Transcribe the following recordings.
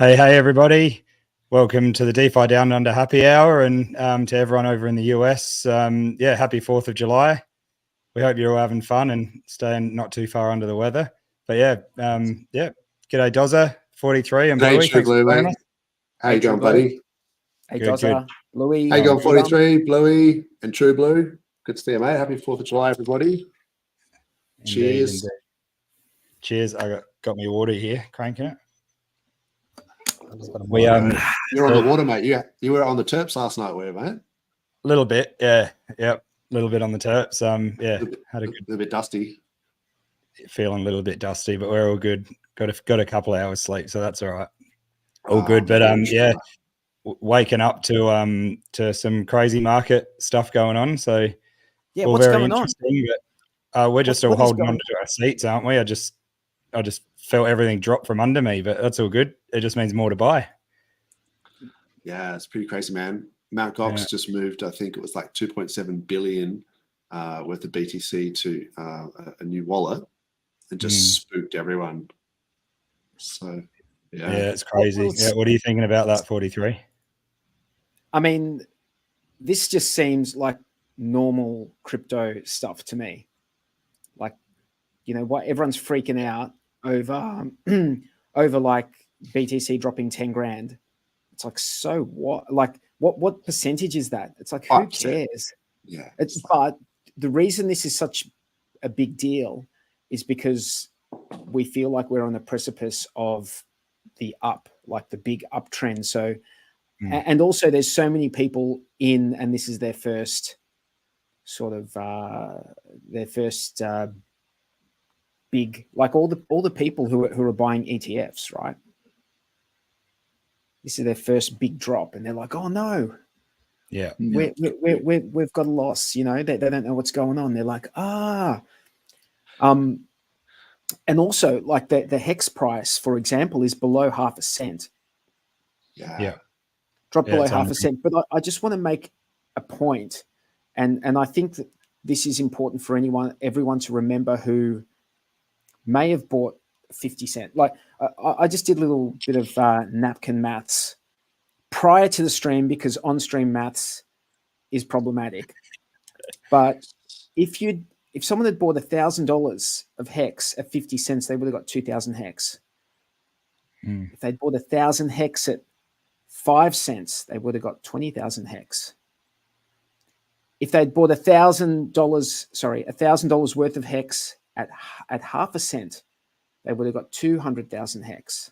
Hey, everybody. Welcome to the DeFi Down Under happy hour, and to everyone over in the US. Happy 4th of July. We hope you're all having fun and staying not too far under the weather. But g'day Dozza, 43, and Bluey. Thanks for joining us. How you going, buddy? Hey, Dozza, Bluey. How you going, 43, Bluey, and True Blue? Good to see you, mate. Happy 4th of July, everybody. Cheers. Indeed. Cheers. I got my water here, cranking it. You're on the water, mate. You were on the Terps last night, were you, mate? A little bit, yeah. Yep. A little bit on the Terps. Had a little bit dusty. Feeling a little bit dusty, but we're all good. Got a couple of hours sleep, so that's all right. All good. But waking up to some crazy market stuff going on. So yeah, what's very going interesting, on? But we're just all holding on to our seats, aren't we? I just felt everything drop from under me, but that's all good. It just means more to buy. Yeah, it's pretty crazy, man. Mt. Gox just moved, I think it was like 2.7 billion worth of BTC to a new wallet, and just spooked everyone. So, yeah, it's crazy. What are you thinking about that, 43? I mean, this just seems like normal crypto stuff to me. Like, what everyone's freaking out over over like BTC dropping 10 grand. It's like, so what? Like, what percentage is that? It's like, who cares? Yeah. But the reason this is such a big deal is because we feel like we're on the precipice of the big uptrend. So, and also there's so many people in, and this is their first sort of big, like all the people who are buying ETFs, right? This is their first big drop, and they're like, "Oh no, we've got a loss." They don't know what's going on. They're like, and also like the Hex price, for example, is below 0.5 cent. Yeah, drop below 0.5 cent. But I just want to make a point, and I think that this is important for everyone to remember who may have bought 50 cent. Like I just did a little bit of napkin maths prior to the stream, because on-stream maths is problematic. But if someone had bought $1,000 of Hex at 50 cents, they would have got 2,000 Hex. If they'd bought 1,000 Hex at 5 cents, they would have got 20,000 Hex. If they'd bought $1,000 worth of Hex at 0.5 cent, they would have got 200,000 Hex.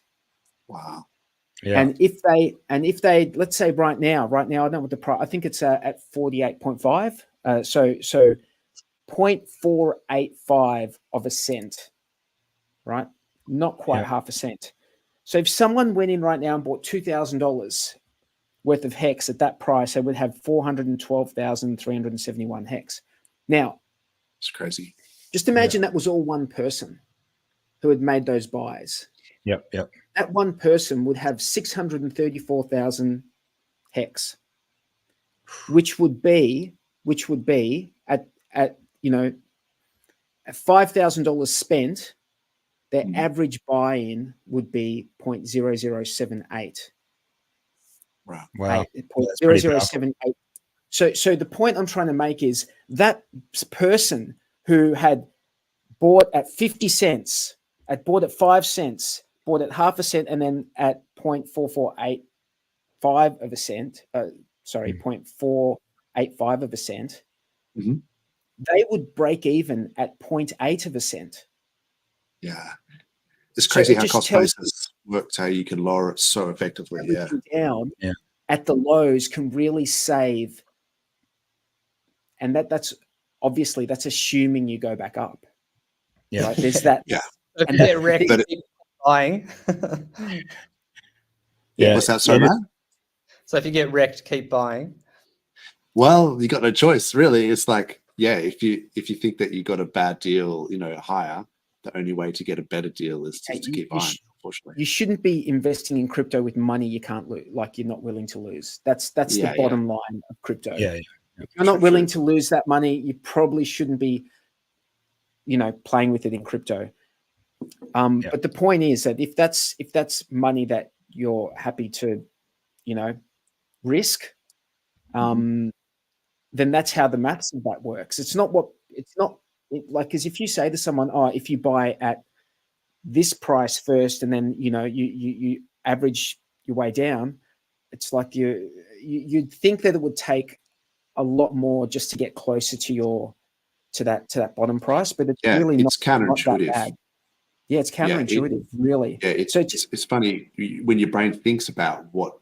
Wow. Yeah. And if they let's say right now, I don't know what the price, I think it's at 48.5. So 0.485 of a cent, right? Not quite 0.5 cent. So if someone went in right now and bought $2,000 worth of Hex at that price, they would have 412,371 Hex. Now, it's crazy. Just imagine that was all one person who had made those buys. Yep. That one person would have 634,000 Hex, which would be at $5,000 spent, their average buy-in would be 0.0078. Wow. 0.0078. So the point I'm trying to make is that person who had bought at 50 cents, bought at 5 cents, bought at 0.5 cent, and then at 0.4485 of a cent, 0.485 of a cent, they would break even at 0.8 of a cent. Yeah. It's crazy how cost basis works, how you can lower it so effectively. Down at the lows can really save. And that's obviously that's assuming you go back up. Yeah. Right? There's that. Yeah. And get wrecked, keep buying. What's that, sorry, man? So if you get wrecked, keep buying. Well, you got no choice, really. It's like, if you think that you got a bad deal, higher, the only way to get a better deal is to keep buying. Unfortunately, you shouldn't be investing in crypto with money you can't lose, like you're not willing to lose. That's the bottom line of crypto. If you're not willing to lose that money, you probably shouldn't be, playing with it in crypto. But the point is that if that's money that you're happy to, risk, then that's how the maths of that works. It's not because if you say to someone, if you buy at this price first and then you average your way down, it's like you'd think that it would take a lot more just to get closer to that bottom price, but it's really it's counterintuitive. not that bad. Yeah, it's counterintuitive, really. Yeah, it's funny when your brain thinks about what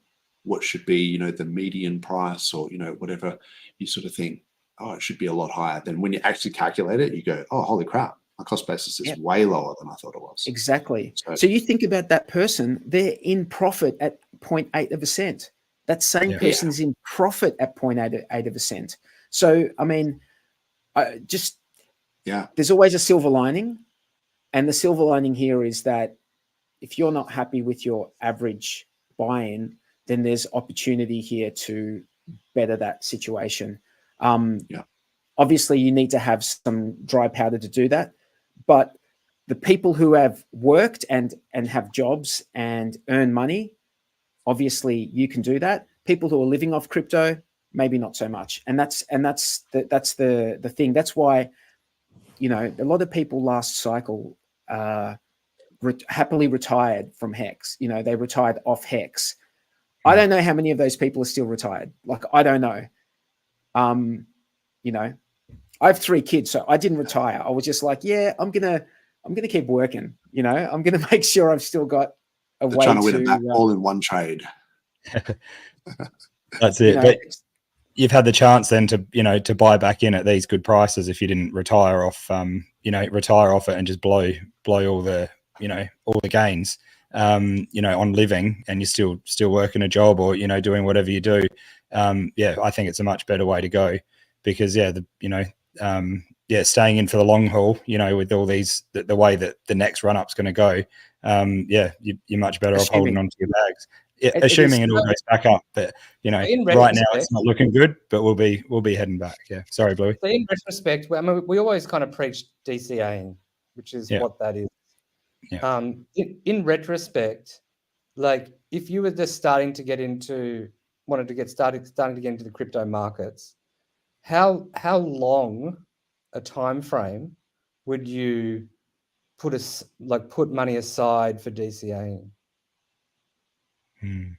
should be, the median price or, whatever, you sort of think, it should be a lot higher. Then when you actually calculate it, you go, oh, holy crap, my cost basis is way lower than I thought it was. Exactly. So you think about that person, they're in profit at 0.8 of a cent. That same person's in profit at 0.8 of a cent. So, I mean, there's always a silver lining. And the silver lining here is that if you're not happy with your average buy-in, then there's opportunity here to better that situation. Obviously, you need to have some dry powder to do that. But the people who have worked and have jobs and earn money, obviously you can do that. People who are living off crypto, maybe not so much. And that's the thing. That's why, a lot of people last cycle happily retired from Hex. They retired off Hex. I don't know how many of those people are still retired. Like, I don't know. I have 3 kids, so I didn't retire. I was just like, I'm gonna keep working. I'm gonna make sure I've still got a way trying to win it all in one trade. That's it. But you've had the chance then to buy back in at these good prices if you didn't retire off it and just blow all the all the gains on living, and you're still working a job or doing whatever you do. I think it's a much better way to go, because staying in for the long haul, with all these the way that the next run up's going to go, you're much better off holding on to your bags. Assuming it all goes back up, but right now it's not looking good, but we'll be heading back. Yeah, sorry, Bluey. So in retrospect, we always kind of preach DCAing, which is what that is. Yeah. In retrospect, like if you were just starting to get into the crypto markets, how long a time frame would you put money aside for DCAing? It's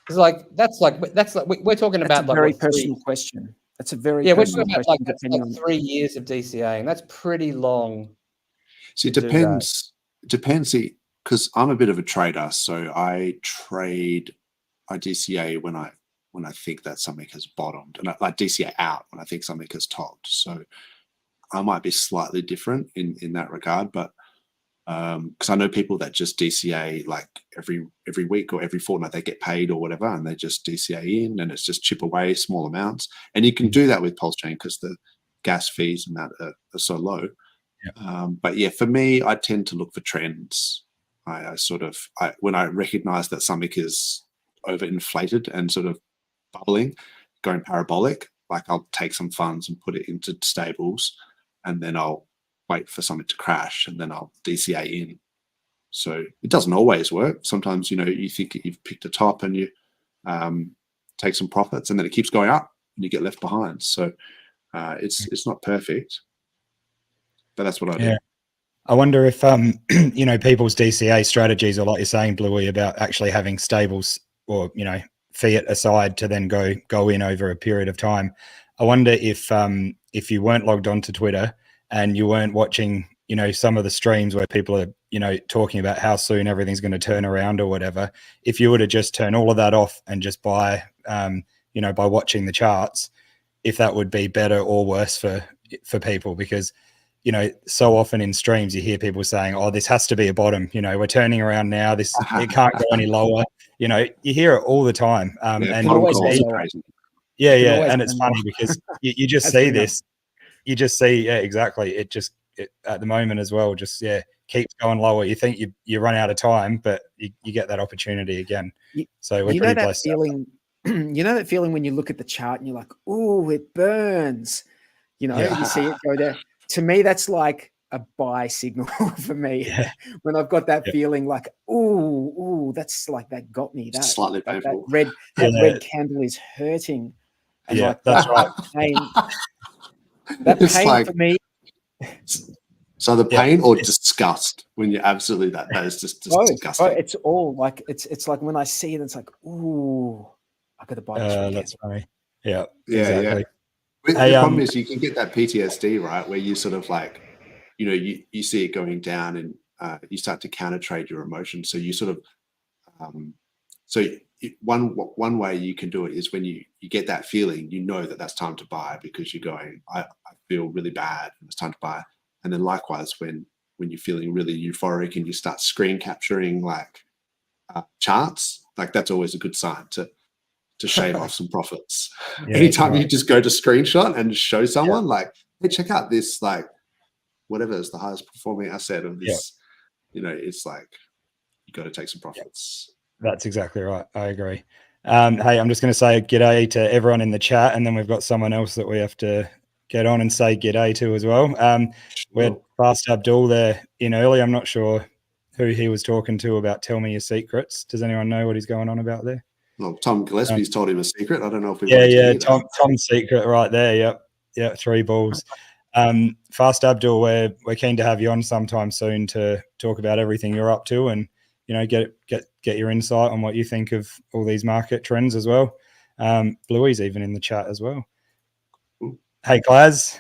we're talking about a very personal question. That's a very personal question. We're talking about 3 years of DCAing. That's pretty long. See, it depends. Because I'm a bit of a trader, so I DCA when I think that something has bottomed, and I DCA out when I think something has topped. So I might be slightly different in that regard, but because I know people that just DCA like every week or every fortnight, they get paid or whatever, and they just DCA in, and it's just chip away small amounts. And you can do that with PulseChain because the gas fees and that are so low. But for me, I tend to look for trends. When I recognize that something is overinflated and sort of bubbling, going parabolic, like I'll take some funds and put it into stables, and then I'll wait for something to crash, and then I'll DCA in. So it doesn't always work. Sometimes, you think you've picked a top and you take some profits, and then it keeps going up and you get left behind. So it's not perfect, but that's what I do. I wonder if, people's DCA strategies are like you're saying, Bluey, about actually having stables or, fiat aside to then go in over a period of time. I wonder if you weren't logged on to Twitter and you weren't watching, some of the streams where people are, talking about how soon everything's going to turn around or whatever, if you were to just turn all of that off and just buy, by watching the charts, if that would be better or worse for people, because, so often in streams you hear people saying, oh, this has to be a bottom, we're turning around now, it can't go any lower, you hear it all the time. And and it's funny because you just see this. You just see, exactly. It at the moment as well, just keeps going lower. You think you run out of time, but you get that opportunity again. So we're pretty blessed. Feeling, that feeling when you look at the chart and you're like, "Ooh, it burns." You see it go there. To me, that's like a buy signal for me. When I've got that feeling like, ooh, that's like, that got me. That slightly painful. That red candle is hurting. And like that's right. That pain like, for me. So the pain or disgust when you're absolutely that is just disgusting. It's all like, it's like when I see it, it's like, ooh, I got to buy this. That's funny. Yeah, exactly. The problem is you can get that PTSD, right? Where you sort of like, you see it going down and you start to counter trade your emotions. So you sort of, one way you can do it is when you get that feeling, that that's time to buy because you're going, I feel really bad and it's time to buy. And then likewise, when you're feeling really euphoric and you start screen capturing like charts, like that's always a good sign to shave off some profits. Anytime you just go to screenshot and show someone like, hey, check out this, like whatever is the highest performing asset of this, it's like you got to take some profits. That's exactly right. I agree. Hey, I'm just going to say g'day to everyone in the chat, and then we've got someone else that we have to get on and say g'day to as well. We had Fast Abdul there in early. I'm not sure who he was talking to about tell me your secrets. Does anyone know what he's going on about there? Well, Tom Gillespie's told him a secret. I don't know if we Tom's secret right there. Yep. 3 balls. Fast Abdul, we're keen to have you on sometime soon to talk about everything you're up to and get your insight on what you think of all these market trends as well. Bluey's even in the chat as well. Hey, Glaz,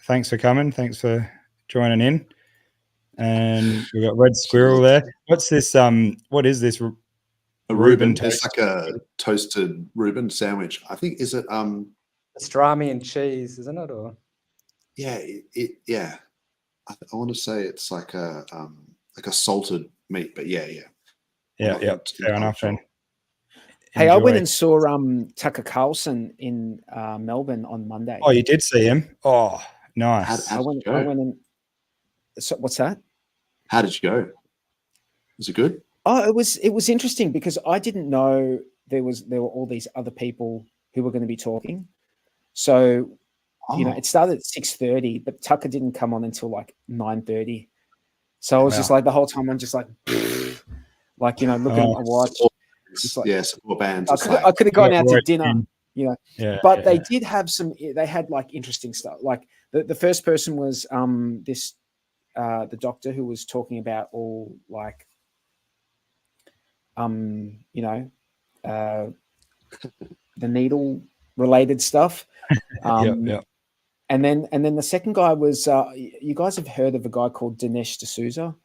thanks for coming. Thanks for joining in. And we've got Red Squirrel there. What's this? What is this? A Reuben. It's like a toasted Reuben sandwich. I think, is it pastrami and cheese, isn't it? Or I want to say it's like a salted meat, but yeah. Fair enough. Then. Hey, I went and saw Tucker Carlson in Melbourne on Monday. Oh, you did see him? Oh, nice. I went and. So, what's that? How did you go? Was it good? Oh, it was interesting because I didn't know there were all these other people who were going to be talking. So, it started at 6:30, but Tucker didn't come on until like 9:30. So I was just like the whole time I'm just like, looking at my watch. Like, support bands. I could have gone out to dinner, but they did have they had like interesting stuff. Like the first person was the doctor who was talking about all like, the needle related stuff. And then the second guy was, you guys have heard of a guy called Dinesh D'Souza.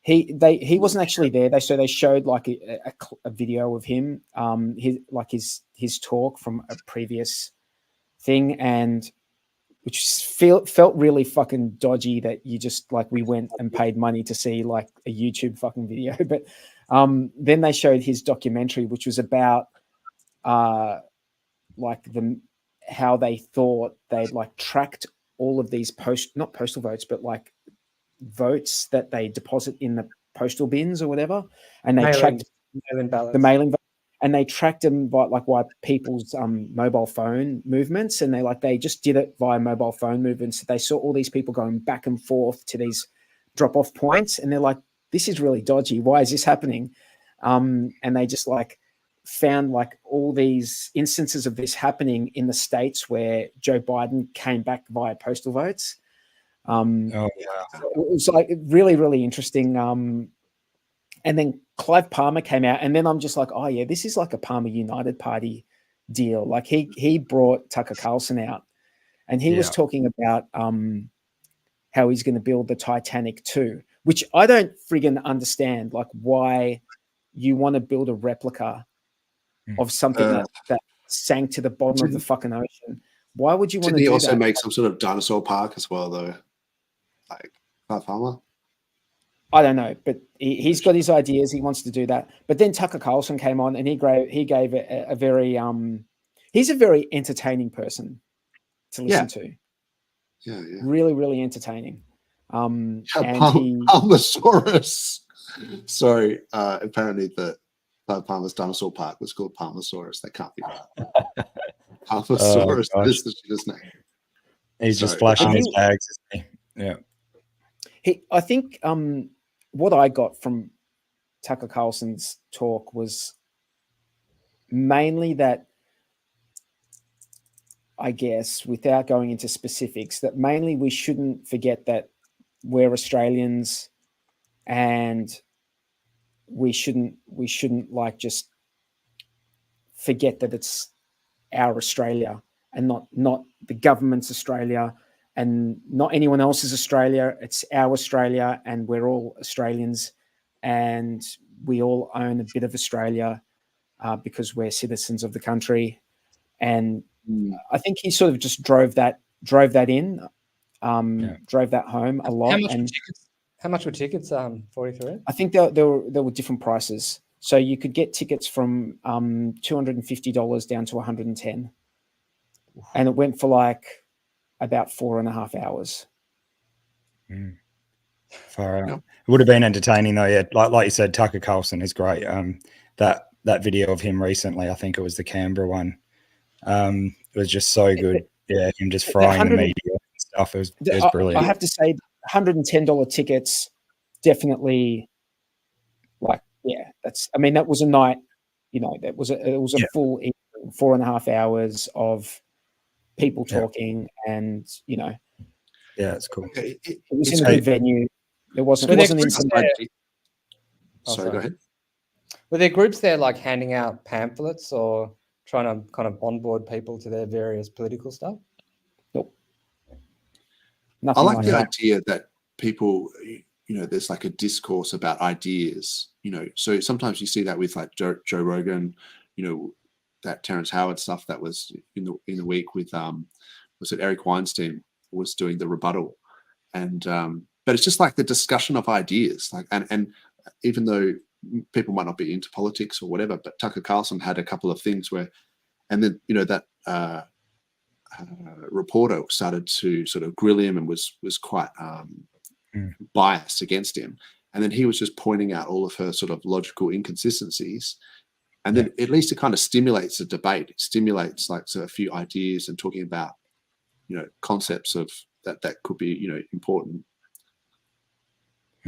He wasn't actually there. They showed like a video of him, his talk from a previous thing, and which felt really fucking dodgy that you just like we went and paid money to see like a YouTube fucking video. But then they showed his documentary, which was about how they thought they'd like tracked all of these not postal votes, but like votes that they deposit in the postal bins or whatever, and they tracked the mailing vote, and they tracked them by people's mobile phone movements, and they just did it via mobile phone movements. They saw all these people going back and forth to these drop-off points, and they're like, "This is really dodgy. Why is this happening?" And they just found all these instances of this happening in the states where Joe Biden came back via postal votes. It was really, really interesting. And then Clive Palmer came out, and then I'm just like, oh yeah, this is like a Palmer United Party deal. Like he brought Tucker Carlson out, and he was talking about how he's going to build the Titanic 2, which I don't friggin' understand. Like why you want to build a replica of something that sank to the bottom of the fucking ocean. Why would you want to do that? Didn't he also make some sort of dinosaur park as well, though? Like Clive Palmer? I don't know, but he's got his ideas. He wants to do that. But then Tucker Carlson came on, and he gave a very he's a very entertaining person to listen to. Yeah. Really, really entertaining. Palmasaurus. Sorry, apparently the Clive Palmer's dinosaur park was called Palmasaurus. That can't be right. Palmasaurus is the shit's name. He's just flashing his bags, isn't he? Yeah. I think what I got from Tucker Carlson's talk was mainly that, I guess, without going into specifics, that mainly we shouldn't forget that we're Australians, and we shouldn't like just forget that it's our Australia and not the government's Australia and not anyone else's Australia. It's our Australia, and we're all Australians, and we all own a bit of Australia because we're citizens of the country. And I think he sort of just drove that in, drove that home a lot. How much were tickets? 43. I think there were different prices. So you could get tickets from $250 down to $110, and it went for like about 4.5 hours. Far out. It would have been entertaining though. Yeah, like you said, Tucker Carlson is great. That video of him recently, I think it was the Canberra one. It was just so good. Yeah, him just frying the media and stuff. It was brilliant. I have to say, $110 tickets, definitely. Like, yeah, that was a night. You know, it was a full 4.5 hours of people talking, and you know, it's cool. It was in a good venue. It wasn't in some. Sorry, go ahead. Were there groups there like handing out pamphlets or trying to kind of onboard people to their various political stuff? Nope. I like the idea that people, you know, there's like a discourse about ideas, you know, so sometimes you see that with like Joe Rogan, you know, that Terrence Howard stuff that was in the week with, was it Eric Weinstein was doing the rebuttal, and but it's just like the discussion of ideas, like, and even though people might not be into politics or whatever, but Tucker Carlson had a couple of things where, and then, you know, that reporter started to sort of grill him and was quite biased against him, and then he was just pointing out all of her sort of logical inconsistencies, and then at least it kind of stimulates a debate. It stimulates like a few ideas and talking about, you know, concepts of that could be, you know, important.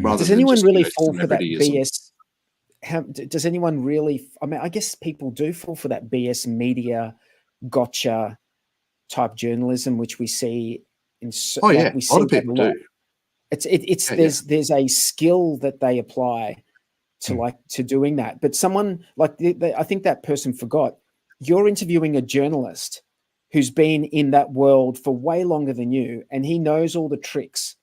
Does anyone really fall for that BS? Does anyone really? I mean, I guess people do fall for that BS media gotcha type journalism, which we see in. A lot of people do. There's a skill that they apply to doing that. But someone like I think that person forgot. You're interviewing a journalist who's been in that world for way longer than you, and he knows all the tricks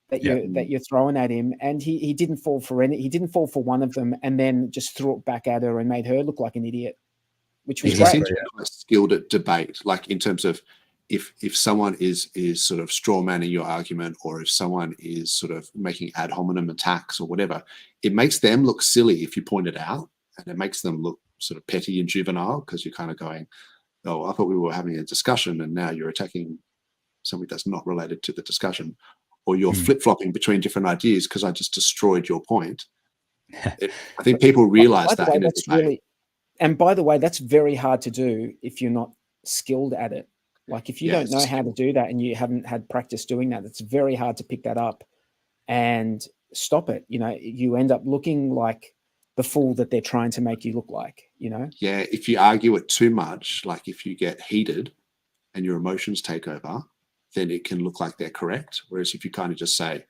that you're throwing at him, and he didn't fall for any. He didn't fall for one of them, and then just threw it back at her and made her look like an idiot, which was great. Quite skilled at debate, like in terms of if someone is sort of straw manning your argument, or if someone is sort of making ad hominem attacks or whatever, it makes them look silly if you point it out, and it makes them look sort of petty and juvenile because you're kind of going, "Oh, I thought we were having a discussion, and now you're attacking something that's not related to the discussion." Or you're flip-flopping between different ideas because I just destroyed your point. I think people realize that in a debate. And by the way, that's very hard to do if you're not skilled at it. Like if you don't know how to do that and you haven't had practice doing that, it's very hard to pick that up and stop it. You know, you end up looking like the fool that they're trying to make you look like, you know? Yeah, if you argue it too much, like if you get heated and your emotions take over, then it can look like they're correct. Whereas if you kind of just say,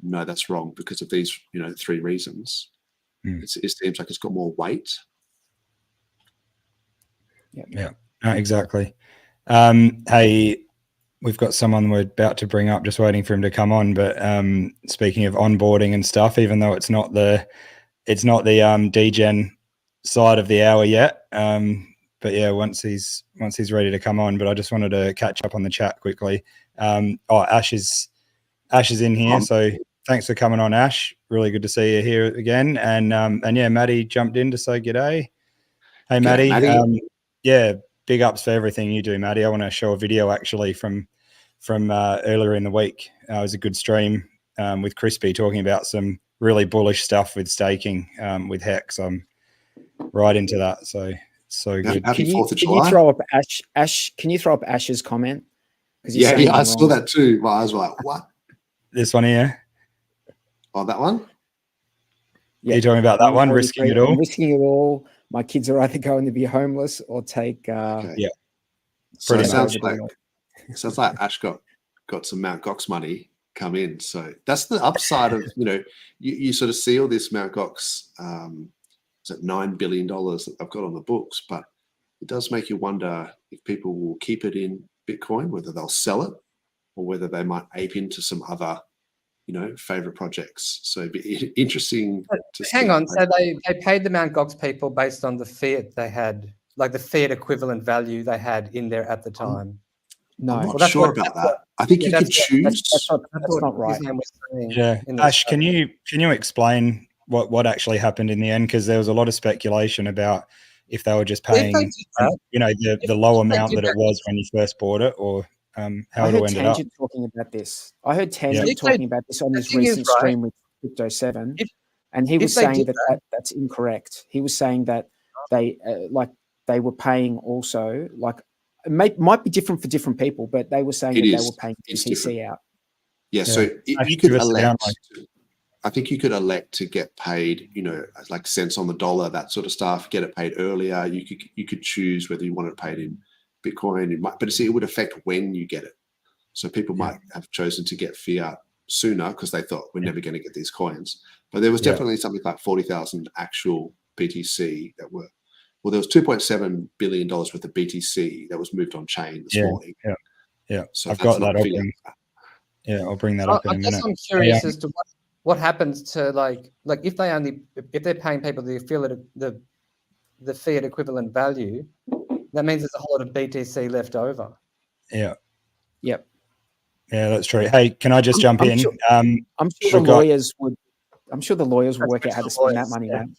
no, that's wrong because of these, you know, 3 reasons, it seems like it's got more weight. Yeah, exactly. Hey, we've got someone we're about to bring up, just waiting for him to come on. But speaking of onboarding and stuff, even though it's not the degen side of the hour yet. But yeah, once he's ready to come on. But I just wanted to catch up on the chat quickly. Ash is in here, so thanks for coming on, Ash. Really good to see you here again. And yeah, Maddie jumped in to say g'day. Hey, Maddie. Yeah, big ups for everything you do, Maddie. I want to show a video actually from earlier in the week. It was a good stream with Crispy talking about some really bullish stuff with staking with Hex. I'm right into that. So good. Happy 4th of July. Can you throw up Ash? Can you throw up Ash's comment? Yeah, I saw that too. My eyes were like, what? This one here. On that one? Yeah. Are you talking about that one, risking it all? Risking it all. My kids are either going to be homeless or take. Yeah. So it sounds like Ash got some Mt. Gox money come in. So that's the upside of, you sort of see all this Mt. Gox, is it $9 billion that I've got on the books, but it does make you wonder if people will keep it in Bitcoin, whether they'll sell it or whether they might ape into some other, favorite projects. So it'd be interesting to see. Hang on. So they paid the Mt. Gox people based on the fiat they had, like the fiat equivalent value they had in there at the time. No, I'm not sure about that. I think you could choose. That's not right. Yeah, Ash, can you explain what actually happened in the end? Because there was a lot of speculation about if they were just paying, the low amount that it was when you first bought it, or how it all ended up. Talking about this. I heard Tangent talking about this on his recent stream with Crypto 7, and he was saying that's incorrect. He was saying that they were paying also, it might be different for different people, but they were saying they were paying BTC out. Yeah, so you could elect. I think you could elect to get paid, like cents on the dollar, that sort of stuff. Get it paid earlier. You could choose whether you want it paid in Bitcoin. But it would affect when you get it. So people might have chosen to get fiat sooner because they thought we're never going to get these coins. But there was definitely something like 40,000 actual BTC that were. Well, there was $2.7 billion worth of BTC that was moved on chain this morning. Yeah. So I've got that open. Yeah, I'll bring that up in a minute. I'm curious as to what happens to like if they're paying people the fiat equivalent value, that means there's a whole lot of BTC left over. Yeah. Yep. Yeah, that's true. Hey, can I just jump in? I'm sure the lawyers would. I'm sure the lawyers will work out how to spend that money, man.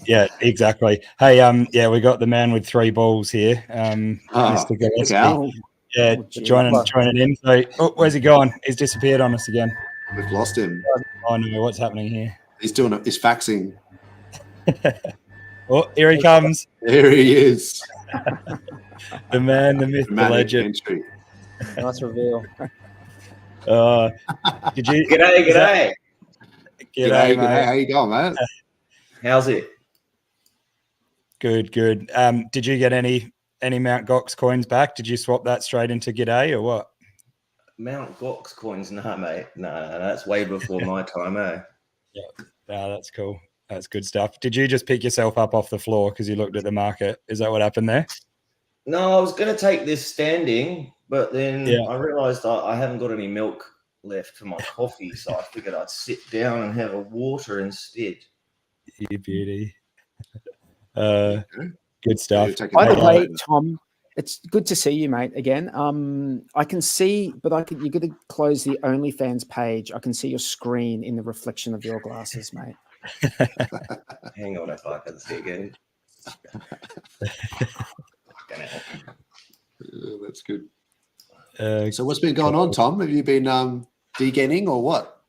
Yeah, exactly. Hey, we got the man with 3 balls here, Mr. Gillespie. Yeah, joining in. So, where's he gone? He's disappeared on us again. We've lost him. Oh no, what's happening here? He's faxing. Oh, here he comes. There he is. The man, the myth, the legend. Entry. Nice reveal. Did you? G'day. G'day, mate. How you going, mate? How's it? Good. Did you get any Mt. Gox coins back? Did you swap that straight into G'day or what? Mt. Gox coins? No, mate. No, that's way before my time, eh? Yeah. No, that's cool. That's good stuff. Did you just pick yourself up off the floor because you looked at the market? Is that what happened there? No, I was going to take this standing, but then I realised I haven't got any milk left for my coffee, so I figured I'd sit down and have a water instead. You beauty. Good stuff. By the way, Tom, it's good to see you, mate, again. I can see, but you're going to close the OnlyFans page. I can see your screen in the reflection of your glasses, mate. Hang on if I can see again. That's good. So what's been going on, Tom? Have you been degenning or what?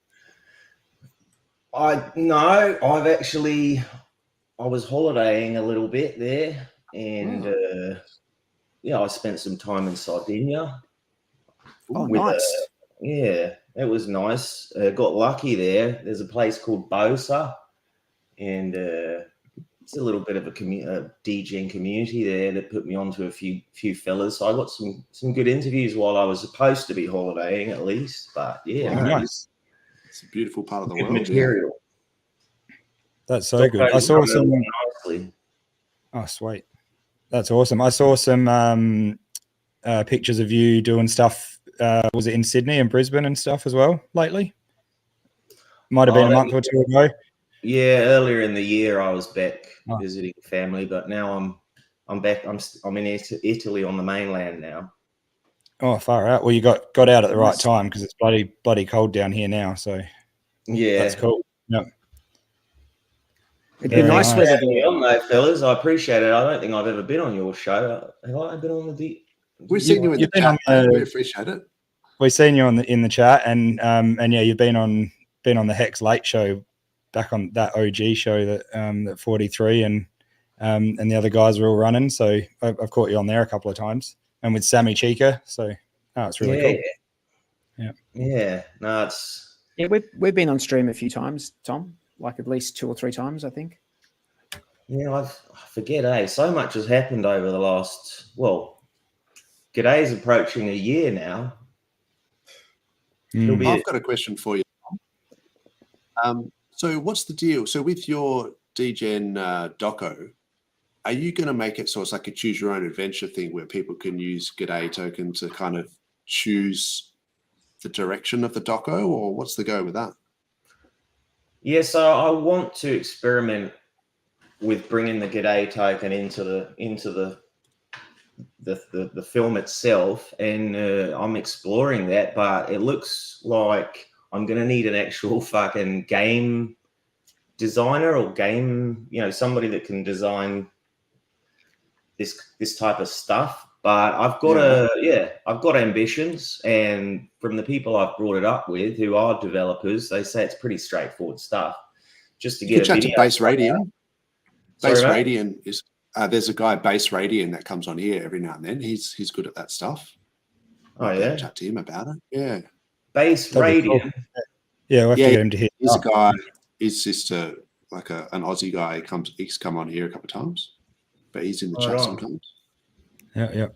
I was holidaying a little bit there, and I spent some time in Sardinia. Oh, nice. It was nice. Got lucky there. There's a place called Bosa, and it's a little bit of a degen community there that put me onto a few fellas. So I got some good interviews while I was supposed to be holidaying, at least. But nice. It's a beautiful part of the world. Material. Yeah. That's so good. I saw some. Nicely. Oh, sweet. That's awesome. I saw some pictures of you doing stuff. Was it in Sydney and Brisbane and stuff as well lately? Might have been a month or two ago. Yeah, earlier in the year I was back visiting family, but now I'm back. I'm in Italy on the mainland now. Oh, far out. Well, you got out at the right time because it's bloody cold down here now. So yeah, that's cool. Yeah. It'd be nice weather there. On though, fellas. I appreciate it. I don't think I've ever been on your show. Have I been on the? We've seen you in the chat. We appreciate it. We've seen you in the chat, and you've been on the Hex Late Show, back on that OG show that 43 and the other guys were all running. So I've caught you on there a couple of times, and with Sammy Chica. So it's really cool. Yeah. No, it's Yeah, we've been on stream a few times, Tom, like at least 2 or 3 times, I think. Yeah, I forget, so much has happened over the last, G'day's approaching a year now. I've got a question for you. So what's the deal? So with your DGen doco, are you going to make it so it's like a choose your own adventure thing where people can use G'day token to kind of choose the direction of the doco, or what's the go with that? Yeah, so I want to experiment with bringing the G'day token into the film itself, and I'm exploring that, but it looks like I'm going to need an actual fucking game designer or game, somebody that can design this type of stuff. But I've got I've got ambitions, and from the people I've brought it up with who are developers, they say it's pretty straightforward stuff. Just to get a video. Base Radian. Sorry, Base mate? Radian is there's a guy, Base Radian, that comes on here every now and then. He's good at that stuff. Yeah, chat to him about it. Yeah, Base Radian. Cool. Yeah, we'll have to get him to hit. He's a guy. He's just an Aussie guy. He's come on here a couple of times, but he's in the chat sometimes. Yeah.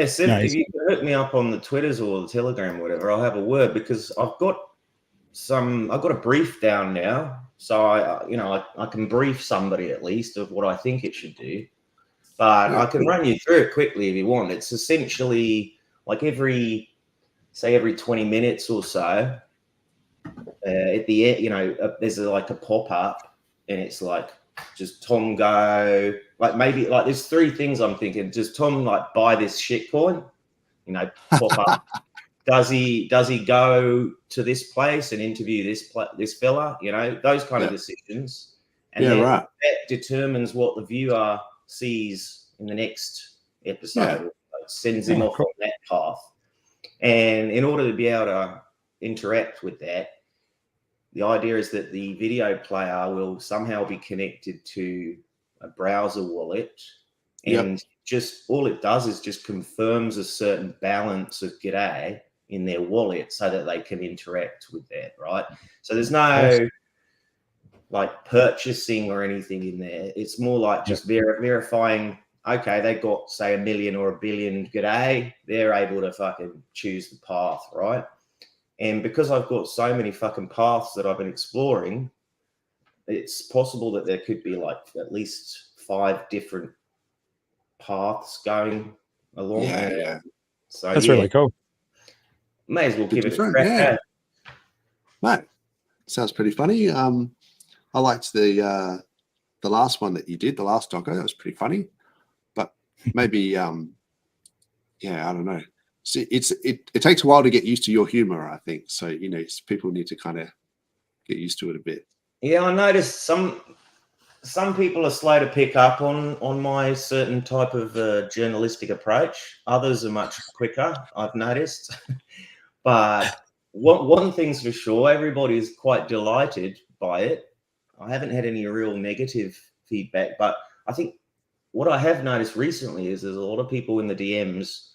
Seth, if you can hook me up on the Twitters or the Telegram or whatever, I'll have a word, because I've got a brief down now, so I can brief somebody at least of what I think it should do. But I can run you through it quickly if you want. It's essentially like every 20 minutes or so, at the end, there's like a pop up, and it's like, just Tom go, like maybe like there's 3 things I'm thinking. Does Tom like buy this shitcoin? Pop up. Does he go to this place and interview this fella? Those kind of decisions. And that determines what the viewer sees in the next episode. It sends him off on that path. And in order to be able to interact with that, the idea is that the video player will somehow be connected to a browser wallet, and just all it does is just confirms a certain balance of G'day in their wallet so that they can interact with that, right? So there's no like purchasing or anything in there. It's more like just verifying, okay, they got say 1 million or 1 billion G'day, they're able to fucking choose the path, right? And because I've got so many fucking paths that I've been exploring, it's possible that there could be like at least 5 different paths going along. So that's really cool. May as well give it a crack. Mate, sounds pretty funny. I liked the last one that you did, the last doco. That was pretty funny. But maybe, I don't know. See, it takes a while to get used to your humor, I think. So, people need to kind of get used to it a bit. Yeah, I noticed some people are slow to pick up on my certain type of journalistic approach. Others are much quicker, I've noticed. But one thing's for sure, everybody's quite delighted by it. I haven't had any real negative feedback, but I think what I have noticed recently is there's a lot of people in the DMs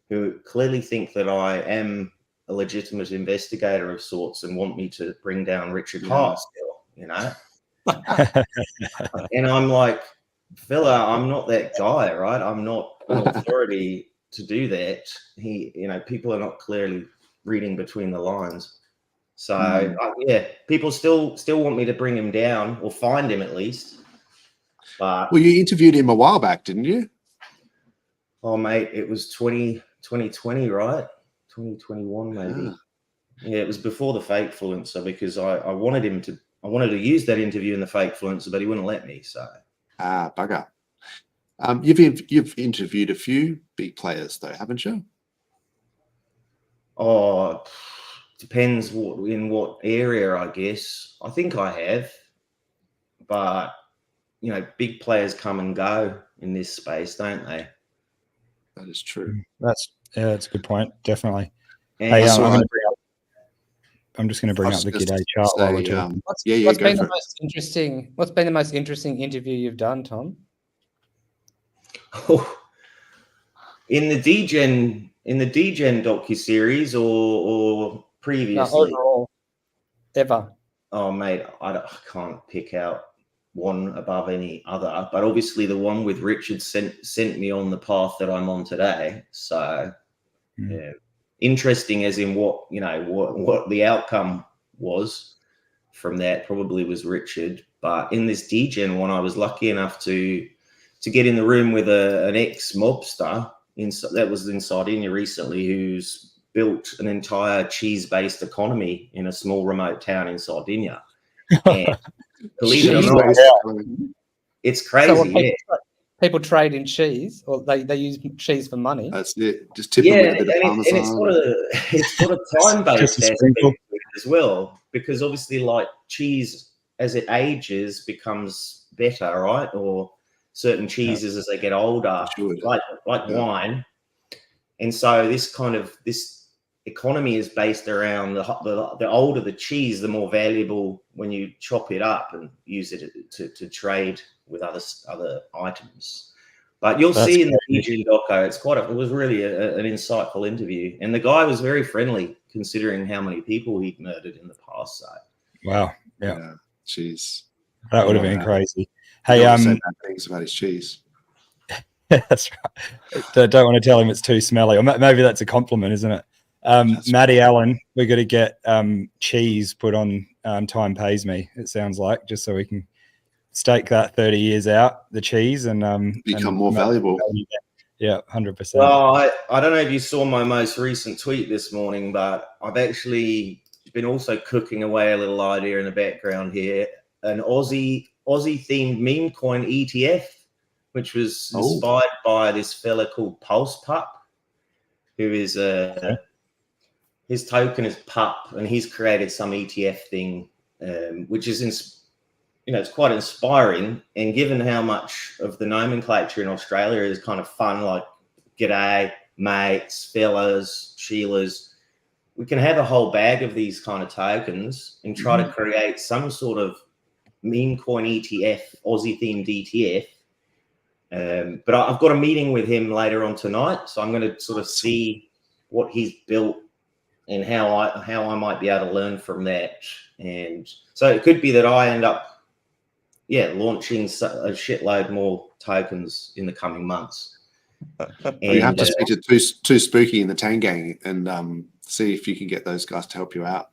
who clearly think that I am a legitimate investigator of sorts and want me to bring down Richard Hart still, And I'm like, fella, I'm not that guy, right? I'm not an authority to do that. People are not clearly reading between the lines. So people still want me to bring him down or find him at least. But you interviewed him a while back, didn't you? Oh, mate, it was 2020, right? 2021, maybe. Yeah, it was before the Fakefluencer, because I wanted to use that interview in the Fakefluencer, but he wouldn't let me. So bugger. You've interviewed a few big players though, haven't you? Oh, depends in what area, I guess. I think I have, but big players come and go in this space, don't they? That is true. That's a good point. Definitely. And hey, I'm just going to bring up the G'day chart while we're talking. What's been the most interesting interview you've done, Tom? Oh, in the DGen Docu-series or previously? No, overall. ever? Oh, mate, I can't pick out one above any other, but obviously the one with Richard sent me on the path that I'm on today. So yeah, interesting as in what the outcome was from that probably was Richard. But in this DGen one, I was lucky enough to get in the room with an ex-mobster that was in Sardinia recently, who's built an entire cheese-based economy in a small remote town in Sardinia. And believe it or not, it's crazy. So people trade in cheese, or they use cheese for money. That's it. Just tip them with a bit of Parmesan. And it's got a time-based aspect as well, because obviously, like cheese, as it ages, becomes better, right? Or certain cheeses as they get older, like wine. And so this economy is based around the older the cheese, the more valuable when you chop it up and use it to trade with other items. But you'll see in the DG doco, it was really an insightful interview, and the guy was very friendly considering how many people he'd murdered in the past. So wow, yeah, cheese. That would have been crazy. Hey, say bad things about his cheese. That's right. Don't want to tell him it's too smelly, or maybe that's a compliment, isn't it? Maddie Allen, we're going to get cheese put on Time Pays Me, it sounds like, just so we can stake that 30 years out, the cheese, and become more valuable. Yeah, 100%. Well, I don't know if you saw my most recent tweet this morning, but I've actually been also cooking away a little idea in the background here, an Aussie themed meme coin ETF, which was inspired by this fella called PulsePup, who is his token is Pup, and he's created some ETF thing, which is it's quite inspiring. And given how much of the nomenclature in Australia is kind of fun, like g'day, mates, fellas, Sheilas, we can have a whole bag of these kind of tokens and try to create some sort of meme coin ETF, Aussie themed ETF. But I've got a meeting with him later on tonight, so I'm going to sort of see what he's built and how I might be able to learn from that. And so it could be that I end up, launching a shitload more tokens in the coming months. You have to speak to Too Spooky in the Tang Gang and see if you can get those guys to help you out.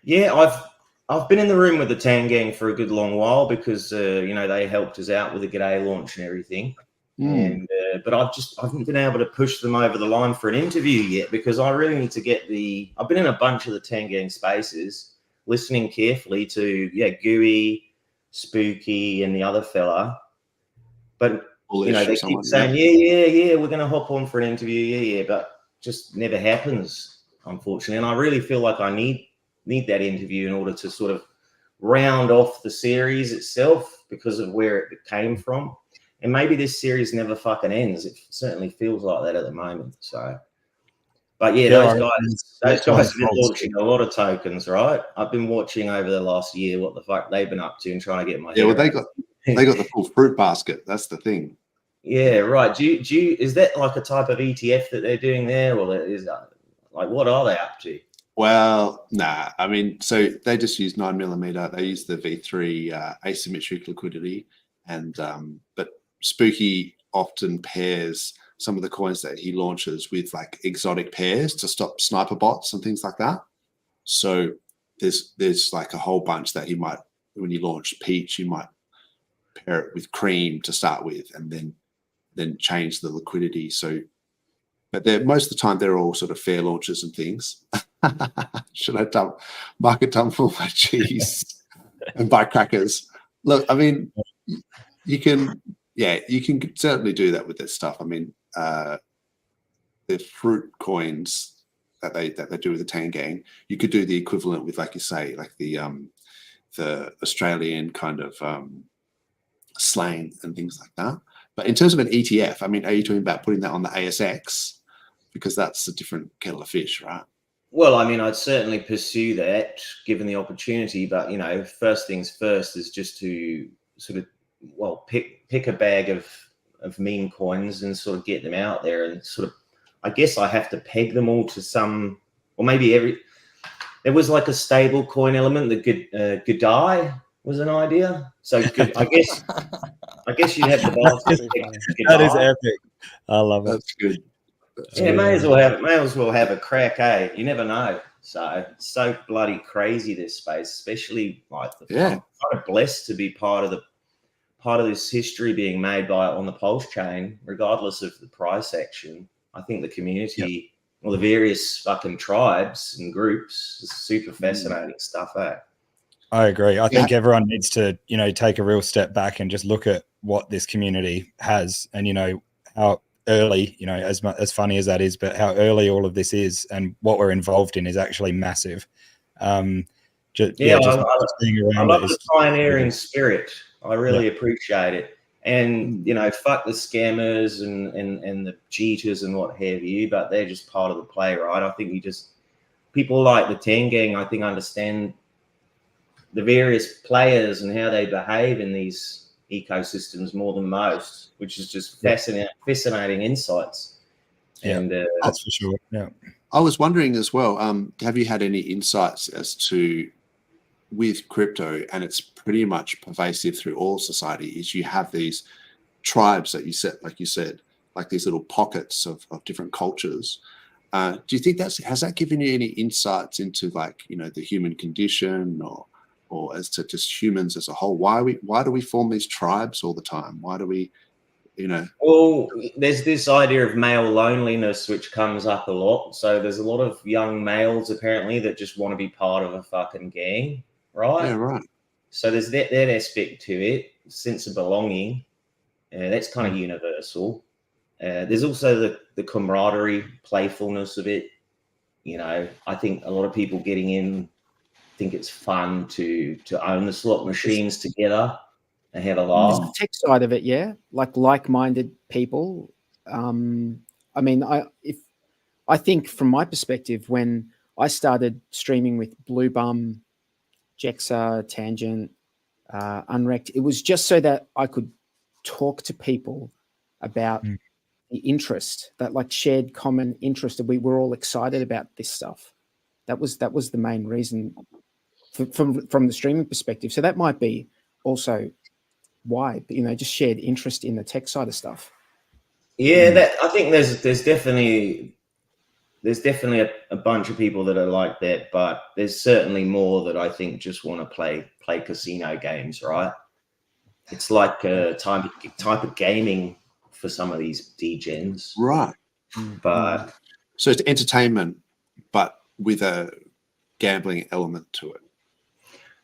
Yeah, I've been in the room with the Tang Gang for a good long while because they helped us out with the G'day launch and everything. And but I haven't been able to push them over the line for an interview yet, because I really need to get I've been in a bunch of the Tang Gang spaces, listening carefully to Gooey, Spooky, and the other fella, but they keep saying we're going to hop on for an interview, but just never happens, unfortunately. And I really feel like I need that interview in order to sort of round off the series itself because of where it came from. And maybe this series never fucking ends. It certainly feels like that at the moment. So, but those guys have been launching a lot of tokens, right? I've been watching over the last year what the fuck they've been up to and trying to get my they got the full fruit basket. That's the thing. Yeah, right. Do you is that like a type of ETF that they're doing there, or is that like what are they up to? Well, nah. I mean, so they just use 9mm. They use the V3 asymmetric liquidity, and but Spooky often pairs some of the coins that he launches with like exotic pairs to stop sniper bots and things like that. So there's like a whole bunch that he might, when you launch Peach, you might pair it with Cream to start with, and then change the liquidity. So, but most of the time they're all sort of fair launches and things. Should I market dump all my cheese and buy crackers? Look, I mean, you can certainly do that with this stuff. I mean, the fruit coins that they do with the Tang Gang, you could do the equivalent with, like you say, like the Australian kind of slang and things like that. But in terms of an ETF, I mean, are you talking about putting that on the ASX? Because that's a different kettle of fish, right? Well, I mean, I'd certainly pursue that given the opportunity. But, first things first is just to sort of, pick a bag of meme coins and sort of get them out there and sort of, I guess I have to peg them all to some, or maybe there was like a stable coin element. The good die was an idea. So good, I guess you'd have the that is epic. I love it. That's good. Yeah, may as well have a crack, eh? You never know. So it's so bloody crazy, this space, especially like I'm kind of blessed to be part of this history being made on the PulseChain, regardless of the price action. I think the community or the various fucking tribes and groups is super fascinating stuff, eh? I agree. I think everyone needs to, take a real step back and just look at what this community has, and how early, as funny as that is, but how early all of this is and what we're involved in is actually massive. I love the pioneering spirit. I really appreciate it. And fuck the scammers and the cheaters and what have you, but they're just part of the play, right? I think people like the Ten Gang, I think, understand the various players and how they behave in these ecosystems more than most, which is just fascinating insights. And that's for sure. Yeah. I was wondering as well, have you had any insights as to, with crypto, and it's pretty much pervasive through all society, is you have these tribes that you said, like these little pockets of different cultures. Do you think has that given you any insights into the human condition or as to just humans as a whole? Why do we form these tribes all the time? Why do we, Well, there's this idea of male loneliness, which comes up a lot. So there's a lot of young males apparently that just want to be part of a fucking gang, right? Yeah, right. So there's that aspect to it, sense of belonging. That's kind of universal. There's also the camaraderie, playfulness of it. I think a lot of people getting in think it's fun to own the slot machines together and have a laugh. There's the tech side of it, like-minded people. I think from my perspective, when I started streaming with Blue Bum, Jexa, Tangent, Unwrecked, it was just so that I could talk to people about the interest, that shared common interest, that we were all excited about this stuff. That was the main reason from the streaming perspective. So that might be also why, just shared interest in the tech side of stuff. Yeah, I think there's definitely a bunch of people that are like that, but there's certainly more that I think just want to play casino games, right? It's like a type of gaming for some of these degens, right? But so it's entertainment, but with a gambling element to it.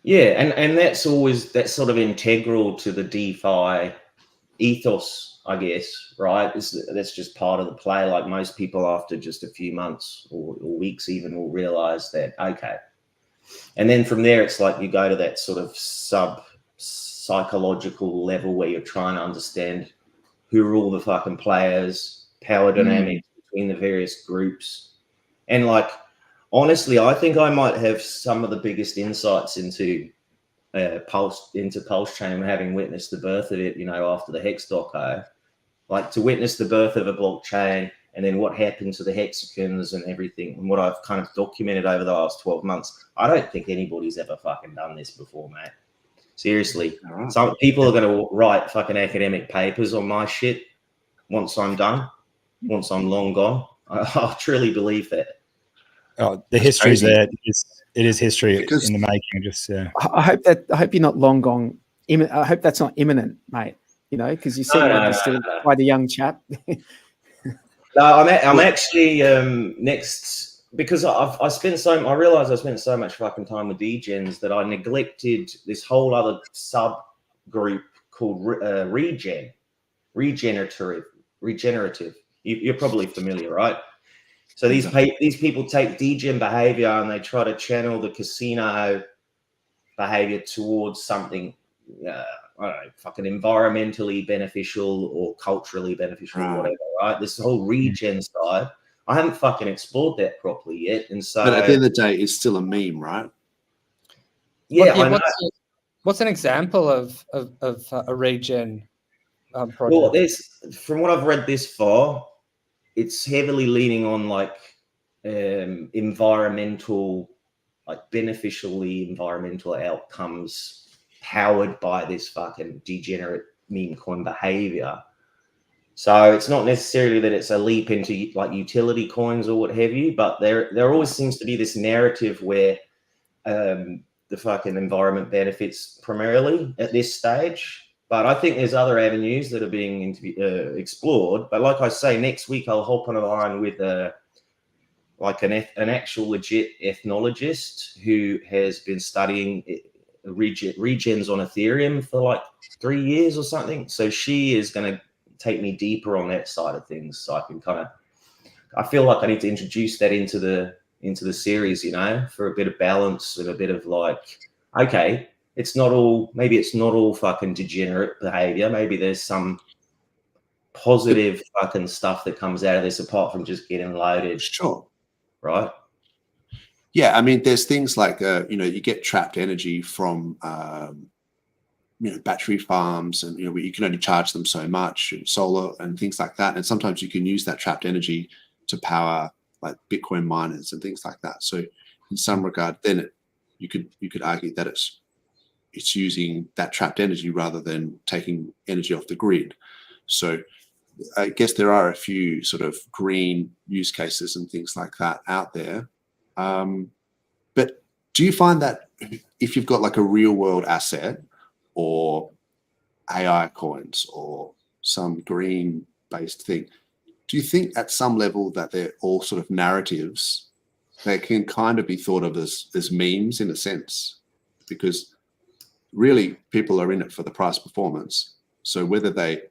Yeah, and that's sort of integral to the DeFi ethos, I guess, right? That's just part of the play. Like most people after just a few months or weeks even will realize that, okay. And then from there, it's like you go to that sort of sub-psychological level where you're trying to understand who are all the fucking players, power dynamics between the various groups. And honestly, I think I might have some of the biggest insights into PulseChain, having witnessed the birth of it, after the Hex doco. To witness the birth of a blockchain and then what happened to the hexagons and everything, and what I've kind of documented over the last 12 months. I don't think anybody's ever fucking done this before, mate. Seriously. Right. Some people are going to write fucking academic papers on my shit once I'm done, once I'm long gone. I truly believe that. Oh, the history's there. It is history in the making. Just I hope you're not long gone. I hope that's not imminent, mate. Because you seem like you're still quite a young chap. No, I'm actually next, because I realized I spent so much fucking time with degens that I neglected this whole other subgroup called regenerative. You're probably familiar, right? So these people take degen behavior and they try to channel the casino behavior towards something, I don't know, fucking environmentally beneficial or culturally beneficial or whatever, right? This whole regen side, I haven't fucking explored that properly yet. And so, but at the end of the day, it's still a meme, right? Yeah. What's an example of a regen project? Well, from what I've read this far, it's heavily leaning on environmental, like beneficially environmental outcomes powered by this fucking degenerate meme coin behavior. So it's not necessarily that it's a leap into like utility coins or what have you, but there always seems to be this narrative where the fucking environment benefits primarily at this stage. But I think there's other avenues that are being explored. But like I say, next week I'll hop on a line with like an actual legit ethnologist who has been studying regens on Ethereum for like 3 years or something. So she is going to take me deeper on that side of things. So I can I feel like I need to introduce that into the series, you know, for a bit of balance and a bit of like, okay, maybe it's not all fucking degenerate behavior. Maybe there's some positive fucking stuff that comes out of this apart from just getting loaded. Sure. Right. Yeah. I mean, there's things like, you get trapped energy from, battery farms, and, you can only charge them so much, and solar and things like that. And sometimes you can use that trapped energy to power like Bitcoin miners and things like that. So in some regard, then you could argue that it's using that trapped energy rather than taking energy off the grid. So I guess there are a few sort of green use cases and things like that out there. But do you find that if you've got like a real world asset or AI coins or some green based thing, do you think at some level that they're all sort of narratives that can kind of be thought of as memes in a sense? Because really people are in it for the price performance. So whether they're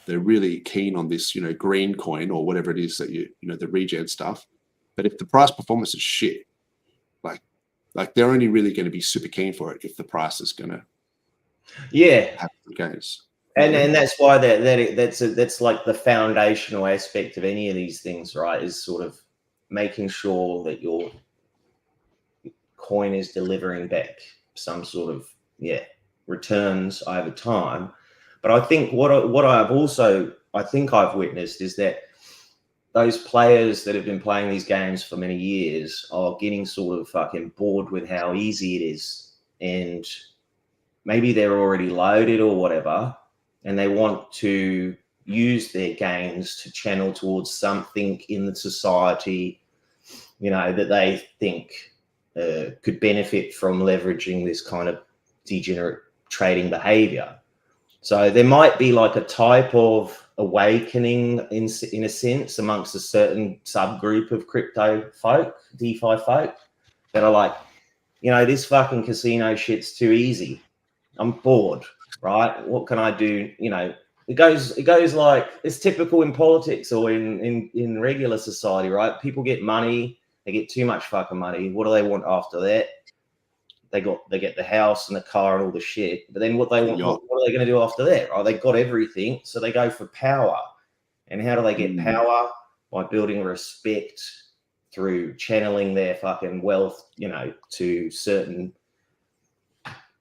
really keen on this, green coin or whatever it is that the regen stuff, but if the price performance is shit, like they're only really going to be super keen for it if the price is going to have gains. And that's why that's like the foundational aspect of any of these things, right? Is sort of making sure that your coin is delivering back some sort of returns over time. But I think what I've witnessed is that those players that have been playing these games for many years are getting sort of fucking bored with how easy it is, and maybe they're already loaded or whatever, and they want to use their gains to channel towards something in the society, that they think could benefit from leveraging this kind of degenerate trading behavior. So there might be like a type of awakening in a sense amongst a certain subgroup of crypto folk, DeFi folk, that are like, this fucking casino shit's too easy. I'm bored, right? What can I do? It goes like it's typical in politics or in regular society, right? People get money, they get too much fucking money. What do they want after that? They get the house and the car and all the shit. But then what are they going to do after that? Right? They got everything, so they go for power. And how do they get power? By building respect through channeling their fucking wealth, to certain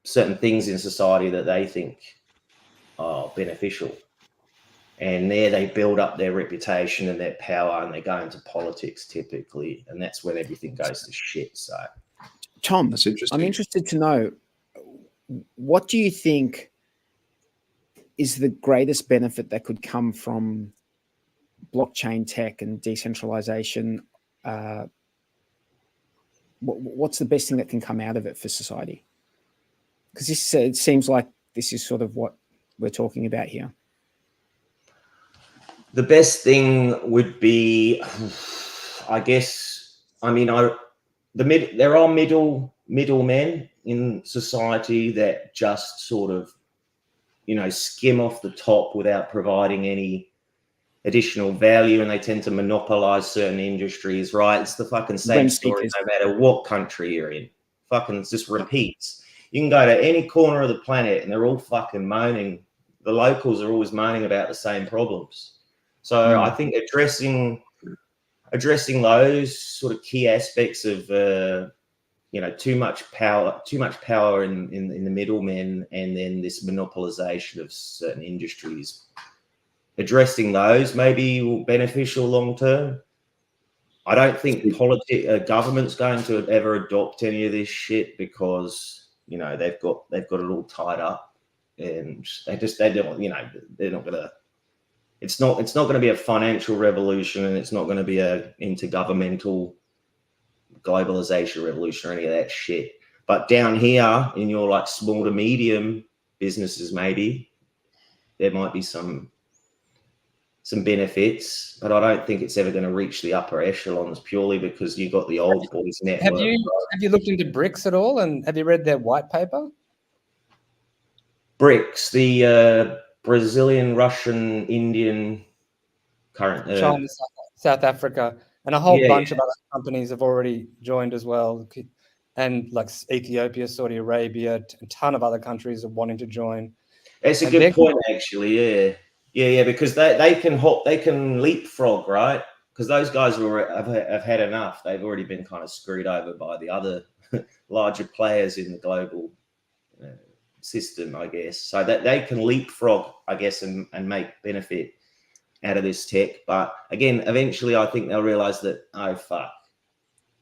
things in society that they think are beneficial. And there they build up their reputation and their power, and they go into politics typically, and that's when everything goes to shit. So, Tom, that's interesting. I'm interested to know, what do you think is the greatest benefit that could come from blockchain tech and decentralization? What's the best thing that can come out of it for society? Because it seems like this is sort of what we're talking about here. The best thing would be, I guess, there are middlemen in society that just sort of, skim off the top without providing any additional value, and they tend to monopolize certain industries, right? It's the fucking same story no matter what country you're in. Fucking it just repeats. You can go to any corner of the planet and they're all fucking moaning. The locals are always moaning about the same problems. So I think addressing those sort of key aspects of too much power in the middlemen, and then this monopolization of certain industries, addressing those maybe beneficial long term. I don't think government's going to ever adopt any of this shit because they've got it all tied up, and they don't they're not gonna. It's not going to be a financial revolution, and it's not going to be a intergovernmental globalization revolution or any of that shit. But down here in your like small to medium businesses, maybe there might be some benefits, but I don't think it's ever going to reach the upper echelons purely because you got the old boys network. Have you looked into BRICS at all, and have you read their white paper? BRICS, the Brazilian, Russian, Indian, China, South Africa, and a whole bunch of other companies have already joined as well, and like Ethiopia, Saudi Arabia, a ton of other countries are wanting to join. It's a good point, actually. Yeah, because they can leapfrog, right? Because those guys have had enough. They've already been kind of screwed over by the other larger players in the global system, I guess. So that they can leapfrog, I guess, and make benefit out of this tech. But again, eventually, I think they'll realize that, oh, fuck.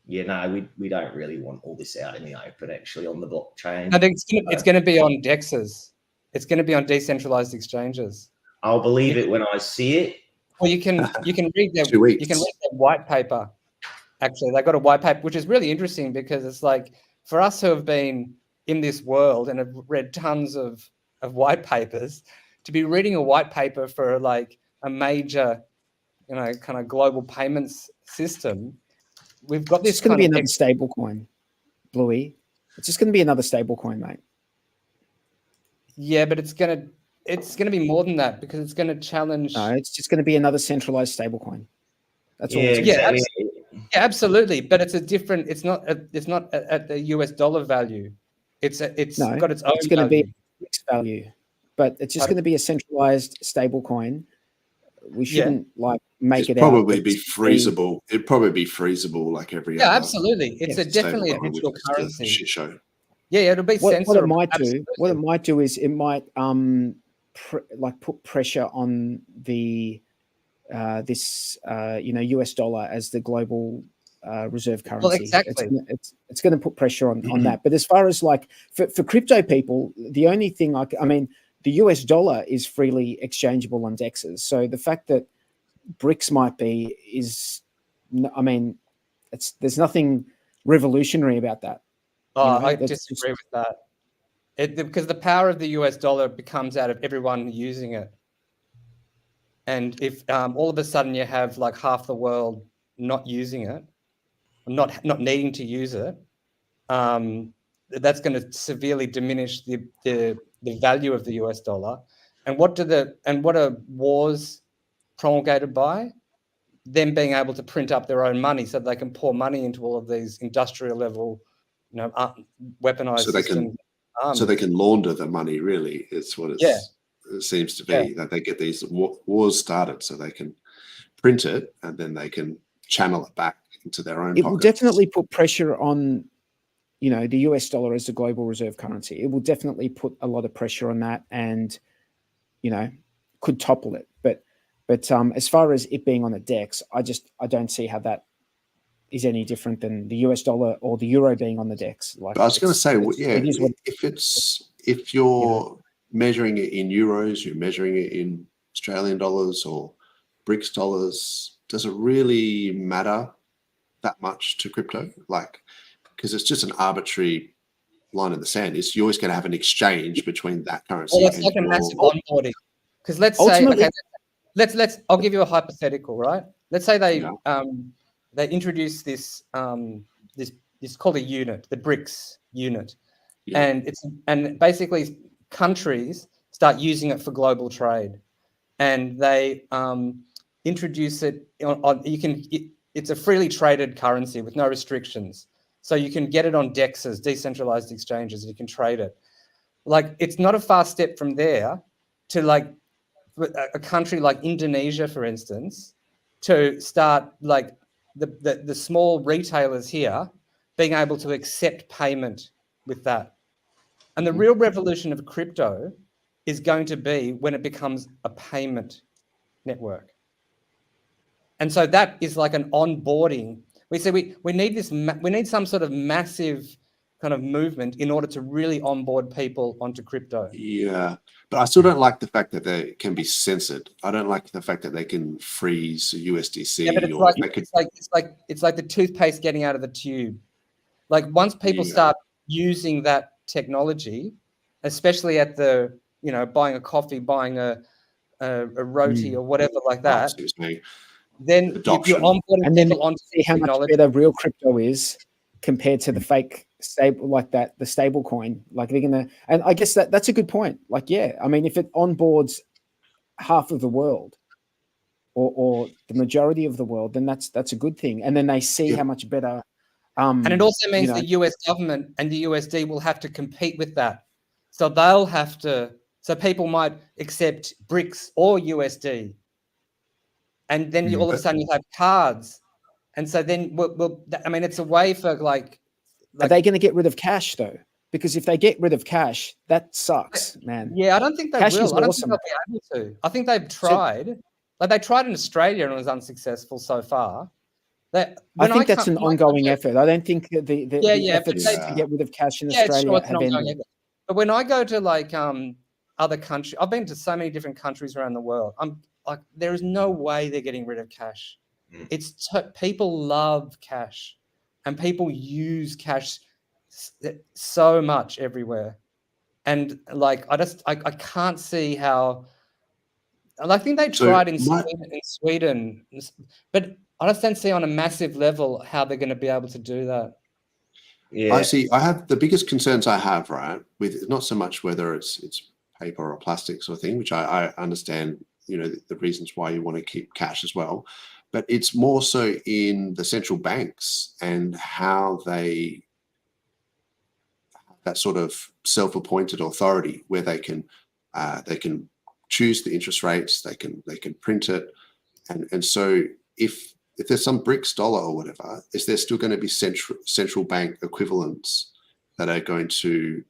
Yeah, no, we don't really want all this out in the open, actually, on the blockchain. I think it's going to be on DEXs. It's going to be on decentralized exchanges. I'll believe it when I see it. Well, you can read their white paper. Actually, they got a white paper, which is really interesting because it's like for us who have been in this world and have read tons of white papers, to be reading a white paper for like a major, kind of global payments system, we've got this. It's going to be another stable coin, Bluey. It's just going to be another stable coin, mate. Yeah, but it's going to be more than that because it's going to challenge. No, it's just going to be another centralized stablecoin. That's all. Absolutely. But it's a different. It's not at the US dollar value. It's got its own. It's going to be mixed value, but it's just going to be a centralized stablecoin. We shouldn't make it probably be freezable. It'd probably be freezable like every other. Yeah, absolutely. It's definitely a digital currency. Shit show. Yeah, it'll be censorable. What it might do is it might put pressure on the US dollar as the global reserve currency. Well, exactly. It's going to put pressure on that. But as far as like for crypto people, the only thing the US dollar is freely exchangeable on DEXs. So the fact that BRICS might be there's nothing revolutionary about that. I disagree with that. Because the power of the US dollar comes out of everyone using it. And if all of a sudden you have like half the world not using it, not needing to use it, that's going to severely diminish the value of the US dollar. And what are wars promulgated by? Them being able to print up their own money so they can pour money into all of these industrial level, weaponized systems. So they can launder the money, really. It's what it seems to be, that they get these wars started so they can print it and then they can channel it back into their own pockets. Will definitely put pressure on, the US dollar as the global reserve currency. It will definitely put a lot of pressure on that and, could topple it. But as far as it being on a DEX, I don't see how that is any different than the US dollar or the euro being on the DEX. I was going to say, if you're measuring it in euros, you're measuring it in Australian dollars or BRICS dollars, does it really matter that much to crypto? Because it's just an arbitrary line in the sand. You're always going to have an exchange between that currency. Well, it's like a massive onboarding. Because let's say, let's. I'll give you a hypothetical, right? Let's say they introduce this this called a unit, the BRICS unit, and basically countries start using it for global trade, and they introduce it on. It's a freely traded currency with no restrictions, so you can get it on DEXs, decentralized exchanges. You can trade it. It's not a far step from there to a country like Indonesia, for instance, to start the small retailers here being able to accept payment with that. And the real revolution of crypto is going to be when it becomes a payment network. And so that is like an onboarding. We say we need this. We need some sort of massive kind of movement in order to really onboard people onto crypto. Yeah, but I still don't like the fact that they can be censored. I don't like the fact that they can freeze USDC. Yeah, but it's like the toothpaste getting out of the tube. Like once people start using that technology, especially at the, you know, buying a coffee, buying a roti or whatever like that, then you're onboarding and then people onto see how technology. much better real crypto is compared to the fake stable, like that, the stable coin. Like they're gonna, and I guess that's a good point. Like, yeah, I mean, if it onboards half of the world or the majority of the world, then that's a good thing. And then they see how much better. And it also means the US government and the USD will have to compete with that. So they'll have to. So people might accept BRICS or USD, and then all of a sudden you have cards, and so then I mean, it's a way for like are they going to get rid of cash though? Because if they get rid of cash, that sucks, man. Yeah, I don't think they cash will. Is I don't awesome. think they'll be able to. I think they've tried. Like they tried in Australia and it was unsuccessful so far. I think that's an ongoing effort. I don't think the efforts to get rid of cash in Australia have ended. But when I go to like other countries, I've been to so many different countries around the world. I'm like, there is no way they're getting rid of cash. It's people love cash, and people use cash so much everywhere. And like, I can't see how. I think they tried in Sweden, but I just don't see on a massive level how they're going to be able to do that. Yeah, I have the biggest concerns I have, right, with not so much whether it's paper or plastic sort of thing, which I understand, you know, the reasons why you want to keep cash as well, but it's more so in the central banks and how they that sort of self-appointed authority where they can choose the interest rates, they can print it, and so if there's some BRICS dollar or whatever, is there still going to be central bank equivalents that are going to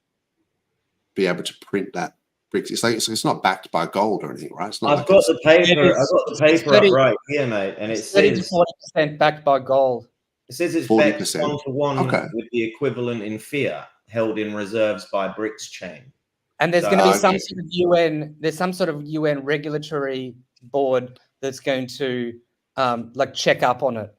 be able to print that BRICS? It's like it's not backed by gold or anything, right? It's not. I've got the paper up right here, mate, and it says 30% backed by gold. It says it's 40%. backed 1-to-1 with the equivalent in fiat held in reserves by BRICS chain. And there's going to be some sort of UN. There's some sort of UN regulatory board that's going to like check up on it,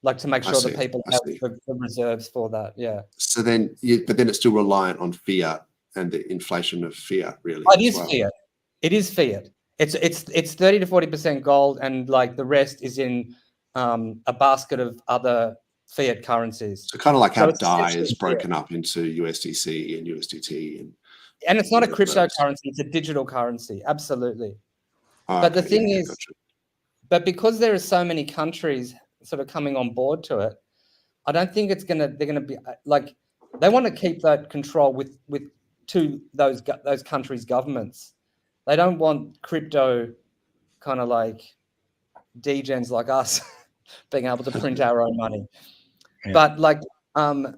like to make sure that people have the reserves for that. Yeah. So then, but then it's still reliant on fiat and the inflation of fiat, really. It is fiat. It is fiat. It's 30 to 40% gold, and like the rest is in a basket of other fiat currencies. So kind of like how DAI is broken up into USDC and USDT, and it's not a cryptocurrency; it's a digital currency. Absolutely. But the thing is, gotcha. But because there are so many countries sort of coming on board to it, I don't think they're going to be like, they want to keep that control with those countries' governments. They don't want crypto kind of like degens like us being able to print our own money. Yeah. But like, I mean,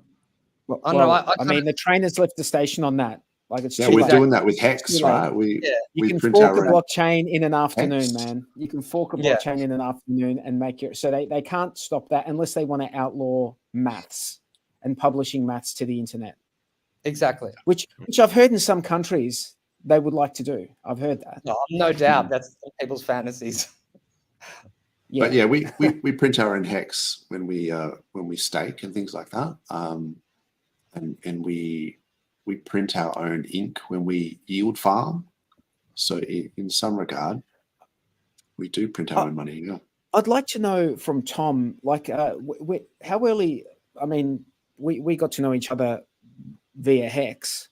the train has left the station on that. Like it's we're doing that with Hex, right? You can fork a blockchain in an afternoon, man. You can fork a blockchain in an afternoon and make it so they can't stop that unless they want to outlaw maths and publishing maths to the internet. Exactly. Which I've heard in some countries they would like to do. I've heard that. No doubt that's people's fantasies. But yeah, we print our own Hex when we stake and things like that, and we print our own ink when we yield farm. So in some regard, we do print our own money. Yeah. I'd like to know from Tom, like, how early? I mean, we got to know each other via Hex,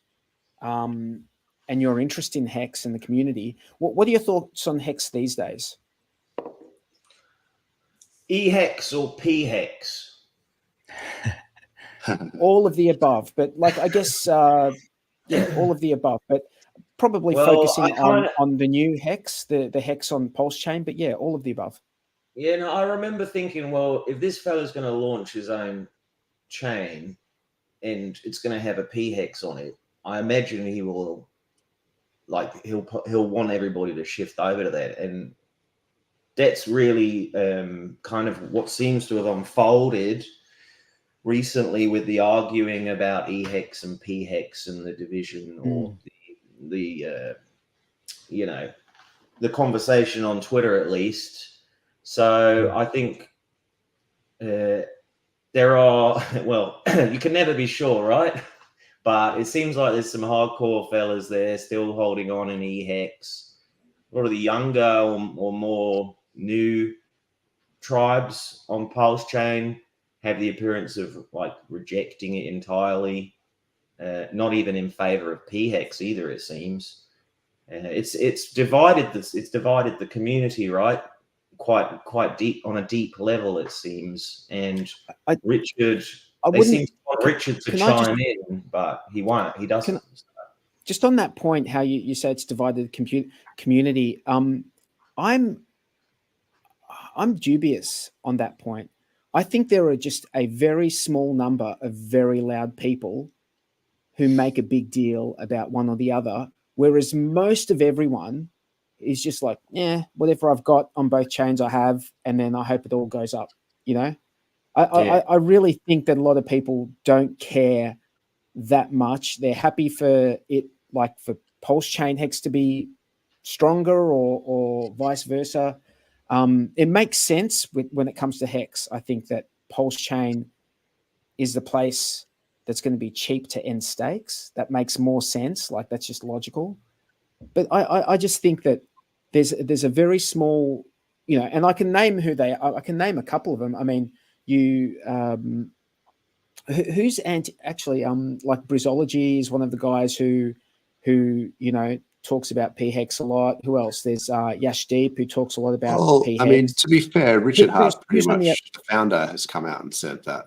and your interest in Hex and the community. What are your thoughts on Hex these days? E-Hex or P-Hex? All of the above, but like I guess all of the above, but probably focusing on the new Hex, the Hex on PulseChain, but yeah, all of the above. Yeah, no, I remember thinking, well, if this fella's going to launch his own chain and it's going to have a P-Hex on it, I imagine he will, like, he'll want everybody to shift over to that. And that's really kind of what seems to have unfolded recently with the arguing about EHEX and PHEX and the division or the the conversation on Twitter, at least. So I think there are, well, you can never be sure, right? But it seems like there's some hardcore fellas there still holding on in EHEX. A lot of the younger or more new tribes on PulseChain have the appearance of like rejecting it entirely, not even in favor of PHEX either, it seems. It's divided the community, right? Quite deep, on a deep level, it seems. And Richard, they seem to want Richard to chime in, but he won't. He doesn't. Just on that point, how you say it's divided the community, I'm dubious on that point. I think there are just a very small number of very loud people who make a big deal about one or the other, whereas most of everyone is just like, yeah, whatever I've got on both chains I have, and then I hope it all goes up, you know? I really think that a lot of people don't care that much. They're happy for it, like for PulseChain Hex to be stronger or vice versa. It makes sense when it comes to Hex. I think that PulseChain is the place that's going to be cheap to end stakes. That makes more sense. Like, that's just logical. But I just think that there's a very small, you know, and I can name who they are. I can name a couple of them. I mean, who's actually like Brizology is one of the guys who you know talks about PHEX a lot. Who else? There's Yash Deep, who talks a lot about PHEX. I mean, to be fair, Richard Hart, pretty much the founder, has come out and said that.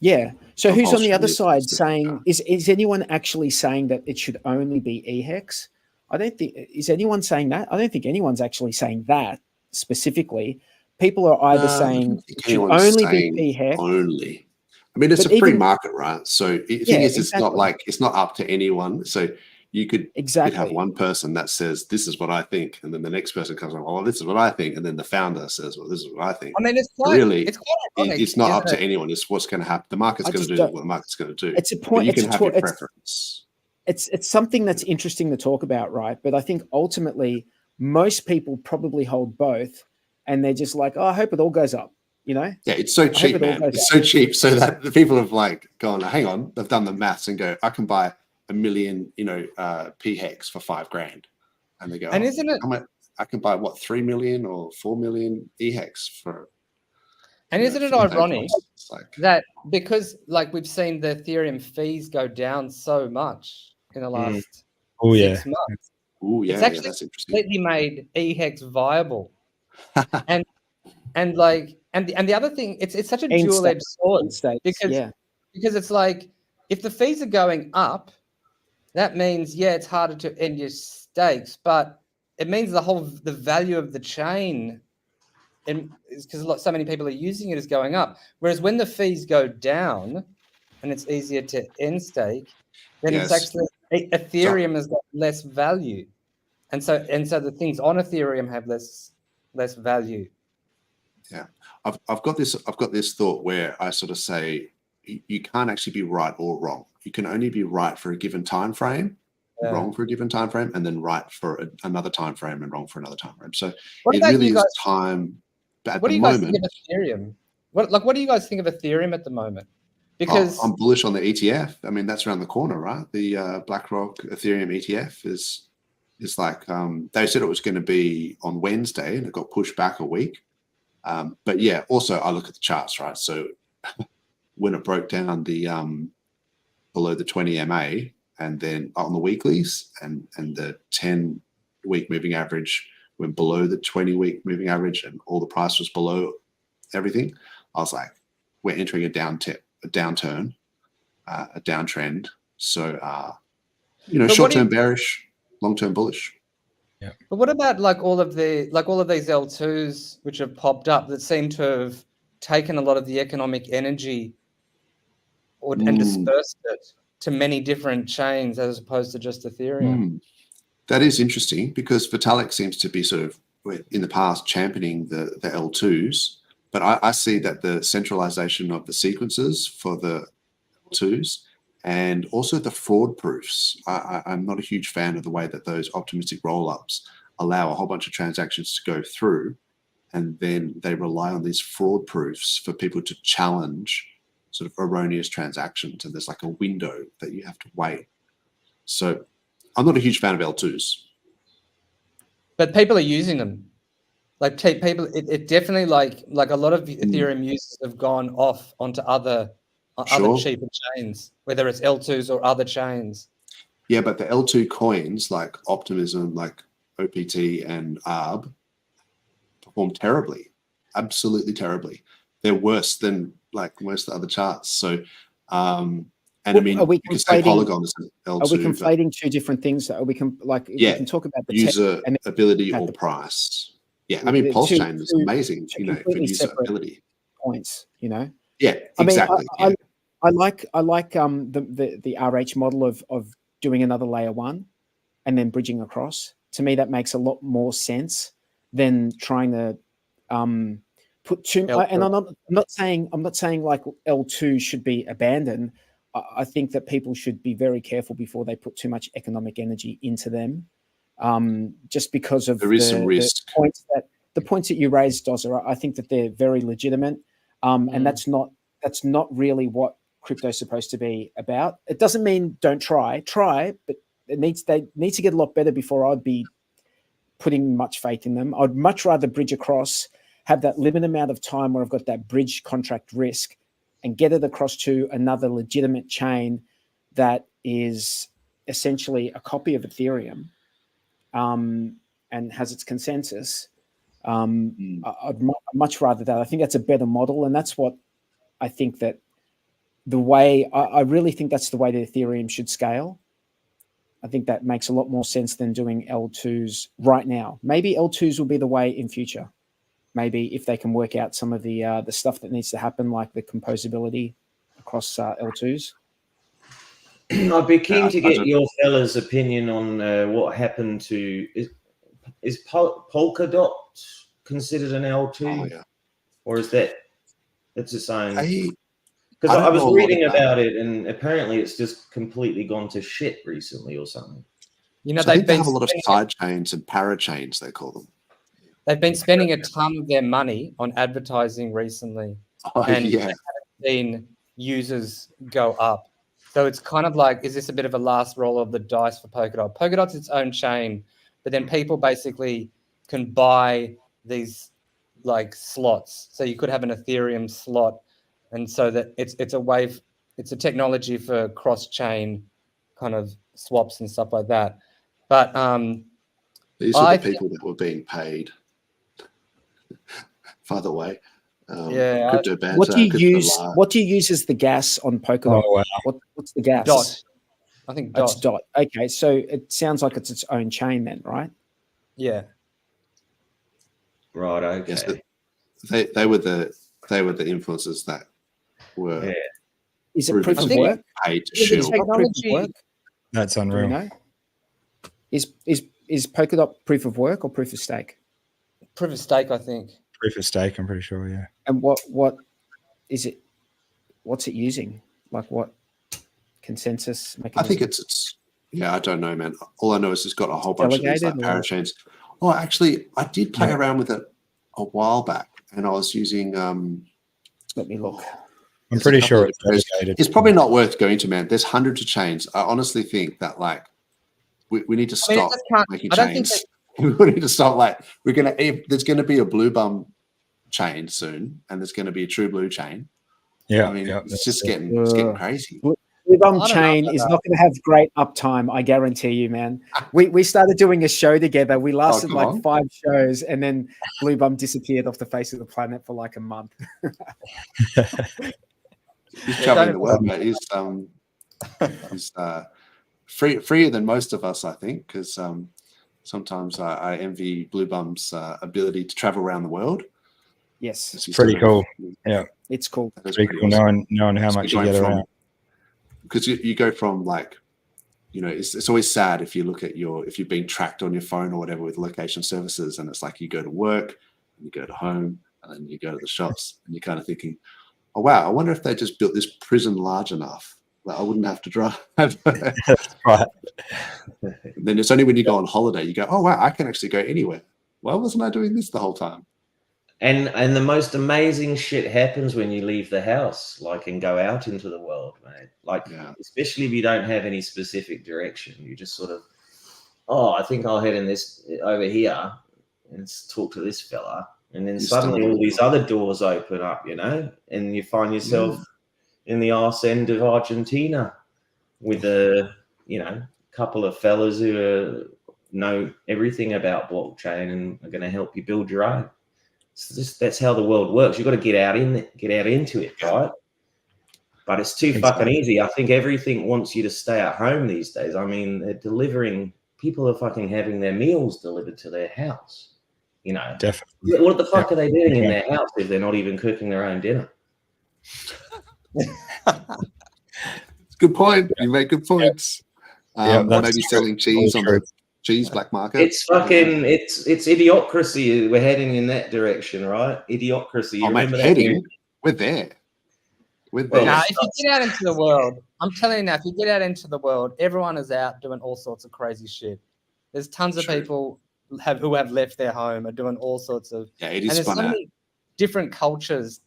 Yeah. So who's on the other side saying, is anyone actually saying that it should only be EHEX? I don't think, is anyone saying that? I don't think anyone's actually saying that specifically. People are either saying it should only be PHEX. Only. I mean, it's a free market, right? So the thing is, it's not like, it's not up to anyone. So you could have one person that says, this is what I think. And then the next person comes on, oh, this is what I think. And then the founder says, well, this is what I think. I mean, it's not up to anyone. It's what's going to happen. The market's going to do what the market's going to do. It's a point. You can have your preference. It's something that's interesting to talk about, right? But I think ultimately most people probably hold both. And they're just like, oh, I hope it all goes up. You know? Yeah, it's so cheap, man. It's so cheap, so that the people have like gone, hang on, they've done the maths and go, I can buy 1 million, you know, PHEX for $5,000, and they go, and isn't it? I can buy what, 3 million or 4 million EHEX for. And isn't it ironic that because like we've seen the Ethereum fees go down so much in the last 6 months? Oh yeah, it's actually that's interesting. Completely made EHEX viable. and the other thing, it's such a dual-edged sword because it's like if the fees are going up, that means it's harder to end your stakes, but it means the value of the chain, and because so many people are using it, is going up. Whereas when the fees go down and it's easier to end stake, then it's actually Ethereum has got less value, and so the things on Ethereum have less value. Yeah, I've got this thought where I sort of say you can't actually be right or wrong. You can only be right for a given time frame, wrong for a given time frame, and then right for another time frame and wrong for another time frame. So it really is time. At what do the you guys moment, think of Ethereum? What do you guys think of Ethereum at the moment? Because I'm bullish on the ETF. I mean, that's around the corner, right? The BlackRock Ethereum ETF is like they said it was going to be on Wednesday, and it got pushed back a week. But yeah, also I look at the charts, right? So when it broke down the below the 20 MA, and then on the weeklies and the 10-week moving average went below the 20-week moving average, and all the price was below everything, I was like, we're entering a downturn, a downtrend. So short-term bearish, long-term bullish. Yeah. But what about all of these L2s which have popped up that seem to have taken a lot of the economic energy and dispersed it to many different chains as opposed to just Ethereum? That is interesting because Vitalik seems to be sort of in the past championing the L2s, but I see that the centralization of the sequences for the L2s and also the fraud proofs, I'm not a huge fan of the way that those optimistic rollups allow a whole bunch of transactions to go through, and then they rely on these fraud proofs for people to challenge sort of erroneous transactions, and there's like a window that you have to wait. So I'm not a huge fan of L2s. But people are using them. Like people, it definitely like a lot of Ethereum users have gone off onto other cheaper chains, whether it's L2s or other chains. Yeah, but the L2 coins like Optimism, like OPT and ARB perform terribly, absolutely terribly. They're worse than like most of the other charts. So, and I mean, you can say Polygon is an L2. Are we conflating two different things? Are we we can talk about the user ability or price. Yeah, I mean, PulseChain is amazing, for usability points. Yeah, exactly. I like the RH model of doing another layer one and then bridging across. To me, that makes a lot more sense than trying to put too. And I'm not saying like L2 should be abandoned. I think that people should be very careful before they put too much economic energy into them, just because of there is some risk. The points that you raised, Dozer. I think that they're very legitimate, and that's not really what crypto's supposed to be about. It doesn't mean don't try, but they need to get a lot better before I'd be putting much faith in them. I'd much rather bridge across, have that limited amount of time where I've got that bridge contract risk, and get it across to another legitimate chain that is essentially a copy of Ethereum, and has its consensus. I'd much rather that. I think that's a better model, and that's what I think that I really think that's the way that Ethereum should scale. I think that makes a lot more sense than doing L2s right now. Maybe L2s will be the way in future. Maybe if they can work out some of the stuff that needs to happen, like the composability across L2s. I'd be keen to get your fellas' opinion on what happened to is Polkadot considered an L2, or is that's its own? Because I was reading about it, and apparently it's just completely gone to shit recently or something. They have a lot of side chains and parachains, they call them. They've been spending a ton of their money on advertising recently, and haven't seen users go up. So it's kind of like, is this a bit of a last roll of the dice for Polkadot? Polkadot's its own chain, but then people basically can buy these like slots. So you could have an Ethereum slot, and so that it's a wave, it's a technology for cross-chain kind of swaps and stuff like that. But these are the people that were being paid. By the way, crypto banter, what do you use as the gas on Polkadot? Oh, wow. What's the gas? Dot. I think Dot. It's Dot. Okay, so it sounds like it's its own chain then, right? Yeah. Right. Okay. Yes, they were the influencers that were. Yeah. Is it proof of work? Paid to shield. That's unreal. Is Polkadot proof of work or proof of stake? Proof of stake, I think. Proof of stake, I'm pretty sure, yeah. And what is it? What's it using? Like what consensus mechanism? I think it's I don't know, man. All I know is it's got a whole bunch of these like parachains. Oh, actually, I did play around with it a while back, and I was using. Let me look. I'm pretty sure it's dedicated. It's probably not worth going to, man. There's hundreds of chains. I honestly think that like we need to stop making chains. We need to stop. Like there's gonna be a blue bum chain soon, and there's gonna be a true blue chain. Yeah, I mean, it's just getting crazy. Blue bum chain is not going to have great uptime. I guarantee you, man. We started doing a show together. We lasted like 5 shows, and then blue bum disappeared off the face of the planet for like a month. He's traveling the world, mate. He's freer than most of us, I think, because sometimes I envy Blue Bum's ability to travel around the world. Yes, it's pretty cool. Yeah, it's cool. It's pretty cool knowing how much you get around. Because you go from like it's always sad if you look at if you've been tracked on your phone or whatever with location services, and it's like you go to work, and you go to home, and then you go to the shops, and you're kind of thinking, oh wow, I wonder if they just built this prison large enough that I wouldn't have to drive. That's right. Then it's only when you go on holiday you go, oh wow, I can actually go anywhere. Why wasn't I doing this the whole time? And the most amazing shit happens when you leave the house, like, and go out into the world, mate. Like, especially if you don't have any specific direction, you just sort of, oh, I think I'll head in this over here and talk to this fella, and then suddenly all these other doors open up, and you find yourself in the arse end of Argentina with a couple of fellas who know everything about blockchain and are going to help you build your own. That's how the world works. You've got to get out into it, right? But it's too fucking easy. I think everything wants you to stay at home these days. I mean, people are fucking having their meals delivered to their house. Definitely. What the fuck are they doing in their house if they're not even cooking their own dinner? Good point. You make good points. Maybe selling cheese on the cheese black market. It's fucking it's idiocracy. We're heading in that direction, right? Idiocracy. We're there. Now, if you get out into the world, I'm telling you now, if you get out into the world, everyone is out doing all sorts of crazy shit. There's tons of people who have left their home are doing all sorts of it is and there's fun so many different cultures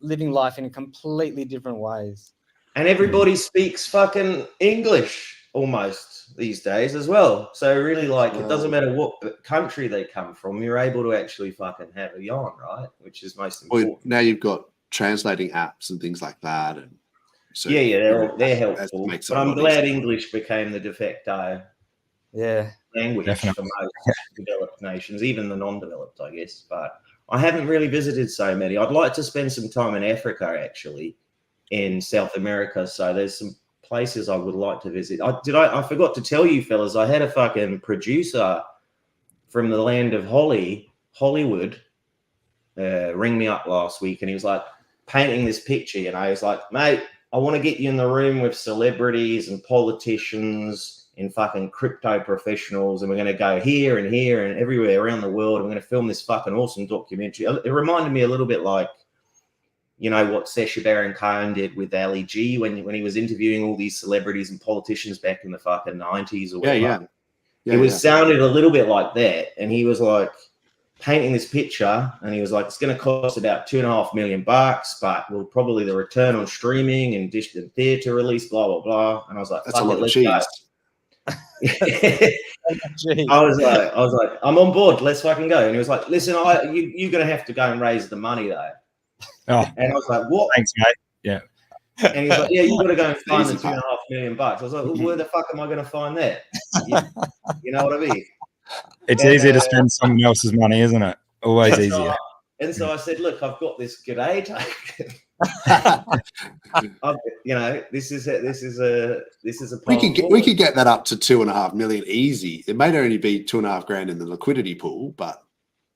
living life in completely different ways. And everybody speaks fucking English almost these days as well. So really, like, it doesn't matter what country they come from, you're able to actually fucking have a yarn, right? Which is most important. Well, now you've got translating apps and things like that, and so they're helpful. But I'm glad English became the de facto language for most developed nations, even the non-developed, I guess. But I haven't really visited so many. I'd like to spend some time in Africa, actually, in South America. So there's some places I would like to visit. I forgot to tell you fellas, I had a fucking producer from the land of Hollywood ring me up last week, and he was like painting this picture, and I was like, mate, I want to get you in the room with celebrities and politicians and fucking crypto professionals, and we're going to go here and everywhere around the world, and we're going to film this fucking awesome documentary. It reminded me a little bit like, what Sacha Baron Cohen did with Ali G when he was interviewing all these celebrities and politicians back in the fucking 90s or whatever. Sounded a little bit like that. And he was like painting this picture, and he was like, it's going to cost about $2.5 million, but we'll probably the return on streaming and dish and theater release, blah, blah, blah. And I was like, that's a lot of cheese. I was like, I'm on board. Let's fucking go. And he was like, listen, you're going to have to go and raise the money though. Oh, and I was like, what? Thanks, mate. Yeah. And he was like, yeah, you've got to go and find the $2.5 million. I was like, well, where the fuck am I going to find that? You know what I mean? It's easier to spend someone else's money, isn't it? Always easier. And so I said, look, I've got this g'day token. This is a we could get that up to 2.5 million easy. It may only be 2.5 grand in the liquidity pool, but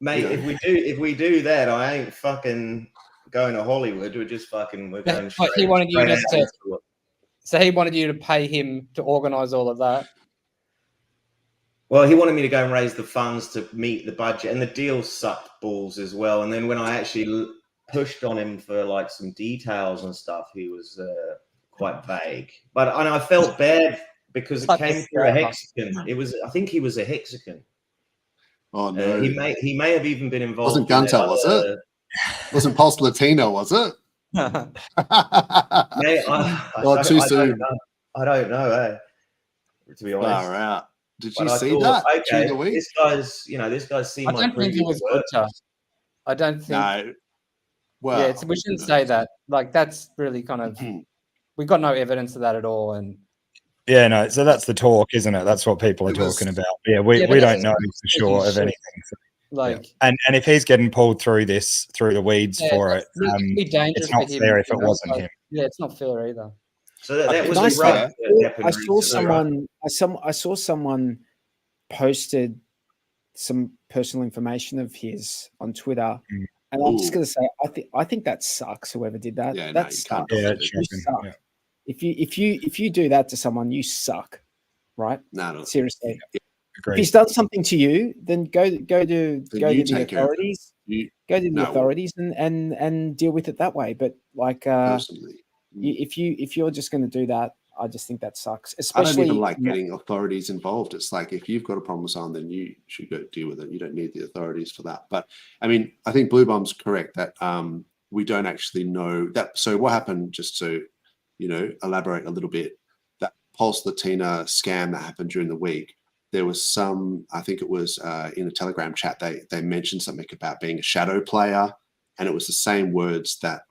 mate, if we do that, I ain't fucking going to Hollywood. We're going straight. He wanted you so he wanted you to pay him to organize all of that. Well, he wanted me to go and raise the funds to meet the budget, and the deal sucked balls as well. And then when I actually pushed on him for like some details and stuff, he was quite vague. And I felt bad because it came through a hexagon. I think he was a hexagon. Oh no! He may have even been involved. Wasn't Gunter, was it? Wasn't Pulse Latino, was it? Too soon. I don't know. To be honest, far out. Did you see that during the week? This guy's seen my previous work. I don't think. No. Well, we shouldn't say that. Like, that's really kind of. We've got no evidence of that at all, and. Yeah, no. So that's the talk, isn't it? That's what people are talking about. Yeah, we don't know for sure of anything. So, and if he's getting pulled through the weeds for it, it's not fair if it wasn't him. Yeah, it's not fair either. So that was right. I saw someone posted some personal information of his on Twitter, and I'm just going to say, I think that sucks. Whoever did that, that sucks. Yeah, you suck. If you do that to someone, you suck. right? No. Seriously. Yeah, if he's done something to you, then go to the authorities. Go to the authorities and deal with it that way. But like, personally, if you're just going to do that, I just think that sucks. Especially, I don't even like getting authorities involved. It's like, if you've got a problem with someone, then you should go deal with it. You don't need the authorities for that. But I mean, I think Blue Bomb's correct that we don't actually know that. So what happened, just to, elaborate a little bit, that Pulse Latina scam that happened during the week, there was some, I think it was in a Telegram chat, they mentioned something about being a shadow player, and it was the same words that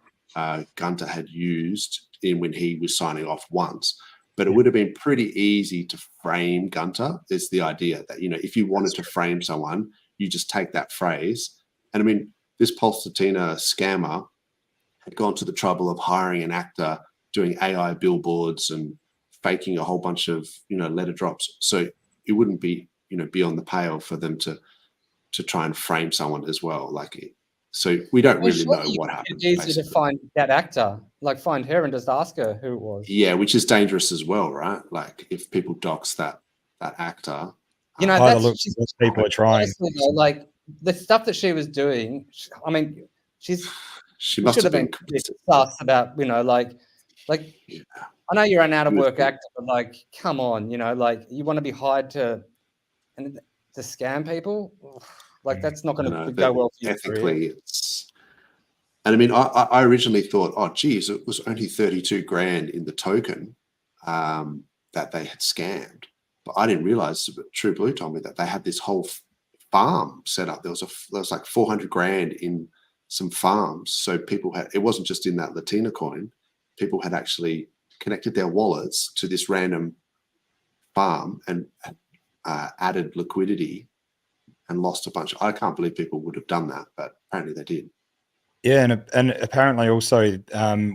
Gunter had used when he was signing off once. But it would have been pretty easy to frame Gunter, is the idea that, if you wanted to frame someone, you just take that phrase. And I mean, this Pulse Latina scammer had gone to the trouble of hiring an actor, doing AI billboards and faking a whole bunch of, letter drops. So it wouldn't be, beyond the pale for them to try and frame someone as well. Like, so we don't really know what happened. It's easy to find that actor, like find her and just ask her who it was. Yeah, which is dangerous as well, right? Like, if people dox that actor, that's people are trying. Honestly, though, like the stuff that she was doing, I mean, she must should have been sus about, like. Yeah. I know you're an out of work actor, but like, come on, like you want to be hired to scam people. Like, that's not going to go well for you. Ethically, it's. And I mean, I originally thought, oh, geez, it was only 32 grand in the token that they had scammed, but I didn't realize. True Blue told me that they had this whole farm set up. There was like 400 grand in some farms, so people had. It wasn't just in that Latina coin. People had actually connected their wallets to this random farm and added liquidity and lost a bunch. I can't believe people would have done that, but apparently they did. Yeah, and apparently also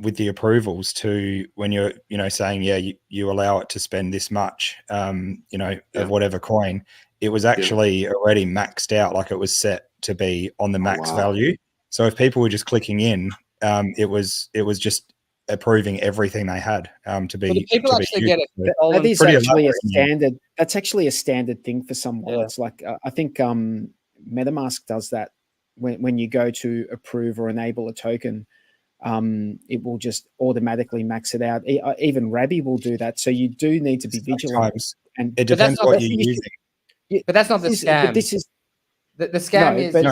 with the approvals too, when you're saying you allow it to spend this much of whatever coin, it was actually already maxed out, like it was set to be on the max value. So if people were just clicking in, it was just approving everything they had to be. Well, people actually get it. That is actually a standard. That's actually a standard thing for some wallets. Like I think MetaMask does that when you go to approve or enable a token. It will just automatically max it out. Even Rabby will do that. So you do need to be vigilant. And it depends what you're using. But that's not the scam. But this is the scam is that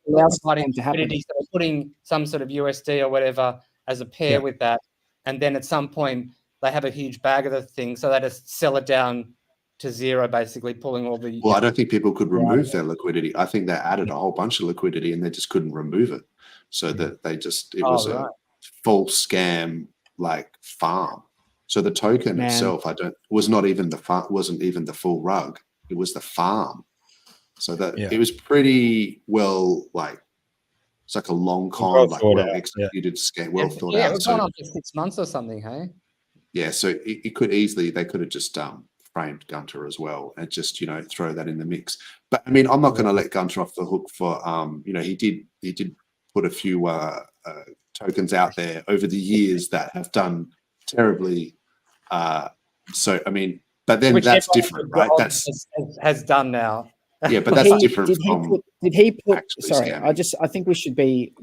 allows them to happen. So putting some sort of USD or whatever as a pair with that, and then at some point they have a huge bag of the thing, so they just sell it down to zero, basically pulling all the. Well, I don't think people could remove their liquidity. I think they added a whole bunch of liquidity and they just couldn't remove it, so that it was a full scam like farm. So the token itself, wasn't even the full rug. It was the farm. So that it was pretty well it's like a long con, well executed scam, well thought out. It was going on for 6 months or something, hey? Yeah, so they could have just framed Gunter as well and just throw that in the mix. But I mean, I'm not going to let Gunter off the hook for he did put a few tokens out there over the years that have done terribly. So I mean, but then that's different, right? That's has done now. Yeah, but that's different. Did he put? Sorry, scamming. I think we should be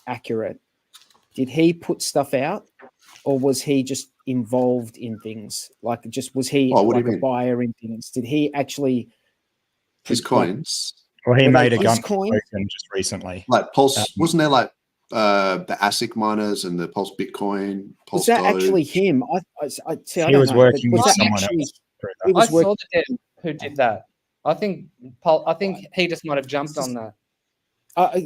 accurate. Did he put stuff out, or was he just involved in things? Was he a buyer in things? Did he actually his coins? Well, he made a gun token just recently. Like Pulse, wasn't there the ASIC miners and the Pulse Bitcoin? Pulse was that actually him? He was working with someone else. I saw the dev who did that. I think he just might have jumped on that. I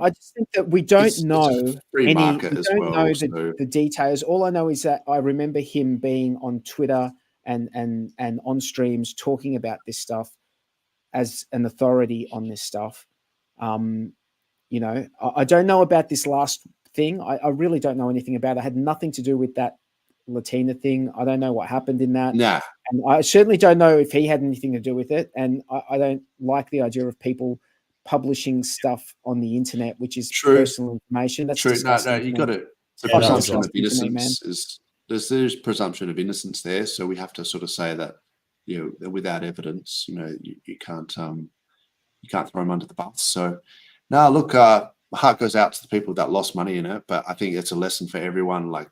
just think that we don't know the details. All I know is that I remember him being on Twitter and on streams talking about this stuff as an authority on this stuff. I don't know about this last thing. I really don't know anything about it. It had nothing to do with that Latina thing. I don't know what happened in that. Nah. And I certainly don't know if he had anything to do with it. And I don't like the idea of people publishing stuff on the internet, which is personal information. That's true. No, you got it. The presumption of innocence there's presumption of innocence there. So we have to sort of say that without evidence, you can't throw them under the bus. So, no, look, my heart goes out to the people that lost money in it, but I think it's a lesson for everyone. Like,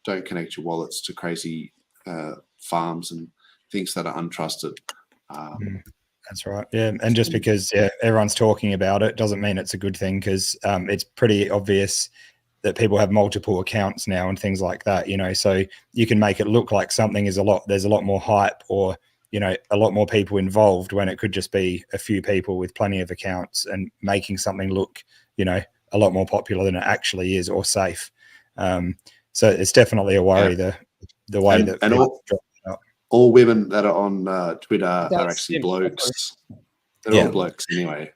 don't connect your wallets to crazy farms and things that are untrusted. That's right. Yeah, and just because everyone's talking about it doesn't mean it's a good thing, because it's pretty obvious that people have multiple accounts now and things like that. So you can make it look like something is there's a lot more hype, or a lot more people involved, when it could just be a few people with plenty of accounts and making something look a lot more popular than it actually is, or safe. So it's definitely a worry, the way that all women that are on Twitter are actually blokes. They're all blokes anyway.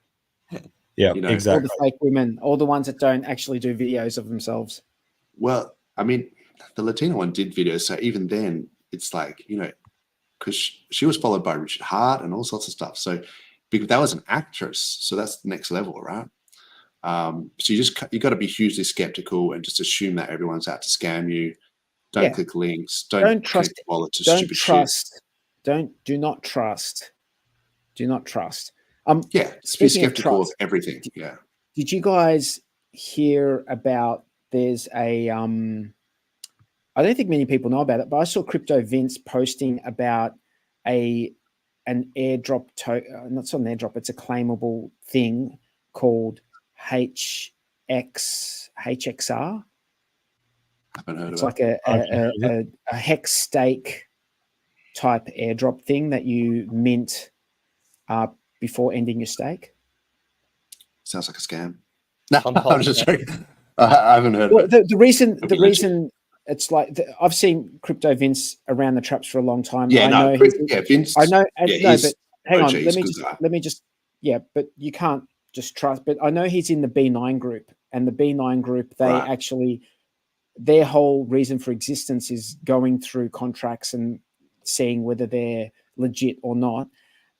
Yeah, exactly. All the fake women, all the ones that don't actually do videos of themselves. Well, I mean, the Latina one did videos, so even then, it's like, because she was followed by Richard Hart and all sorts of stuff. So because that was an actress, so that's the next level, right? So you got to be hugely skeptical and just assume that everyone's out to scam you. Don't click links. Don't trust wallet to stupid shit. Do not trust. Just be skeptical of everything. Yeah. Did you guys hear about? There's a I don't think many people know about it, but I saw Crypto Vince posting about an airdrop not an airdrop, it's a claimable thing called HXR. It's like a hex stake type airdrop thing that you mint before ending your stake. Sounds like a scam. No, I'm just joking. I haven't heard of it. The reason it's like I've seen Crypto Vince around the traps for a long time. Yeah, Vince. I know. But hang on. Let me just. Yeah, but you can't just trust. But I know he's in the B9 group, and the B9 group, they actually, their whole reason for existence is going through contracts and seeing whether they're legit or not.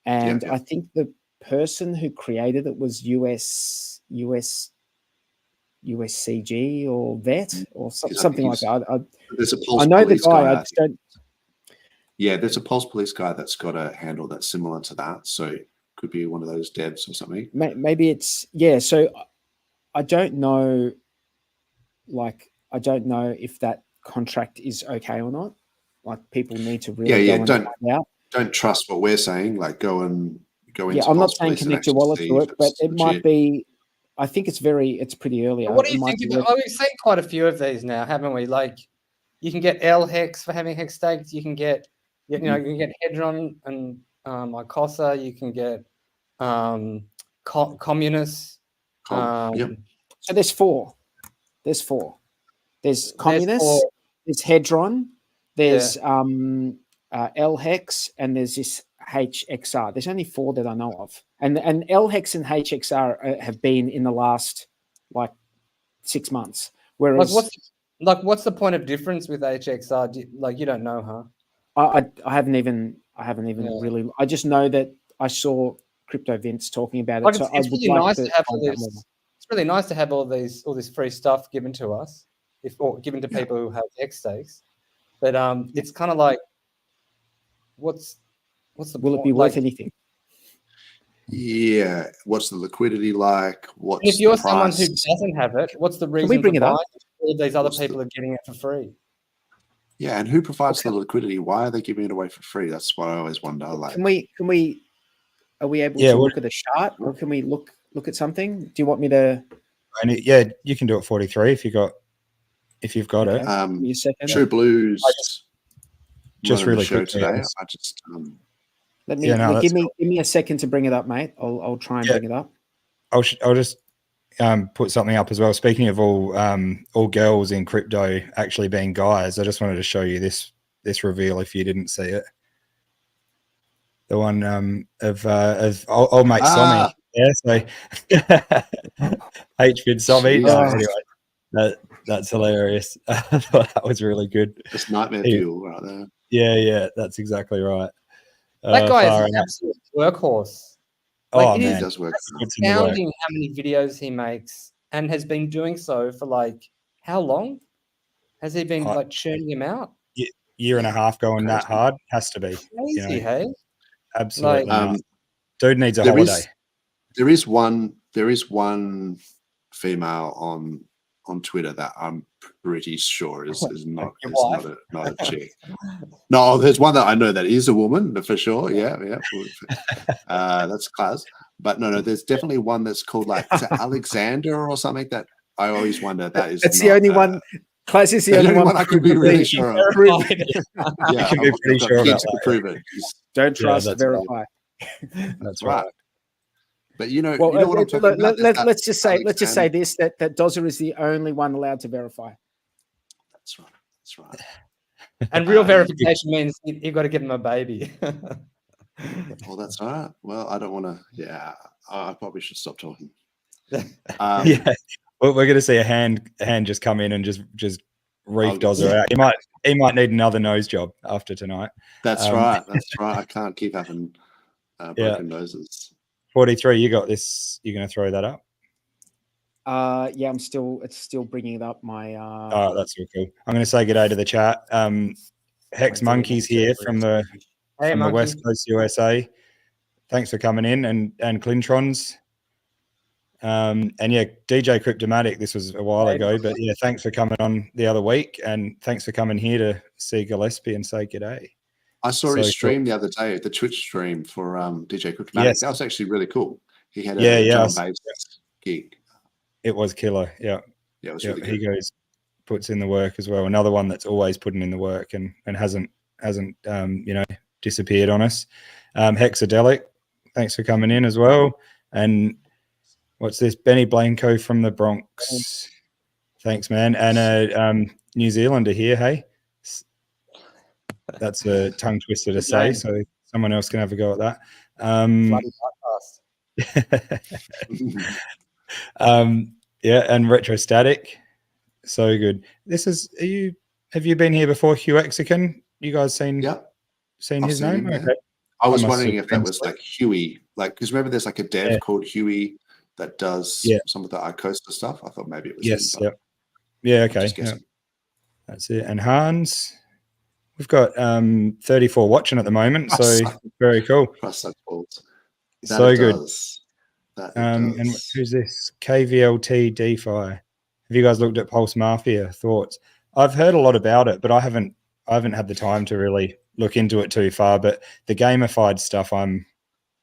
And I think the person who created it was USCG or VET or something like that. There's a Pulse I know Police the guy. guy, I just don't. Yeah, there's a Pulse Police guy that's got a handle that's similar to that. So it could be one of those devs or something. Maybe it's So I don't know. I don't know if that contract is okay or not. Like, people need to really find out. Don't trust what we're saying. Like, go into. Yeah, I'm not saying connect your wallet to it, but it might be. I think it's pretty early. What do you think about? We've seen quite a few of these now, haven't we? Like, you can get L Hex for having hex stakes. You can get, you can get Hedron and Icosa. You can get Communists. So there's four. There's Communists. There's Hedron. There's L Hex, and there's this HXR. There's only four that I know of, and L Hex and HXR have been in the last 6 months. Whereas, what's the point of difference with HXR? You don't know, huh? I haven't even really. I just know that I saw Crypto Vince talking about it. So it's really nice to have all this. It's really nice to have all this free stuff given to us, or given to people who have hex stakes. But it's kind of like, what's the will point? It be worth anything? Yeah. What's the liquidity like? If you're someone who doesn't have it, what's the reason for buying it? All these other people are getting it for free. Yeah, and who provides the liquidity? Why are they giving it away for free? That's what I always wonder. Like, are we able to look at a chart, or can we look at something? Do you want me to? You can do it 43 if you've got it. Give me a second. True Blues. Just really quick today. Give me a second to bring it up, mate. I'll try and bring it up. I'll just put something up as well. Speaking of all girls in crypto actually being guys, I just wanted to show you this reveal if you didn't see it. The one of old mate Sommy. Yeah, so HBid Sommy. Anyway, that's hilarious. I thought that was really good. Just nightmare fuel right there. Yeah, that's exactly right. That guy is an absolute workhorse. Man, he does work. It's astounding how many videos he makes, and has been doing so for how long? Has he been churning them out? year and a half going that hard. Has to be. Crazy, hey? Absolutely. Dude needs a holiday. There is one female on Twitter that I'm pretty sure is not a chick. No, there's one that I know that is a woman for sure. Yeah. That's class. But no, there's definitely one that's called like is it Alexander or something that I always wonder. That's the only one. Class is the only one I could be really sure of. Yeah, can be pretty sure about that. Prove it. Don't trust, verify. That's right. But you know, well, you know what I'm talking about? Let's just say this that Dozer is the only one allowed to verify. That's right. And real verification means you got to give him a baby. Well, that's all right. Well, I don't want to. Yeah, I probably should stop talking. Yeah. Well, we're going to see a hand just come in and just reef Dozer out. He might need another nose job after tonight. That's right. I can't keep having broken noses. 43, you got this. You're going to throw that up? Yeah, it's still bringing it up. My oh, that's really cool. I'm going to say good day to the chat. Hex Monkeys here from the West Coast USA. Thanks for coming in, and Clintrons. And yeah, DJ Cryptomatic, this was a while ago, but yeah, thanks for coming on the other week, and thanks for coming here to see Gillespie and say g'day. I saw his stream the other day, the Twitch stream for DJ Cryptomatic. Yes. That was actually really cool. He had a drum bass gig. It was killer. Yeah, it was really good. He puts in the work as well. Another one that's always putting in the work and hasn't disappeared on us. Hexadelic, thanks for coming in as well. And what's this? Benny Blanco from the Bronx. Thanks, man. And a New Zealander here, hey? That's a tongue twister to say, so someone else can have a go at that. Yeah, and Retrostatic. So good. Have you been here before, Hugh Exican? You guys seen his name? Okay. I was wondering if that was like Huey, because remember there's like a dev called Huey that does some of the Icosta stuff. I thought maybe it was him. Yeah, okay. That's it. And Hans, we've got 34 watching at the moment, so very cool. So good. And who's this? KVLT DeFi. Have you guys looked at Pulse Mafia? Thoughts? I've heard a lot about it, but I haven't had the time to really look into it too far. But the gamified stuff, I'm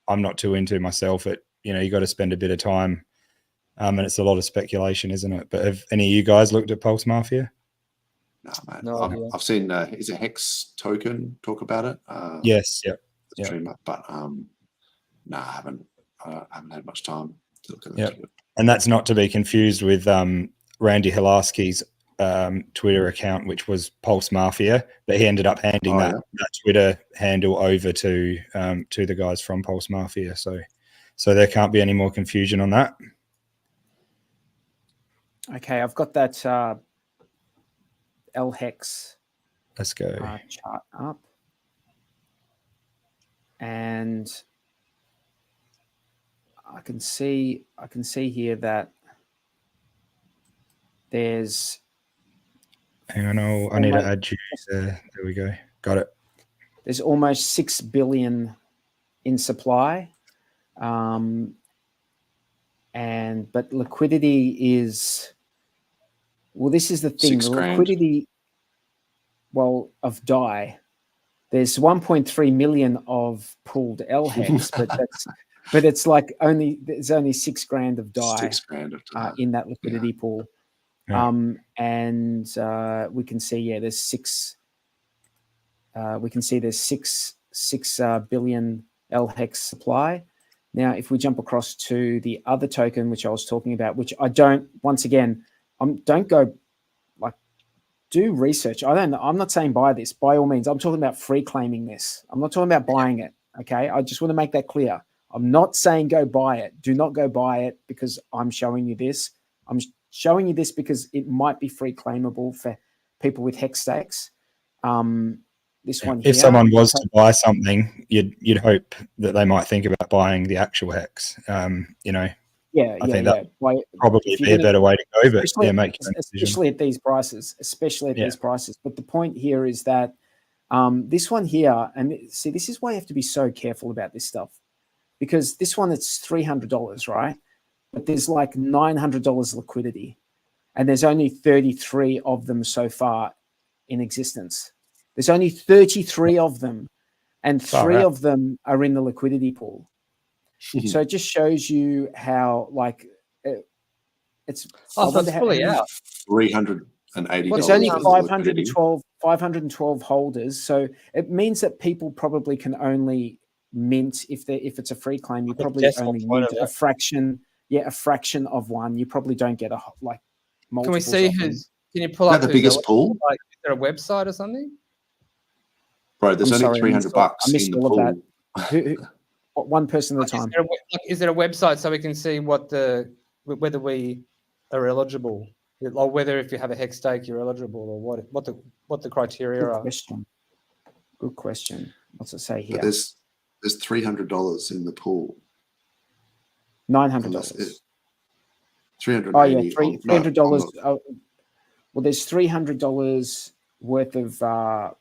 not too into myself. You got to spend a bit of time, and it's a lot of speculation, isn't it? But have any of you guys looked at Pulse Mafia? No, man. No, I've seen is a Hex token talk about it. Yes, streamer, but no, I haven't had much time to look at that. And that's not to be confused with Randy Hilarski's Twitter account, which was Pulse Mafia, but he ended up handing that Twitter handle over to the guys from Pulse Mafia. So there can't be any more confusion on that. Okay, I've got that LHEX. Let's go. Chart up, and I can see here that there's. Hang on, I need to add you. There we go. Got it. There's almost 6 billion in supply, but liquidity is. Well, this is the thing. The liquidity, of DAI, there's 1.3 million of pooled LHEX, but it's like there's only $6,000 of DAI. In that liquidity pool. Yeah. And we can see, there's 6 billion LHEX supply. Now, if we jump across to the other token, which I was talking about, which I don't go do research. I'm not saying buy this by all means. I'm talking about free claiming this. I'm not talking about buying it. Okay. I just want to make that clear. I'm not saying go buy it. Do not go buy it because I'm showing you this. I'm showing you this because it might be free claimable for people with Hex stakes. This one here. If someone was to buy something, you'd hope that they might think about buying the actual Hex. I think that probably be a better way to go. But make especially at these prices. These prices. But the point here is that This one here, and see, this is why you have to be so careful about this stuff, because this one, it's $300, right? But there's like $900 liquidity, and there's only 33 of them so far in existence. There's only 33 of them, and 3 of them are in the liquidity pool. So it just shows you how, like, it's fully out. $380. There's only 512 holders, so it means that people probably can only mint if it's a free claim. You probably only mint a fraction. Yeah, a fraction of one. You probably don't get multiple. Can we see who's? Can you pull up the biggest pool? Like, is there a website or something? Bro, there's only $300 in the pool. One person at a time. Is there a website so we can see whether we are eligible, or whether if you have a hex stake you're eligible, or what the criteria are? Good question. What's it say here? But there's $300 in the pool. $900. $380. Oh yeah, $300. Well, there's $300 worth of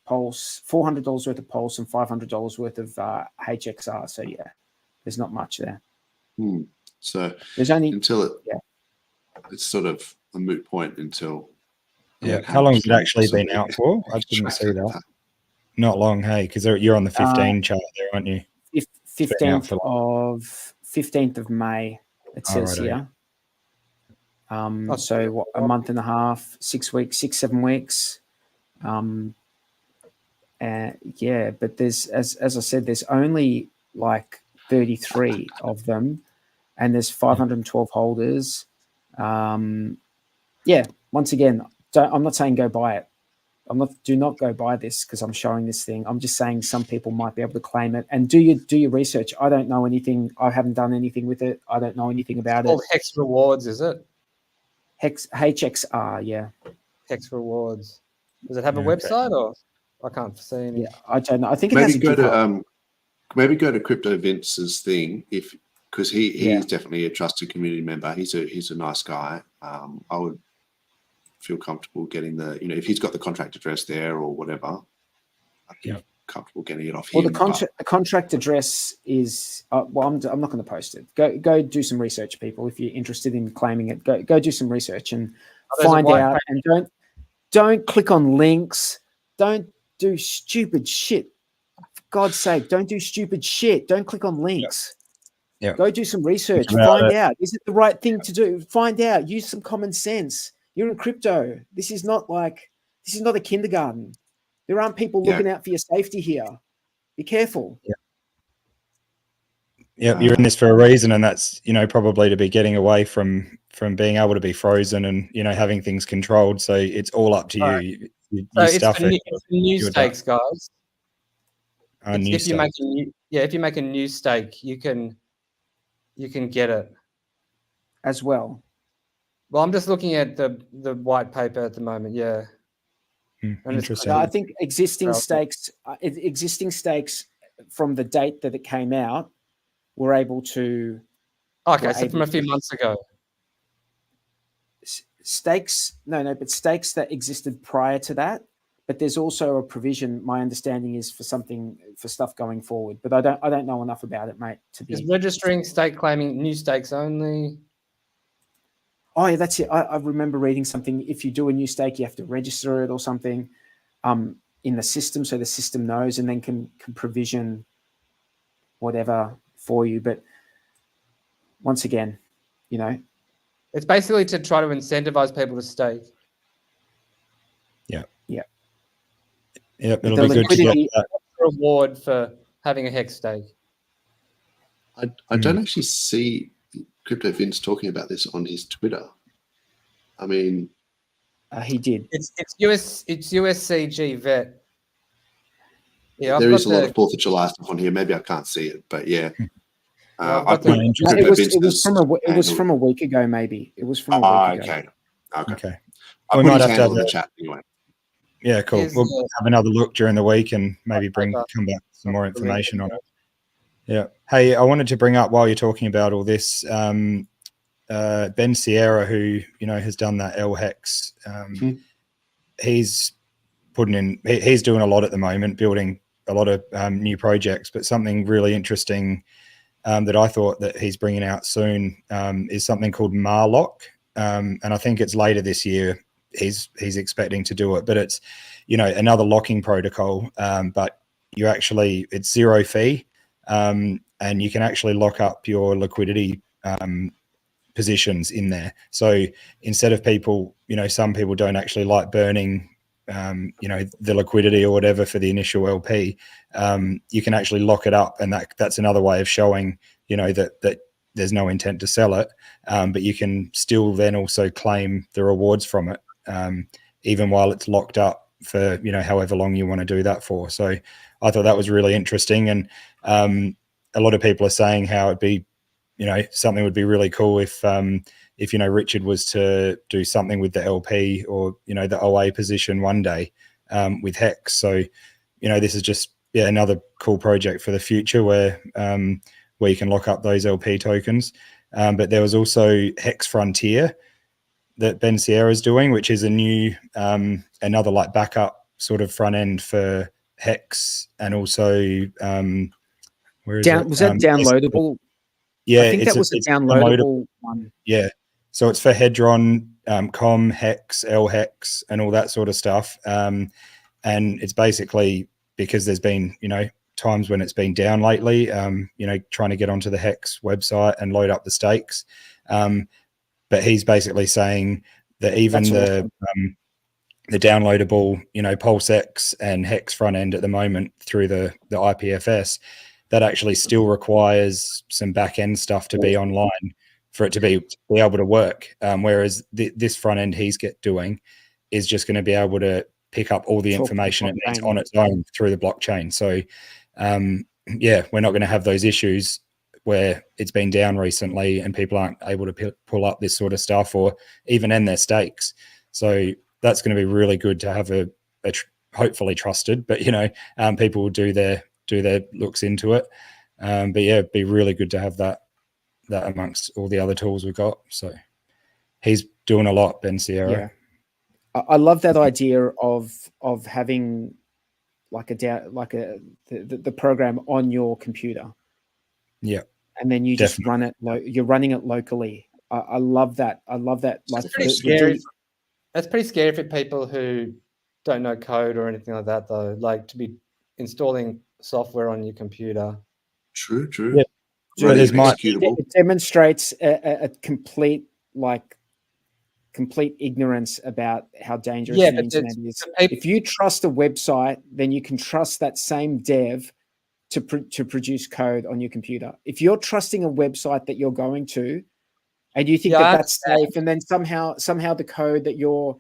Pulse, $400 worth of Pulse, and $500 worth of HXR. So yeah, there's not much there. So there's only it's sort of a moot point until. Yeah, how long has it actually been out for? I didn't see that. Not long, hey, because you're on the 15 chart there, aren't you? 15th of May. It says here. So what, a month and a half, 6 weeks, 7 weeks. Yeah, but there's, as I said, there's only like 33 of them, and there's 512 holders. Yeah, once again, I'm not saying go buy it. Do not go buy this because I'm showing this thing. I'm just saying some people might be able to claim it, and do your research. I don't know anything. I haven't done anything with it. I don't know anything about it. Hex Rewards, is it? HXR, yeah. Hex Rewards. Does it have a website or I can't see any? Yeah, I don't know. I think it maybe has go to Crypto Vince's thing because he's definitely a trusted community member. He's a nice guy. I would feel comfortable getting if he's got the contract address there or whatever. I'd be comfortable getting it off him. Well, the contract address is I'm not going to post it. Go do some research, people. If you're interested in claiming it, go do some research and find out. And don't click on links. Don't do stupid shit. For God's sake, don't do stupid shit. Don't click on links. Yeah. Go do some research. Find out. Is it the right thing to do? Find out. Use some common sense. You're in crypto. This is not a kindergarten. There aren't people looking out for your safety here. Be careful. Yeah, you're in this for a reason, and that's probably to be getting away from being able to be frozen and having things controlled. So it's all up to you. You stuff it. It's new stakes, guys. If you make a new stake, you can get it as well. Well, I'm just looking at the white paper at the moment. Yeah. Interesting. I think existing stakes from the date that it came out were able to. Okay, so from a few months ago. Stakes, but stakes that existed prior to that. But there's also a provision. My understanding is for stuff going forward. But I don't know enough about it, mate. Is registering stake claiming new stakes only? Oh, yeah, that's it. I remember reading something. If you do a new stake, you have to register it or something in the system, so the system knows and then can provision whatever for you. But once again, it's basically to try to incentivize people to stake. Yeah. Yeah. Yep, it'll be good to get that reward for having a hex stake. I don't actually see Crypto Vince talking about this on his Twitter. I mean, he did. It's USCG vet. Yeah, there is a lot of 4th of July stuff on here. Maybe I can't see it, but yeah. It was from a week ago, maybe. It was from a week ago. Okay. We might have to have the chat anyway. Yeah, cool. We'll have another look during the week and maybe come back with some more information on it. Yeah. Hey, I wanted to bring up while you're talking about all this, Ben Sierra, who has done that L Hex. He's putting in. He's doing a lot at the moment, building a lot of new projects. But something really interesting that I thought that he's bringing out soon is something called Marlock, and I think it's later this year. He's expecting to do it, but it's, you know, another locking protocol, but you actually, it's zero fee, and you can actually lock up your liquidity positions in there. So instead of people, you know, some people don't actually like burning you know, the liquidity or whatever for the initial LP, you can actually lock it up, and that's another way of showing, you know, that there's no intent to sell it, but you can still then also claim the rewards from it, even while it's locked up for, you know, however long you want to do that for. So I thought that was really interesting, and a lot of people are saying how it'd be, you know, something would be really cool if you know, Richard was to do something with the LP or, you know, the OA position one day with Hex. So, you know, this is just another cool project for the future where you can lock up those LP tokens. But there was also Hex Frontier that Ben Sierra is doing, which is a new another like backup sort of front end for Hex, and also where is it? Was that downloadable? Yeah, I think that was a downloadable one. Yeah, so it's for Hedron, Com, Hex, LHex, and all that sort of stuff. And it's basically because there's been, you know, times when it's been down lately, you know, trying to get onto the Hex website and load up the stakes. But he's basically saying that even the downloadable, you know, PulseX and Hex front end at the moment through the IPFS, that actually still requires some back end stuff to be online for it to be able to work. Whereas this front end he's doing is just going to be able to pick up all the information it needs on its own through the blockchain. So yeah, we're not going to have those issues where it's been down recently and people aren't able to pull up this sort of stuff or even end their stakes. So that's going to be really good to have a hopefully trusted, but, you know, people will do their looks into it. But yeah, it'd be really good to have that amongst all the other tools we've got. So he's doing a lot, Ben Sierra. Yeah, I love that idea of having like the program on your computer. Yeah, and then you just run it. You're running it locally. I love that. I love that. Like, pretty scary. That's pretty scary for people who don't know code or anything like that, though. Like to be installing software on your computer. True. Yeah. It demonstrates a complete ignorance about how dangerous the internet is. If you trust a website, then you can trust that same dev to produce code on your computer. If you're trusting a website that you're going to, and you think that's safe, and then somehow the code that you're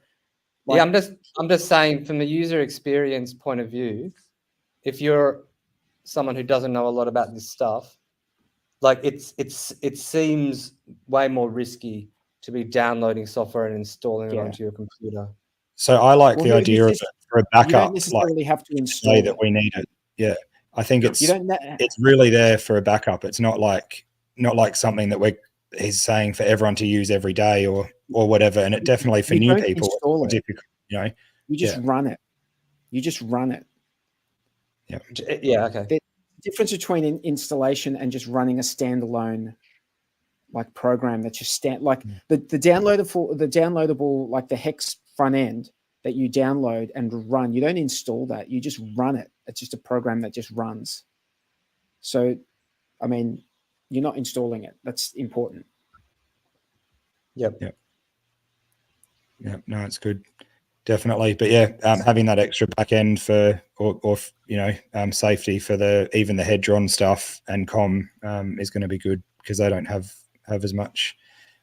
I'm just saying from the user experience point of view, if you're someone who doesn't know a lot about this stuff, like it seems way more risky to be downloading software and installing it onto your computer. So I like the idea of it for a backup. You don't necessarily have to install that we need it. Yeah, I think it's really there for a backup. It's not like something that he's saying for everyone to use every day or whatever. And it definitely for new people, it's difficult, you know. You just run it. You just run it. Yeah. Yeah. Okay. The difference between installation and just running a standalone like program that just the downloadable like the Hex front end that you download and run. You don't install that. You just run it. It's just a program that just runs. So, I mean, you're not installing it. That's important. Yep. No, it's good. Definitely. But yeah, having that extra back end for, or you know, safety for even the Hedron stuff and Com is going to be good because they don't have as much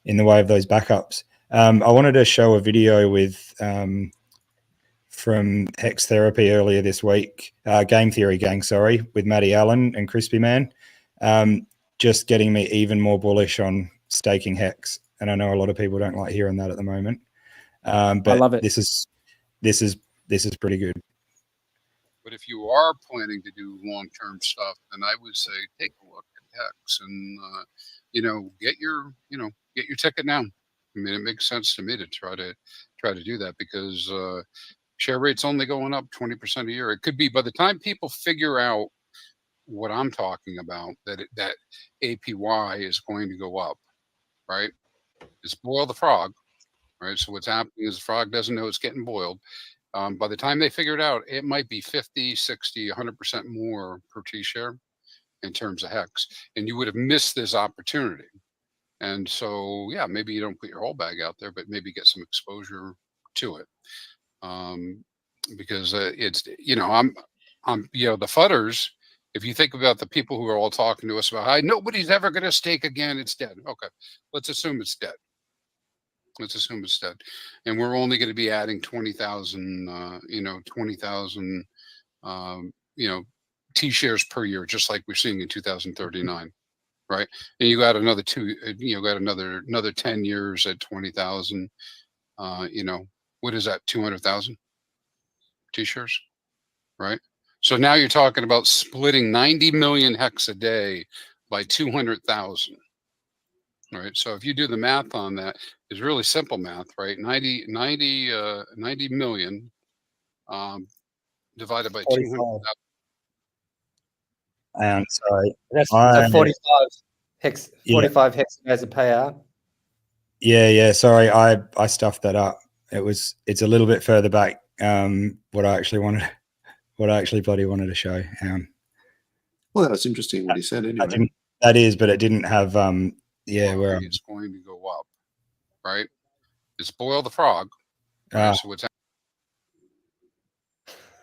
in the way of those backups. I wanted to show a video with from Hex Therapy earlier this week, Game Theory Gang, with Matty Allen and Crispy Man, just getting me even more bullish on staking Hex. And I know a lot of people don't like hearing that at the moment. But I love it. This is pretty good. But if you are planning to do long-term stuff, then I would say take a look at Hex and get your ticket now. I mean, it makes sense to me to try to do that because Share rate's only going up 20% a year. It could be by the time people figure out what I'm talking about, that APY is going to go up, right? It's boil the frog, right? So what's happening is the frog doesn't know it's getting boiled. By the time they figure it out, it might be 50, 60, 100% more per T-share in terms of Hex. And you would have missed this opportunity. And so, yeah, maybe you don't put your whole bag out there, but maybe get some exposure to it. Because it's, I'm, the fudders, if you think about the people who are all talking to us about how nobody's ever going to stake again, it's dead. Okay, let's assume it's dead. Let's assume it's dead. And we're only going to be adding 20,000, 20,000, T-shares per year, just like we're seeing in 2039. Right, and you got another another 10 years at 20,000. What is that? 200,000 T-shirts, right? So now you're talking about splitting 90 million Hex a day by 200,000. Right. So if you do the math on that, it's really simple math, right? 90 million divided by 200,000. Sorry, that's 45 Hex. 45 Hex as a payout. Yeah. Sorry, I stuffed that up. It's a little bit further back. What I actually bloody wanted to show. Well, that was interesting what he said. Anyway, that is, but it didn't have. Where it's going to go up, right? It's boil the frog. Right? So what's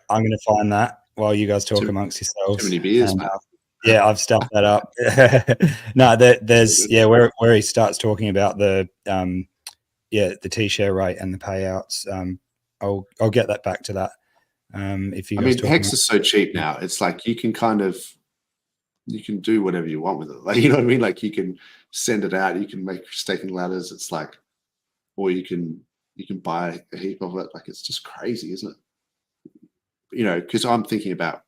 I'm going to find that while you guys talk amongst yourselves. Too many beers, man. Yeah, I've stuffed that up. No, there's where he starts talking about the T-share rate and the payouts. I'll get that back to that. If you guys Hex is so cheap now. It's like you can do whatever you want with it. Like, you know what I mean? Like, you can send it out, you can make staking ladders. It's like, or you can buy a heap of it. Like, it's just crazy, isn't it? Because I'm thinking about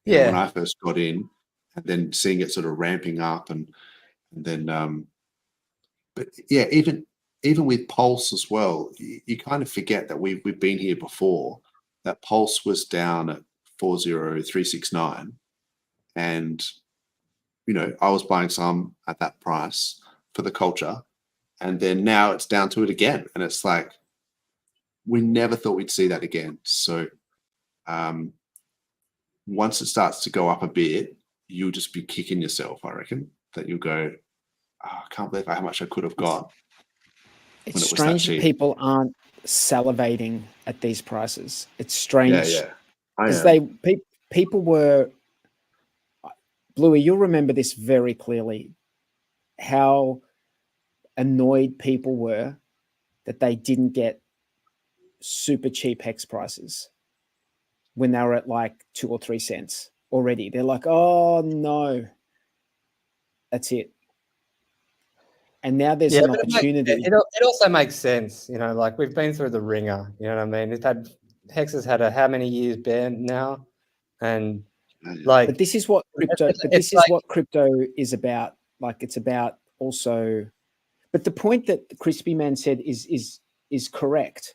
when I first got in, and then seeing it sort of ramping up, and then but yeah, even with Pulse as well, you kind of forget that we've been here before. That Pulse was down at 40369, and I was buying some at that price for the culture, and then now it's down to it again, and it's like we never thought we'd see that again. So once it starts to go up a bit, you'll just be kicking yourself. I reckon that you'll go, I can't believe how much I could have got. It's strange that people aren't salivating at these prices. It's strange because people were. Bluey, you'll remember this very clearly, how annoyed people were that they didn't get super cheap Hex prices when they were at like 2 or 3 cents already. They're like, oh no, that's it. And now there's an opportunity. It also makes sense, like we've been through the ringer, you know what I mean? Hex has had how many years banned now? And but this is what crypto. What crypto is about. Like, it's about also. But the point that Crispy Man said is correct.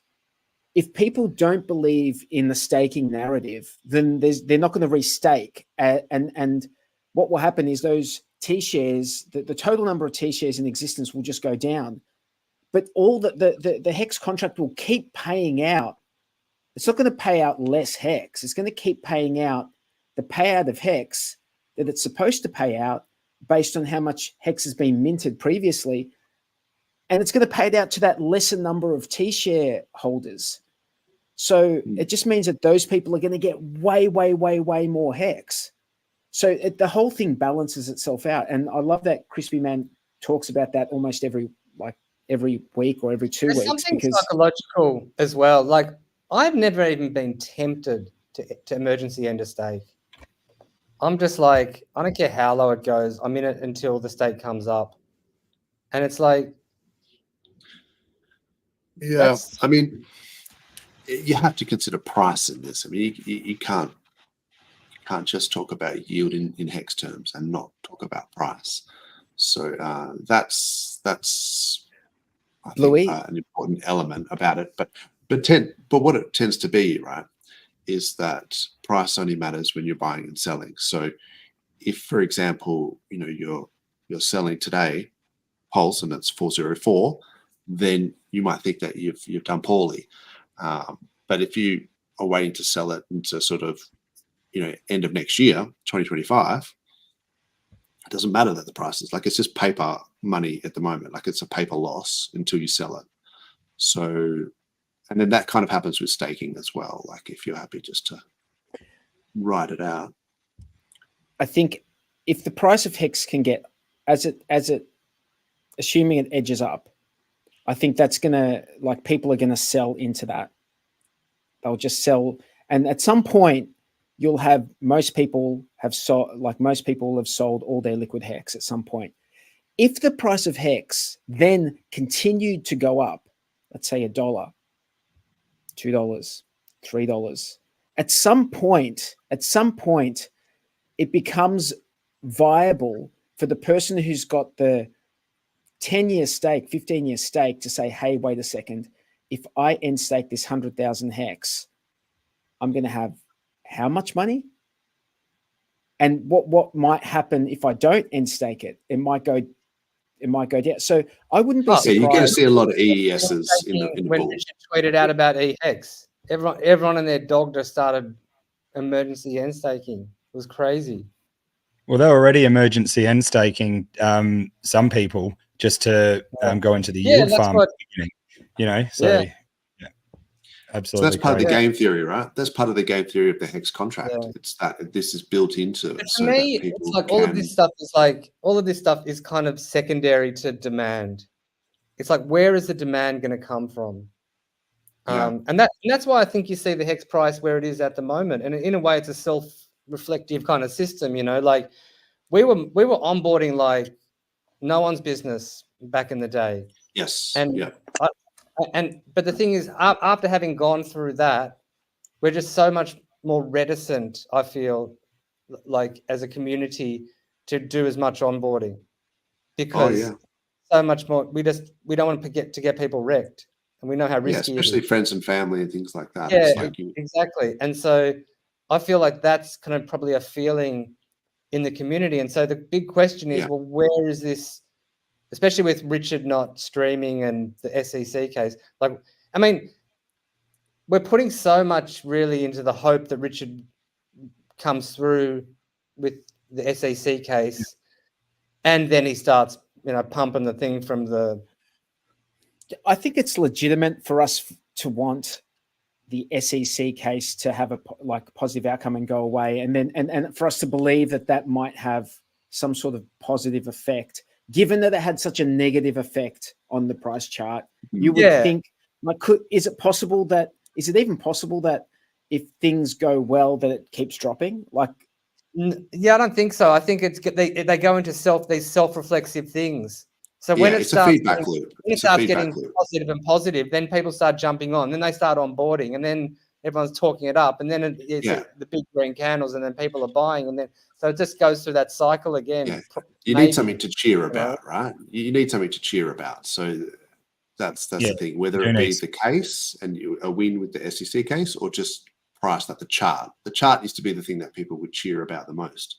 If people don't believe in the staking narrative, then they're not going to restake. And what will happen is those T-shares, the total number of T-shares in existence will just go down. But all the Hex contract will keep paying out. It's not going to pay out less Hex. It's going to keep paying out the payout of Hex that it's supposed to pay out based on how much Hex has been minted previously. And it's going to pay it out to that lesser number of T-share holders. So it just means that those people are going to get way, way, way, way more Hex. So the whole thing balances itself out. And I love that Crispy Man talks about that almost every week or every 2 weeks. There's something psychological as well. Like, I've never even been tempted to emergency end a stake. I'm just like, I don't care how low it goes. I'm in it until the stake comes up. And it's like, yeah, I mean, you have to consider price in this. I mean, you can't just talk about yield in Hex terms and not talk about price. So that's I think, an important element about it. But but what it tends to be, right, is that price only matters when you're buying and selling. So if, for example, you're selling today Pulse and it's 404, then you might think that you've done poorly. But if you are waiting to sell it into sort of end of next year, 2025, it doesn't matter that the price is it's just paper money at the moment. Like it's a paper loss until you sell it. So, and then that kind of happens with staking as well. Like if you're happy just to ride it out. I think if the price of Hex can get as it assuming it edges up, I think that's gonna people are gonna sell into that. They'll just sell, and at some point you'll have most people have sold all their liquid Hex at some point. If the price of Hex then continued to go up, let's say $1, $2, $3, at some point, it becomes viable for the person who's got the 10-year stake, 15-year stake to say, hey, wait a second, if I end stake this 100,000 Hex, I'm going to have how much money? And what might happen if I don't end stake it? It might go down. So I wouldn't be surprised. Yeah, you're going to see a lot of EESs in the when pool. Richard tweeted out about EHEX, everyone and their dog just started emergency end staking. It was crazy. Well, they're already emergency end staking some people just to go into the yield farm at the beginning, so absolutely. So that's part of the game theory, right? That's part of the game theory of the Hex contract. Yeah. It's that this is built into it. To me, it's like all of this stuff is kind of secondary to demand. It's like, where is the demand going to come from? And that's why I think you see the Hex price where it is at the moment. And in a way, it's a self-reflective kind of system. Like we were onboarding like no one's business back in the day. Yes. And but the thing is, after having gone through that, we're just so much more reticent, I feel, like as a community, to do as much onboarding because so much more. We don't want to get people wrecked, and we know how risky. Yeah, especially friends and family and things like that. Yeah, exactly. And so I feel like that's kind of probably a feeling in the community. And so the big question is, well, where is this? Especially with Richard not streaming and the SEC case. Like, I mean, we're putting so much really into the hope that Richard comes through with the SEC case, and then he starts, pumping the thing from the. I think it's legitimate for us to want the SEC case to have a positive outcome and go away, and then and for us to believe that might have some sort of positive effect. Given that it had such a negative effect on the price chart, you would think, is it even possible that if things go well, that it keeps dropping? I don't think so. I think they go into these self-reflexive things. So when it starts getting positive and positive, then people start jumping on, then they start onboarding, and then everyone's talking it up, and then it's the big green candles, and then people are buying, and then so it just goes through that cycle again. Yeah. You need something to cheer about, right? You need something to cheer about. So that's the thing. Whether it be the case and a win with the SEC case, or just price, like the chart. The chart used to be the thing that people would cheer about the most,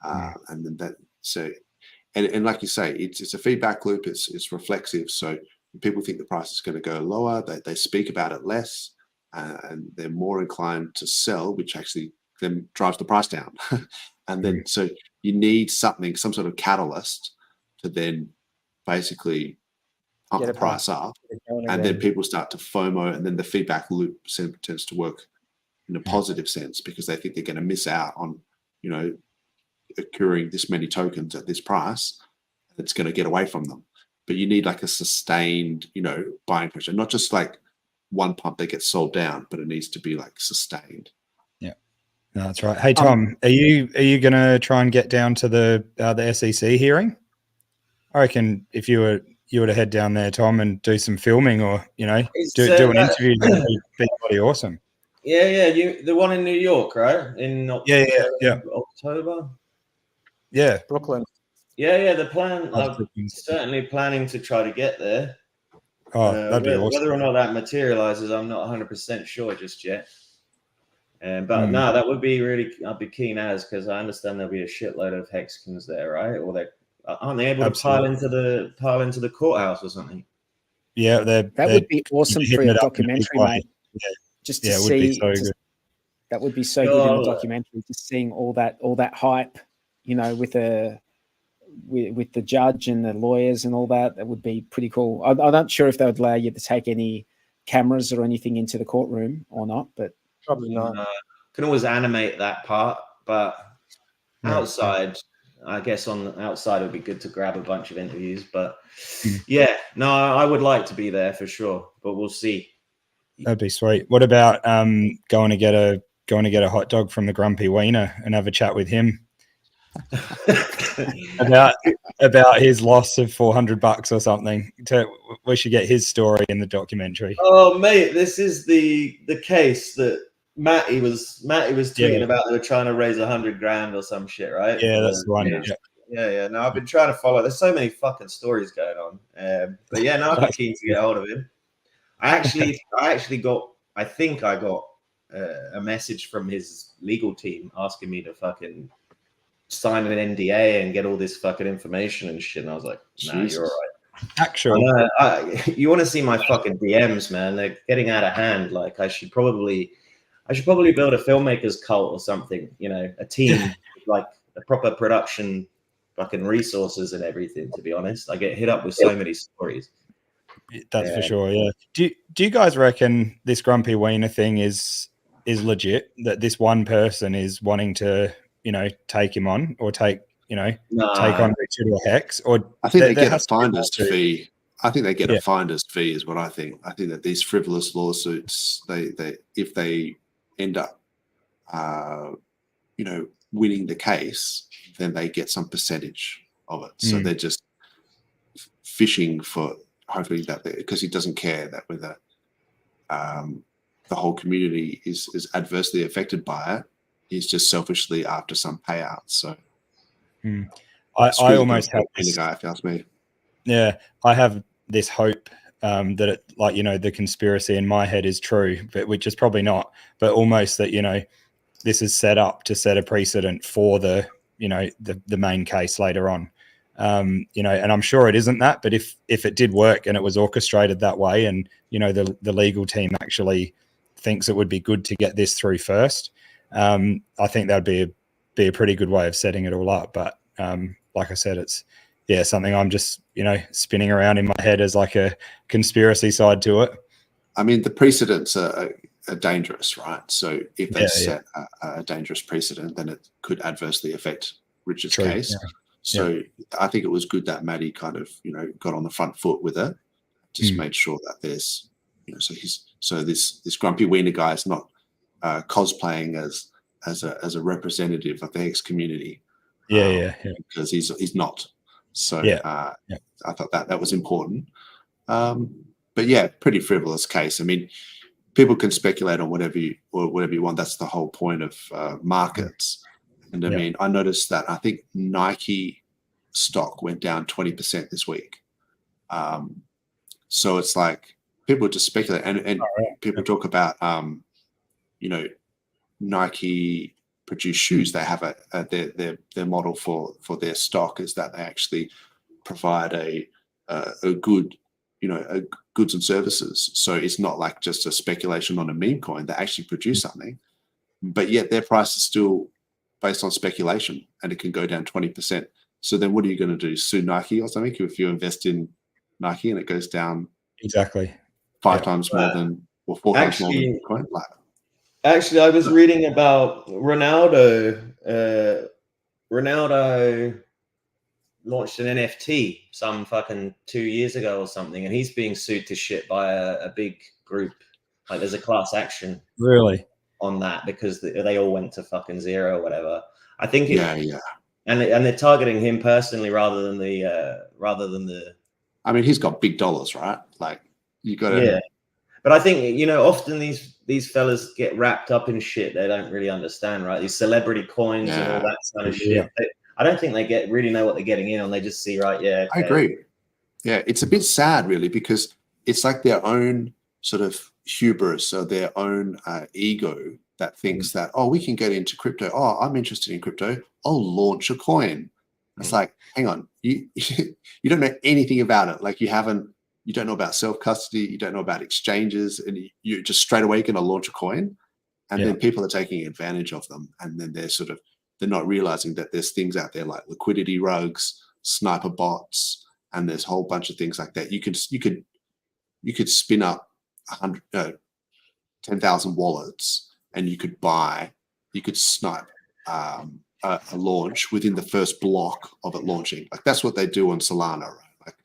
and then that. So, and like you say, it's a feedback loop. It's reflexive. So when people think the price is going to go lower, they speak about it less. And they're more inclined to sell, which actually then drives the price down. And then, so you need some sort of catalyst to then basically pump the price up. And then people start to FOMO, and then the feedback loop tends to work in a positive sense because they think they're going to miss out on, accruing this many tokens at this price. It's going to get away from them. But you need like a sustained, buying pressure, not just like one pump that gets sold down, but it needs to be like sustained. Yeah, no, that's right. Hey Tom, are you going to try and get down to the SEC hearing? I reckon if you were to head down there, Tom, and do some filming, or do an interview, that'd be pretty awesome. Yeah, the one in New York, right? In October. Yeah, Brooklyn. Yeah, the plan. I'm certainly planning to try to get there. that'd be awesome. Whether or not that materializes, I'm not 100% sure just yet. But no, that would be really, I'd be keen as, because I understand there'll be a shitload of hexagons there, right? Or they aren't they able to pile into the courthouse or something? Yeah, that would be awesome for a documentary, mate. Yeah. Just to see, would be so good. That would be so good in a documentary. Just seeing all that hype, you know, with the judge and the lawyers and all that. That would be pretty cool. I'm not sure if they would allow you to take any cameras or anything into the courtroom or not, but probably not. Can always animate that part, but outside, I guess on the outside it would be good to grab a bunch of interviews. But yeah, no, I would like to be there for sure, but we'll see. That'd be sweet. What about going to get a hot dog from the Grumpy Wiener and have a chat with him about his loss of $400 or something? We should get his story in the documentary. Oh mate, this is the case that Matty was tweeting about. They were trying to raise 100 grand or some shit, right? Yeah, that's the one. Yeah. No, I've been trying to follow. There's so many fucking stories going on. But yeah, no, I'm keen to get hold of him. I think I got a message from his legal team asking me to fucking sign an NDA and get all this fucking information and shit. And I was like, nah, you're all right. Actually, you want to see my fucking DMs, man? They're getting out of hand. Like I should probably build a filmmakers cult or something. You know, a team like a proper production, fucking resources and everything. To be honest, I get hit up with so many stories. That's for sure. Yeah. Do you guys reckon this Grumpy Wiener thing is legit? That this one person is wanting to, you know, take him on or take on Richard or Hex? Or I think they get a finder's fee. I think they get a finder's fee is what I think. I think that these frivolous lawsuits, they if they end up, winning the case, then they get some percentage of it. So they're just fishing for. Hopefully that because he doesn't care that whether the whole community is adversely affected by it. He's just selfishly after some payouts. So I almost have this guy, if you ask me. Yeah, I have this hope that it, like, you know, the conspiracy in my head is true, but which is probably not. But almost that, you know, this is set up to set a precedent for the main case later on. And I'm sure it isn't that, but if it did work and it was orchestrated that way, and you know the legal team actually thinks it would be good to get this through first, I think that'd be a pretty good way of setting it all up. But like I said, it's something I'm just spinning around in my head as like a conspiracy side to it. I mean, the precedents are dangerous, right? So if they set a dangerous precedent, then it could adversely affect Richard's case. Yeah. So I think it was good that Matty kind of, got on the front foot with it, just made sure that there's, so this Grumpy Wiener guy is not cosplaying as a representative of the Hex community. Because he's not. So I thought that was important. But yeah, pretty frivolous case. I mean, people can speculate on whatever you want. That's the whole point of markets. And I mean, I noticed that I think Nike stock went down 20% this week. So it's like people just speculate, and people talk about, Nike produce shoes. They have their model for their stock is that they actually provide a good, goods and services. So it's not like just a speculation on a meme coin. They actually produce something, but yet their price is still based on speculation, and it can go down 20%. So then what are you going to do? Sue Nike or something if you invest in Nike and it goes down exactly 5 times more than, or 4 times more than Bitcoin? Actually, I was reading about Ronaldo. Ronaldo launched an NFT some fucking 2 years ago or something, and he's being sued to shit by a big group. Like there's a class action. Really? On that because they all went to fucking zero or whatever. I think and they're targeting him personally rather than the I mean, he's got big dollars, right? Like you got to but I think often these fellas get wrapped up in shit they don't really understand, right? These celebrity coins and all that kind of shit. I don't think they really know what they're getting in on. They just see, right? I agree. Yeah, it's a bit sad really, because it's like their own sort of hubris or their own ego that thinks that, oh, we can get into crypto. Oh, I'm interested in crypto. I'll launch a coin. It's like, hang on, you don't know anything about it. Like you don't know about self-custody. You don't know about exchanges, and you're just straight away going to launch a coin. And then people are taking advantage of them. And then they're not realizing that there's things out there like liquidity rugs, sniper bots, and there's a whole bunch of things like that. You could spin up 10,000 wallets, and you could snipe a launch within the first block of it launching. Like that's what they do on Solana, right? Like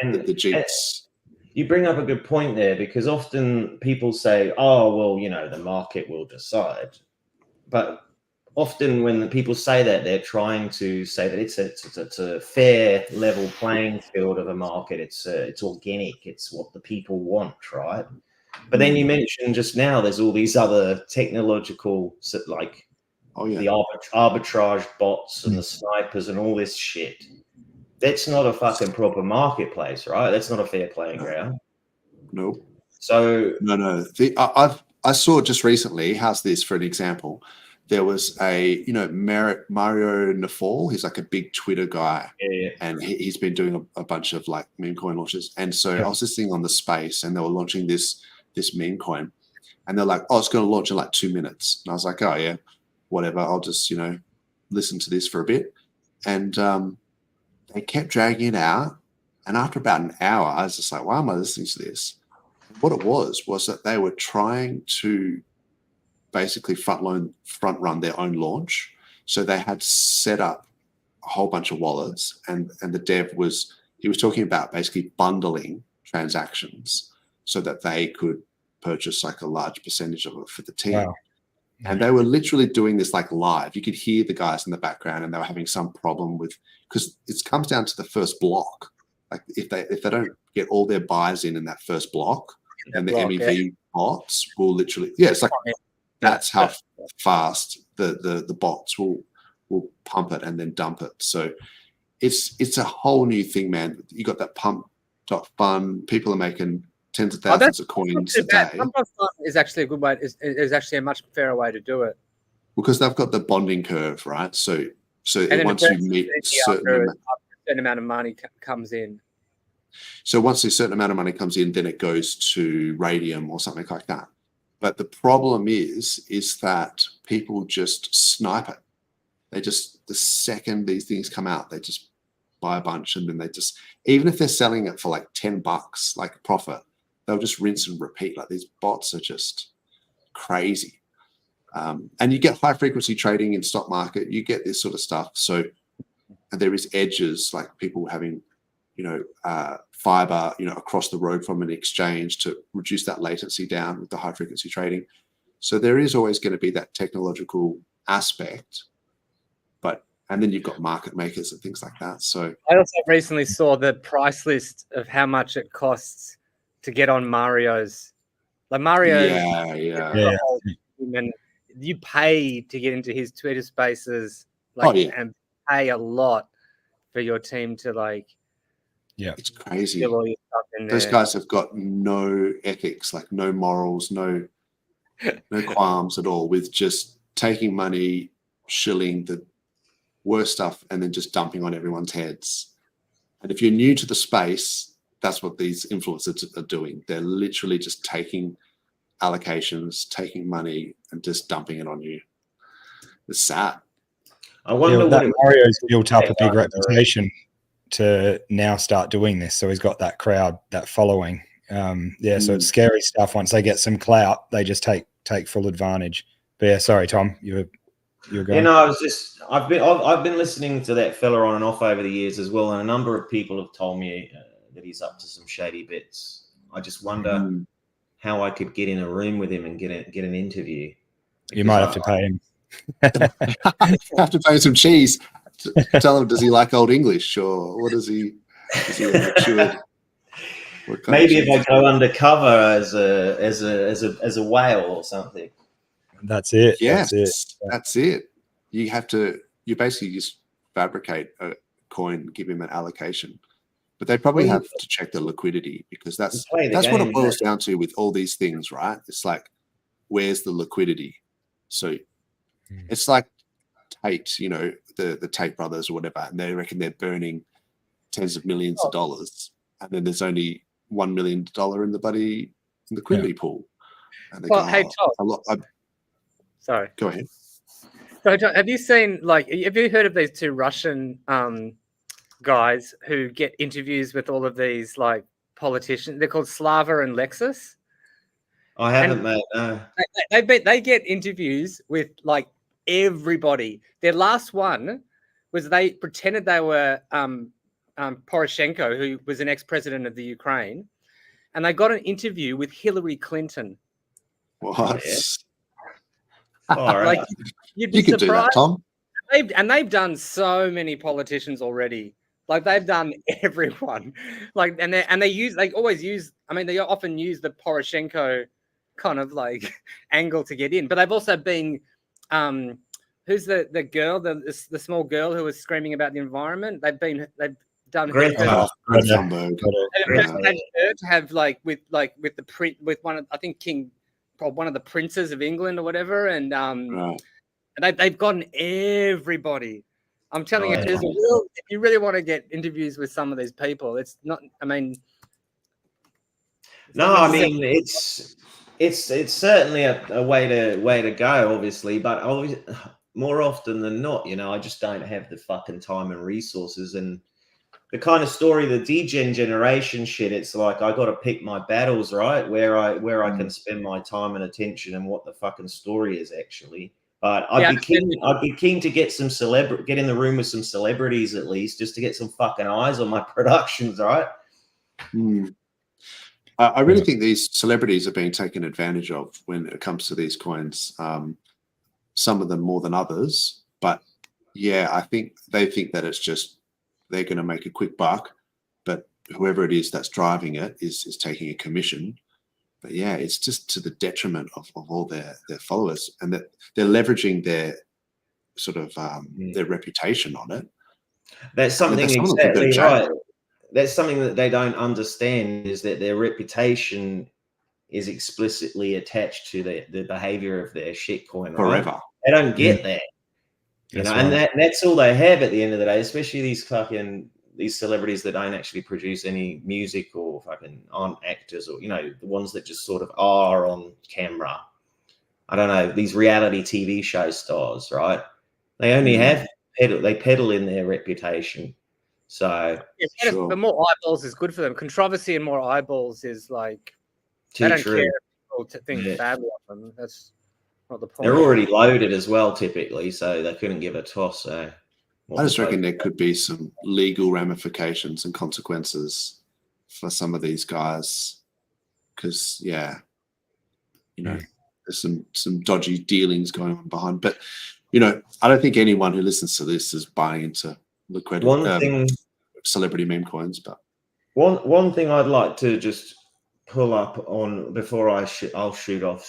and the cheats. You bring up a good point there, because often people say, oh, well, you know, the market will decide. But often when the people say that, they're trying to say that it's a fair, level playing field of a market. It's organic. It's what the people want, right? But then you mentioned just now there's all these other technological, like the arbitrage bots and the snipers and all this shit. That's not a fucking proper marketplace, right? That's not a fair playing ground. No. So no. I saw just recently. How's this for an example? There was Mario Nafal. He's like a big Twitter guy, and he's been doing a bunch of like meme coin launches. And so I was listening on the space, and they were launching this meme coin, and they're like, "Oh, it's going to launch in like 2 minutes." And I was like, "Oh yeah, whatever. I'll just listen to this for a bit." And they kept dragging it out, and after about an hour, I was just like, "Why am I listening to this?" What it was that they were trying to basically front run their own launch. So they had set up a whole bunch of wallets, and the dev was talking about basically bundling transactions so that they could purchase like a large percentage of it for the team. Wow. And they were literally doing this like live. You could hear the guys in the background, and they were having some problem because it comes down to the first block. Like if they don't get all their buys in that first block, and the MEV bots will literally, it's like that's how fast the bots will pump it and then dump it. So it's a whole new thing, man. You got that pump.fun. People are making tens of thousands of coins a day. Pump.fun is actually a good way. Is actually a much fairer way to do it, because they've got the bonding curve, right? So once you meet a certain amount of money comes in. So once a certain amount of money comes in, then it goes to Radium or something like that. But the problem is that people just snipe it. They just, the second these things come out, they just buy a bunch, and then they just, even if they're selling it for like $10, like profit, they'll just rinse and repeat. Like these bots are just crazy. And you get high frequency trading in stock market, you get this sort of stuff. So and there is edges, like people having, fiber, across the road from an exchange to reduce that latency down with the high frequency trading. So there is always going to be that technological aspect, and then you've got market makers and things like that. So I also recently saw the price list of how much it costs to get on Mario's. Like Mario, and you pay to get into his Twitter Spaces, and pay a lot for your team to it's crazy. Those guys have got no ethics, like no morals, no qualms at all with just taking money, shilling the worst stuff, and then just dumping on everyone's heads. And if you're new to the space, that's what these influencers are doing. They're literally just taking allocations, taking money, and just dumping it on you. It's sad. I wonder what Mario's built up a big reputation to now start doing this. So he's got that crowd, that following. So it's scary stuff. Once they get some clout, they just take full advantage. But yeah, sorry, Tom, you were going. I've been listening to that fella on and off over the years as well, and a number of people have told me that he's up to some shady bits. I just wonder how I could get in a room with him and get an interview. You might have to pay him. Have to pay some cheese. Tell him, does he like Old English, or what is he? Is he matured? Maybe if I go undercover as a whale or something. That's it. Yes, that's it. You basically just fabricate a coin, give him an allocation, But they probably have to check the liquidity, because that's what it boils down to with all these things, right? It's like, where's the liquidity? So it's like Tate, you know, the Tate brothers or whatever, and they reckon they're burning tens of millions of dollars, and then there's only $1 million in the bloody liquidity pool. And they hey, Todd. Sorry. Go ahead. So, have you seen, like, have you heard of these two Russian guys who get interviews with all of these like politicians? They're called Slava and Lexus. I haven't, mate. No. They get interviews with like everybody. Their last one was they pretended they were Poroshenko, who was an ex-president of the Ukraine, and they got an interview with Hillary Clinton. What? All right. Like, you'd be surprised. Do that, Tom. They've done so many politicians already. Like, they've done everyone. Like, and they often use the Poroshenko kind of like angle to get in. But they've also been who's the girl, the small girl who was screaming about the environment? They've done Greta Thunberg. To have like with one of, I think, one of the princes of England or whatever, and they've gotten everybody. I'm telling you, if you really want to get interviews with some of these people, it's not. I mean, it's certainly a way to go, obviously, but more often than not, you know, I just don't have the fucking time and resources. And the kind of story, the degen generation shit, it's like I got to pick my battles, right? Where I can spend my time and attention, and what the fucking story is actually. But I'd be keen to get get in the room with some celebrities at least, just to get some fucking eyes on my productions, right? I really think these celebrities are being taken advantage of when it comes to these coins. Some of them more than others, but yeah, I think they think that it's just they're going to make a quick buck, but whoever it is that's driving it is taking a commission. But yeah, it's just to the detriment of all their followers, and that they're leveraging their sort of their reputation on it. That's something exactly right. That's something that they don't understand, is that their reputation is explicitly attached to the behavior of their shitcoin. Forever. Right? They don't get that. You know, and that's all they have at the end of the day, especially these celebrities that don't actually produce any music or fucking aren't actors, or, you know, the ones that just sort of are on camera. I don't know, these reality TV show stars, right? They only they peddle in their reputation. So the more eyeballs is good for them. Controversy and more eyeballs is like, they don't care if people think badly of them. That's not the point. They're already loaded as well, typically, so they couldn't give a toss. So I just reckon there could be some legal ramifications and consequences for some of these guys, because you know, there's some dodgy dealings going on behind. But you know, I don't think anyone who listens to this is buying into celebrity meme coins. But one thing I'd like to just pull up on before I'll shoot off.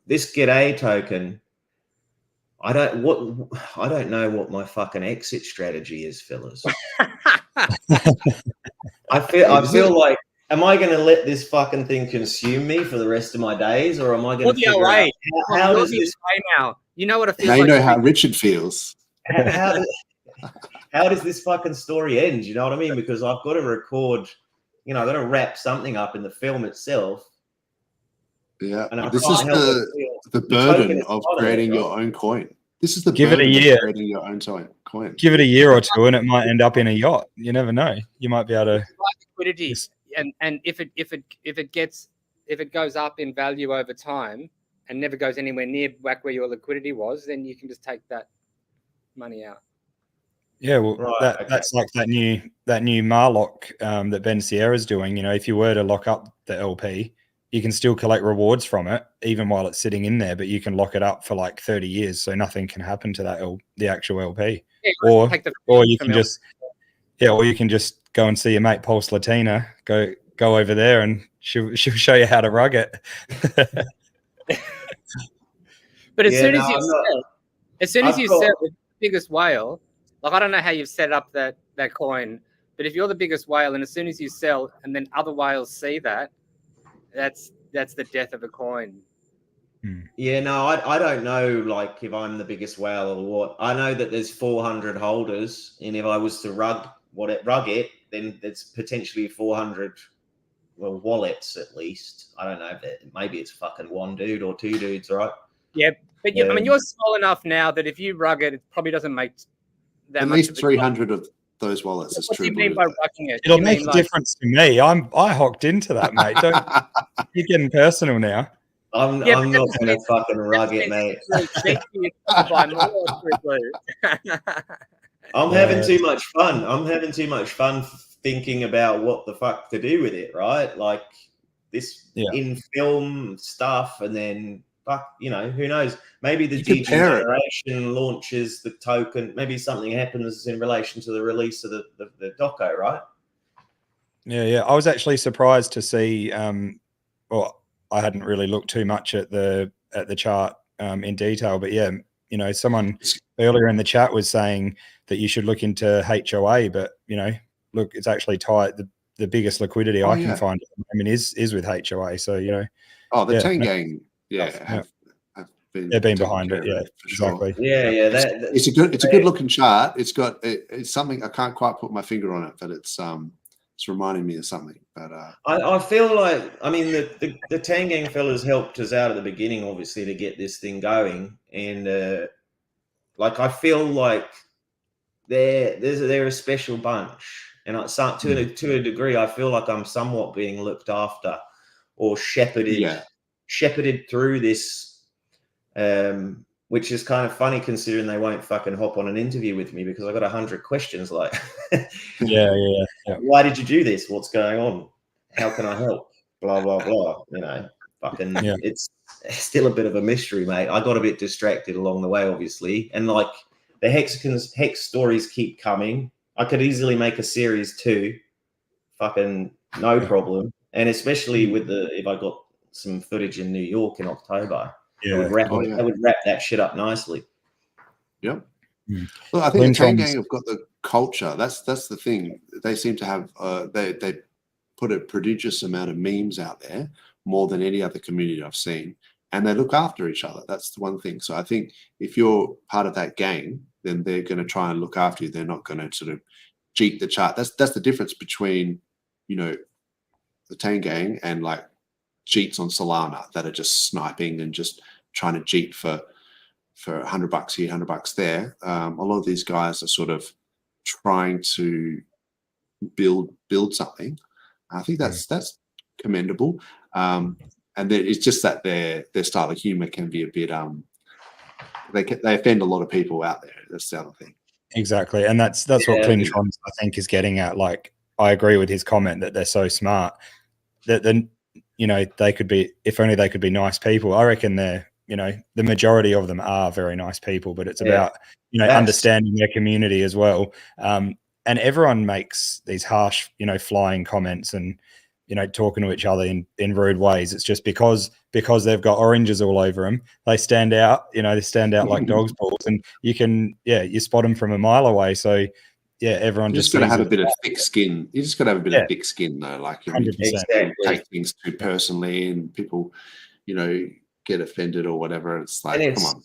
This G'day token. I don't know what my fucking exit strategy is, fellas. I feel like, am I going to let this fucking thing consume me for the rest of my days, or am I going to figure out how does this now? You know what it feels like. Now you know how Richard feels. How does this fucking story end? You know what I mean? Because I've got to record, you know, I've got to wrap something up in the film itself. Yeah, this is the burden of creating your own coin. This is the give it a year. Creating your own coin. Give it a year or two, and it might end up in a yacht. You never know. You might be able to liquidity, and if it goes up in value over time and never goes anywhere near back where your liquidity was, then you can just take that money out. Yeah, well, that's like that new Marlock that Ben Sierra's doing. You know, if you were to lock up the LP, you can still collect rewards from it even while it's sitting in there, but you can lock it up for like 30 years, so nothing can happen to that the actual LP. Yeah, or you can just go and see your mate Pulse Latina. Go over there, and she'll show you how to rug it. But as soon as you sell the biggest whale, Like, I don't know how you've set up that coin, but if you're the biggest whale, and as soon as you sell, and then other whales see that, that's the death of a coin. Yeah, no, I don't know, like, if I'm the biggest whale or what. I know that there's 400 holders, and if I was to rug it, then there's potentially 400 wallets at least. I don't know if maybe it's fucking one dude or two dudes, right? Yeah, but I mean, you're small enough now that if you rug it, it probably doesn't make that much. At least 300 of those wallets is true. What do you mean by rugging it? It'll make a difference to me. I hocked into that, mate. You're getting personal now. I'm not going to fucking rug it, mate. I'm having too much fun. I'm having too much fun thinking about what the fuck to do with it, right? Like this in film stuff, and then fuck, you know, who knows? Maybe the DG generation launches the token. Maybe something happens in relation to the release of the doco, right? Yeah. I was actually surprised to see. I hadn't really looked too much at the chart in detail, but yeah, you know, someone earlier in the chat was saying that you should look into HOA, but you know, look, it's actually tight. The biggest liquidity I can find, I mean, is with HOA. So you know, the Tang Gang, they've been behind it, exactly. Sure. It's a good looking chart. It's something I can't quite put my finger on it, but it's reminding me of something. But I feel like, I mean, the Tang Gang fellas helped us out at the beginning, obviously, to get this thing going, and like I feel like they're a special bunch, and to a degree, I feel like I'm somewhat being looked after or shepherded through this, which is kind of funny considering they won't fucking hop on an interview with me because I got 100 questions like, why did you do this? What's going on? How can I help? Blah, blah, blah. You know, fucking, it's still a bit of a mystery, mate. I got a bit distracted along the way, obviously. And like the Hex stories keep coming. I could easily make a series 2, fucking no problem. And especially with if I got some footage in New York in October, I would wrap that shit up nicely. Yep. Well, I think the Tang Gang have got the culture. That's the thing. They seem to have they put a prodigious amount of memes out there, more than any other community I've seen, and they look after each other. That's the one thing. So I think if you're part of that gang, then they're going to try and look after you. They're not going to sort of cheat the chart. That's the difference between, you know, the Tang Gang and like cheats on Solana that are just sniping and just trying to cheat for $100 here, $100 there. A lot of these guys are sort of trying to build something. I think that's commendable. And then it's just that their style of humor can be a bit they offend a lot of people out there. That's the other thing. Exactly, and that's what Clintron, I think, is getting at. Like, I agree with his comment that they're so smart that then, you know, they could be, if only they could be nice people. I reckon they're, you know, the majority of them are very nice people, but it's about, you know, understanding their community as well. And everyone makes these harsh, you know, flying comments and, you know, talking to each other in rude ways. It's just because they've got oranges all over them, they stand out, you know, they stand out like dog's balls, and you can, you spot them from a mile away. So everyone just got to have a bit of thick skin. You just got to have a bit of thick skin though. Like, you take things too personally and people, you know, get offended or whatever. It's like, come on.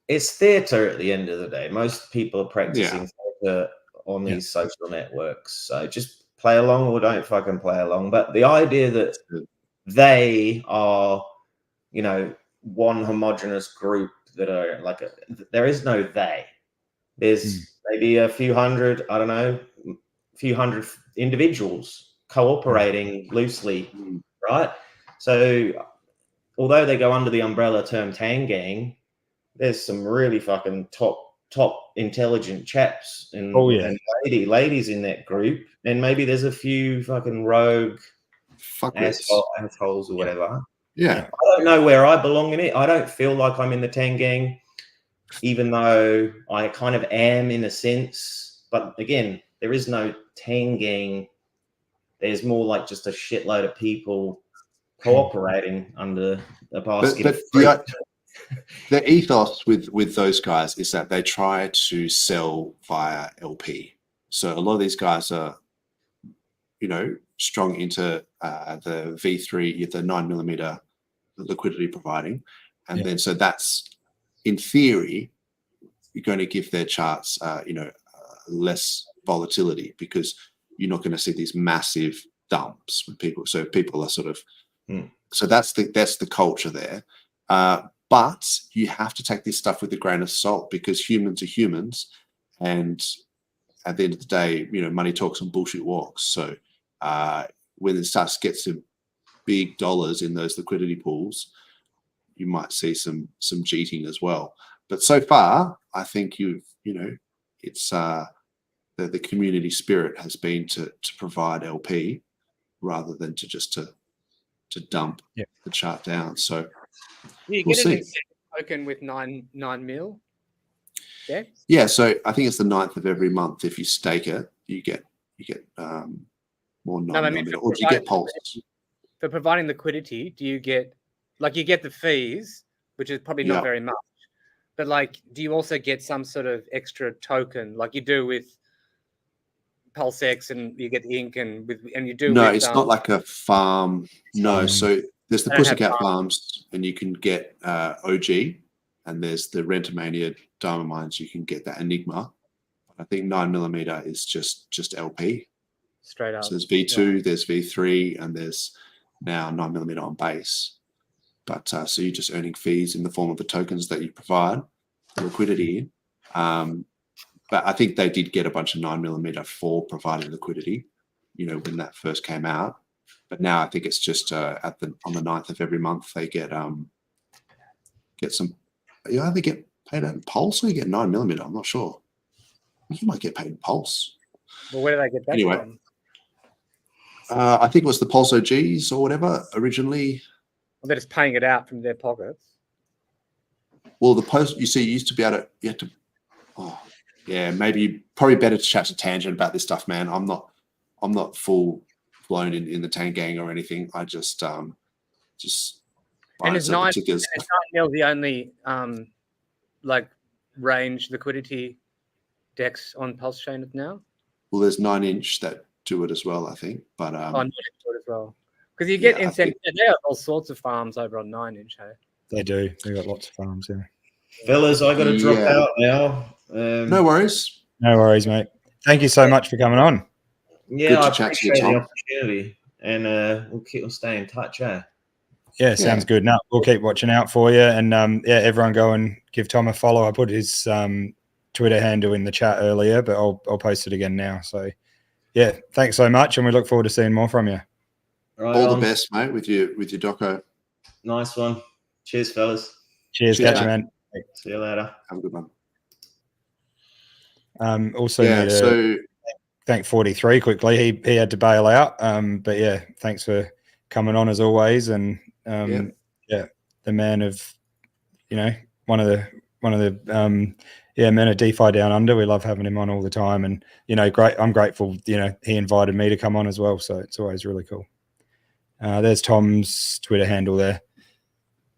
It's theatre at the end of the day. Most people are practicing theatre on these social networks. So just play along or don't fucking play along. But the idea that they are, you know, one homogenous group that are like, there is no they. There's maybe a few hundred, I don't know, a few hundred individuals cooperating loosely, right? So although they go under the umbrella term Tang Gang, there's some really fucking top intelligent chaps and, and ladies in that group, and maybe there's a few fucking rogue assholes or whatever. I don't know where I belong in it. I don't feel like I'm in the Tang Gang, even though I kind of am in a sense. But again, there is no Tang Gang. There's more like just a shitload of people cooperating under a basket of fruit. The ethos with those guys is that they try to sell via LP. So a lot of these guys are, strong into the V3, the 9mm liquidity providing, and then so that's in theory you're going to give their charts, less volatility because you're not going to see these massive dumps when people are sort of. So that's the culture there. But you have to take this stuff with a grain of salt because humans are humans, and at the end of the day, money talks and bullshit walks. So when it starts to get some big dollars in those liquidity pools, you might see some cheating as well. But so far, I think it's the community spirit has been to provide LP rather than to dump the chart down. So you get an incentive token with 9 mil. Yeah. So I think it's the 9th of every month. If you stake it, you get more 9 mil. Or do you get Pulse? For providing liquidity, do you get you get the fees, which is probably not very much, but do you also get some sort of extra token like you do with PulseX and you get the ink and you do? No, with, it's not like a farm. No, so there's the Pussycat farms, and you can get OG, and there's the Rentamania Diamond Mines. You can get that Enigma. I think 9mm is just LP. Straight up. So there's V2, there's V3, and there's now 9mm on base. But so you're just earning fees in the form of the tokens that you provide the liquidity in. But I think they did get a bunch of 9mm for providing liquidity, when that first came out. But now I think it's just on the 9th of every month they get some. You either get paid out in Pulse or you get 9mm. I'm not sure. You might get paid in Pulse. Well, where did I get that from? I think it was the Pulse OGs or whatever originally. Well, they're just paying it out from their pockets. Well, the post you used to be able to. You had to. Oh, yeah, maybe probably better to chat to Tangent about this stuff, man. I'm not full blown in the Tang gang or anything. I just and it's 9 mil the only range liquidity decks on PulseChain now. Well, there's 9-inch that do it as well, I think. But 9-inch do it as well because you get incentive. They have all sorts of farms over on 9-inch. Hey, they do. They got lots of farms. Yeah, fellas, I got to drop out now. No worries. No worries, mate. Thank you so much for coming on. Yeah, I appreciate the opportunity, and we'll stay in touch. Yeah, sounds good. No, we'll keep watching out for you, and everyone go and give Tom a follow. I put his Twitter handle in the chat earlier, but I'll post it again now. So, yeah, thanks so much, and we look forward to seeing more from you. Right all the best, mate, with your doco. Nice one. Cheers, fellas. Cheers, catch you, man. See you later. Have a good one. Also, thank 43 quickly. He had to bail out, but yeah, thanks for coming on as always. And the man of, one of the men of DeFi Down Under. We love having him on all the time, and great. I'm grateful. He invited me to come on as well, so it's always really cool. There's Tom's Twitter handle there.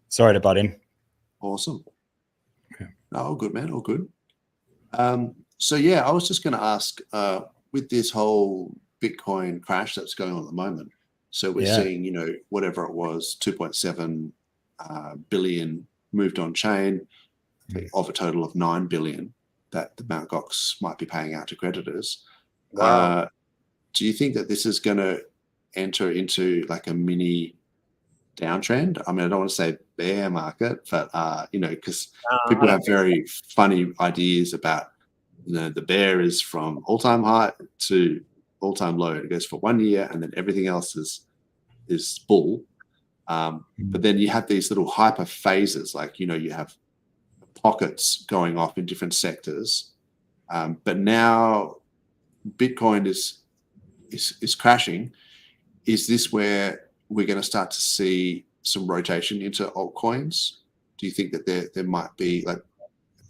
Sorry to butt in. Awesome. Yeah. No, all good, man. All good. So yeah, I was just going to ask, with this whole Bitcoin crash that's going on at the moment. So we're seeing, whatever it was, 2.7 billion moved on chain of a total of 9 billion that the Mt. Gox might be paying out to creditors. Wow. Do you think that this is going to enter into like a mini downtrend? I mean, I don't want to say bear market, but because people have very funny ideas about, the bear is from all-time high to all-time low. It goes for 1 year, and then everything else is bull. But then you have these little hyper phases, like you have pockets going off in different sectors. But now Bitcoin is crashing. Is this where we're going to start to see some rotation into altcoins? Do you think that there might be like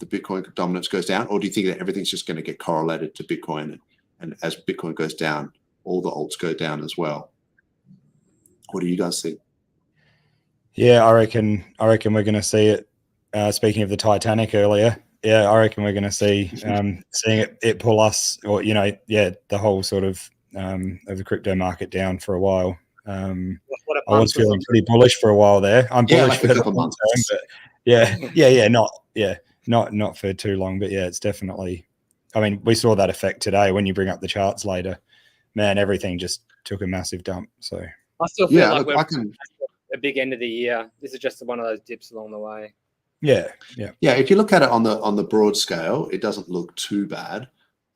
the Bitcoin dominance goes down, or do you think that everything's just going to get correlated to Bitcoin, and as Bitcoin goes down, all the alts go down as well? What do you guys think? Yeah, I reckon we're going to see it speaking of the Titanic earlier, yeah, I reckon we're going to see seeing it pull us, or the whole sort of the crypto market down for a while. I was feeling pretty bullish for a while there. I'm bullish like for the long term, but not for too long. But yeah, it's definitely. I mean, we saw that effect today when you bring up the charts later. Man, everything just took a massive dump. So I still feel like we're a big end of the year. This is just one of those dips along the way. Yeah. If you look at it on the broad scale, it doesn't look too bad.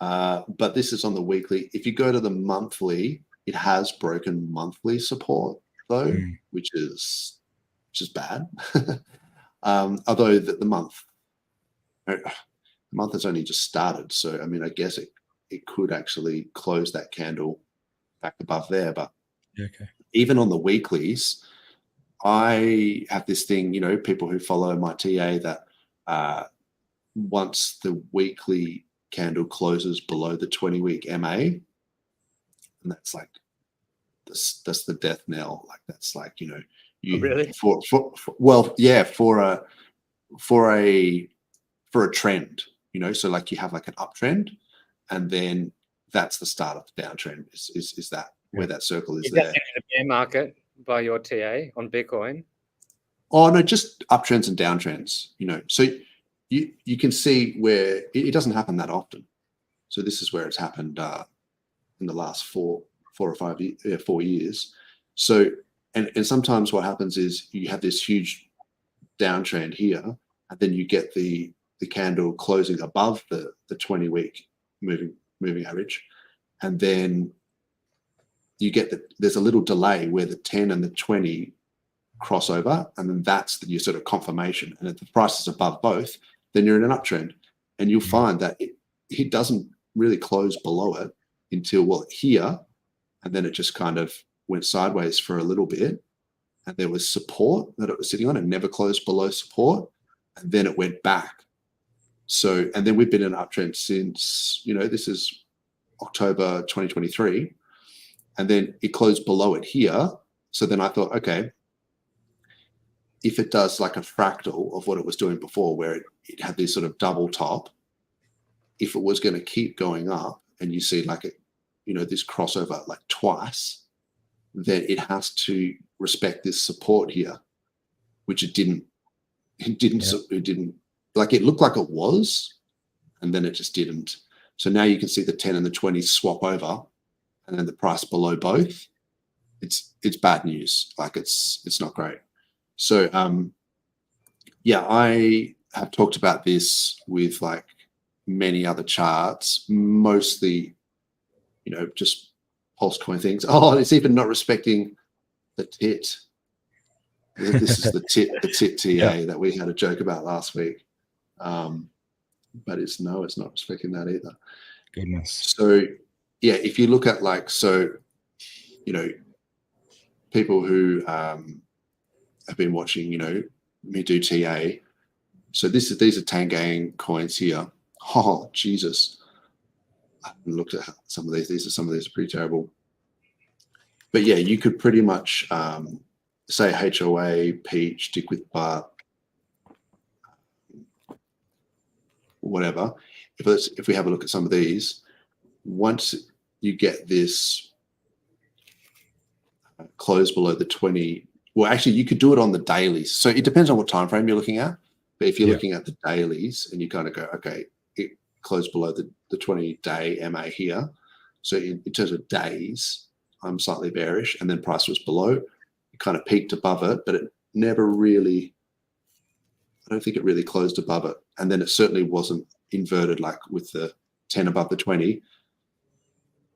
But this is on the weekly. If you go to the monthly, it has broken monthly support though, which is bad. Although the month has only just started, so I mean, I guess it could actually close that candle back above there. But even on the weeklies, I have this thing, people who follow my TA that once the weekly candle closes below the 20-week MA, and that's like that's the death knell. Like that's like you really for a trend, so like you have like an uptrend, and then that's the start of the downtrend. Is that where that circle is there? That in the bear market by your TA on Bitcoin? Oh no, just uptrends and downtrends. So you can see where it doesn't happen that often. So this is where it's happened in the last 4 or 5 years, 4 years. So and sometimes what happens is you have this huge downtrend here, and then you get the candle closing above the 20-week moving average, and then you get there's a little delay where the 10 and the 20 cross over, and then that's your sort of confirmation. And if the price is above both, then you're in an uptrend, and you'll find that it doesn't really close below it until here, and then it just kind of went sideways for a little bit, and there was support that it was sitting on and never closed below support, and then it went back. So, and then we've been in an uptrend since, this is October 2023, and then it closed below it here. So then I thought, okay, if it does like a fractal of what it was doing before, where it had this sort of double top, if it was going to keep going up and you see like this crossover like twice, then it has to respect this support here, which it didn't. It didn't. Like it looked like it was, and then it just didn't. So now you can see the 10 and the 20 swap over, and then the price below both. It's bad news. Like it's not great. So I have talked about this with like many other charts, mostly, just PulseCoin things. Oh, it's even not respecting the tit. This is the tit TA that we had a joke about last week. But it's not respecting that either. Goodness. So if you look at like, people who have been watching, me do TA. So these are Tangang coins here. Oh, Jesus. I haven't looked at some of these. Some of these are pretty terrible. But yeah, you could pretty much say HOA, Peach, Dick with Butt, whatever. If we have a look at some of these, once you get this close below the 20, well, actually, you could do it on the dailies. So it depends on what time frame you're looking at. But if you're looking at the dailies and you kind of go, okay, it closed below the 20-day MA here. So in terms of days, I'm slightly bearish, and then price was below. It kind of peaked above it, but it never really, I don't think it really closed above it. And then it certainly wasn't inverted like with the 10 above the 20.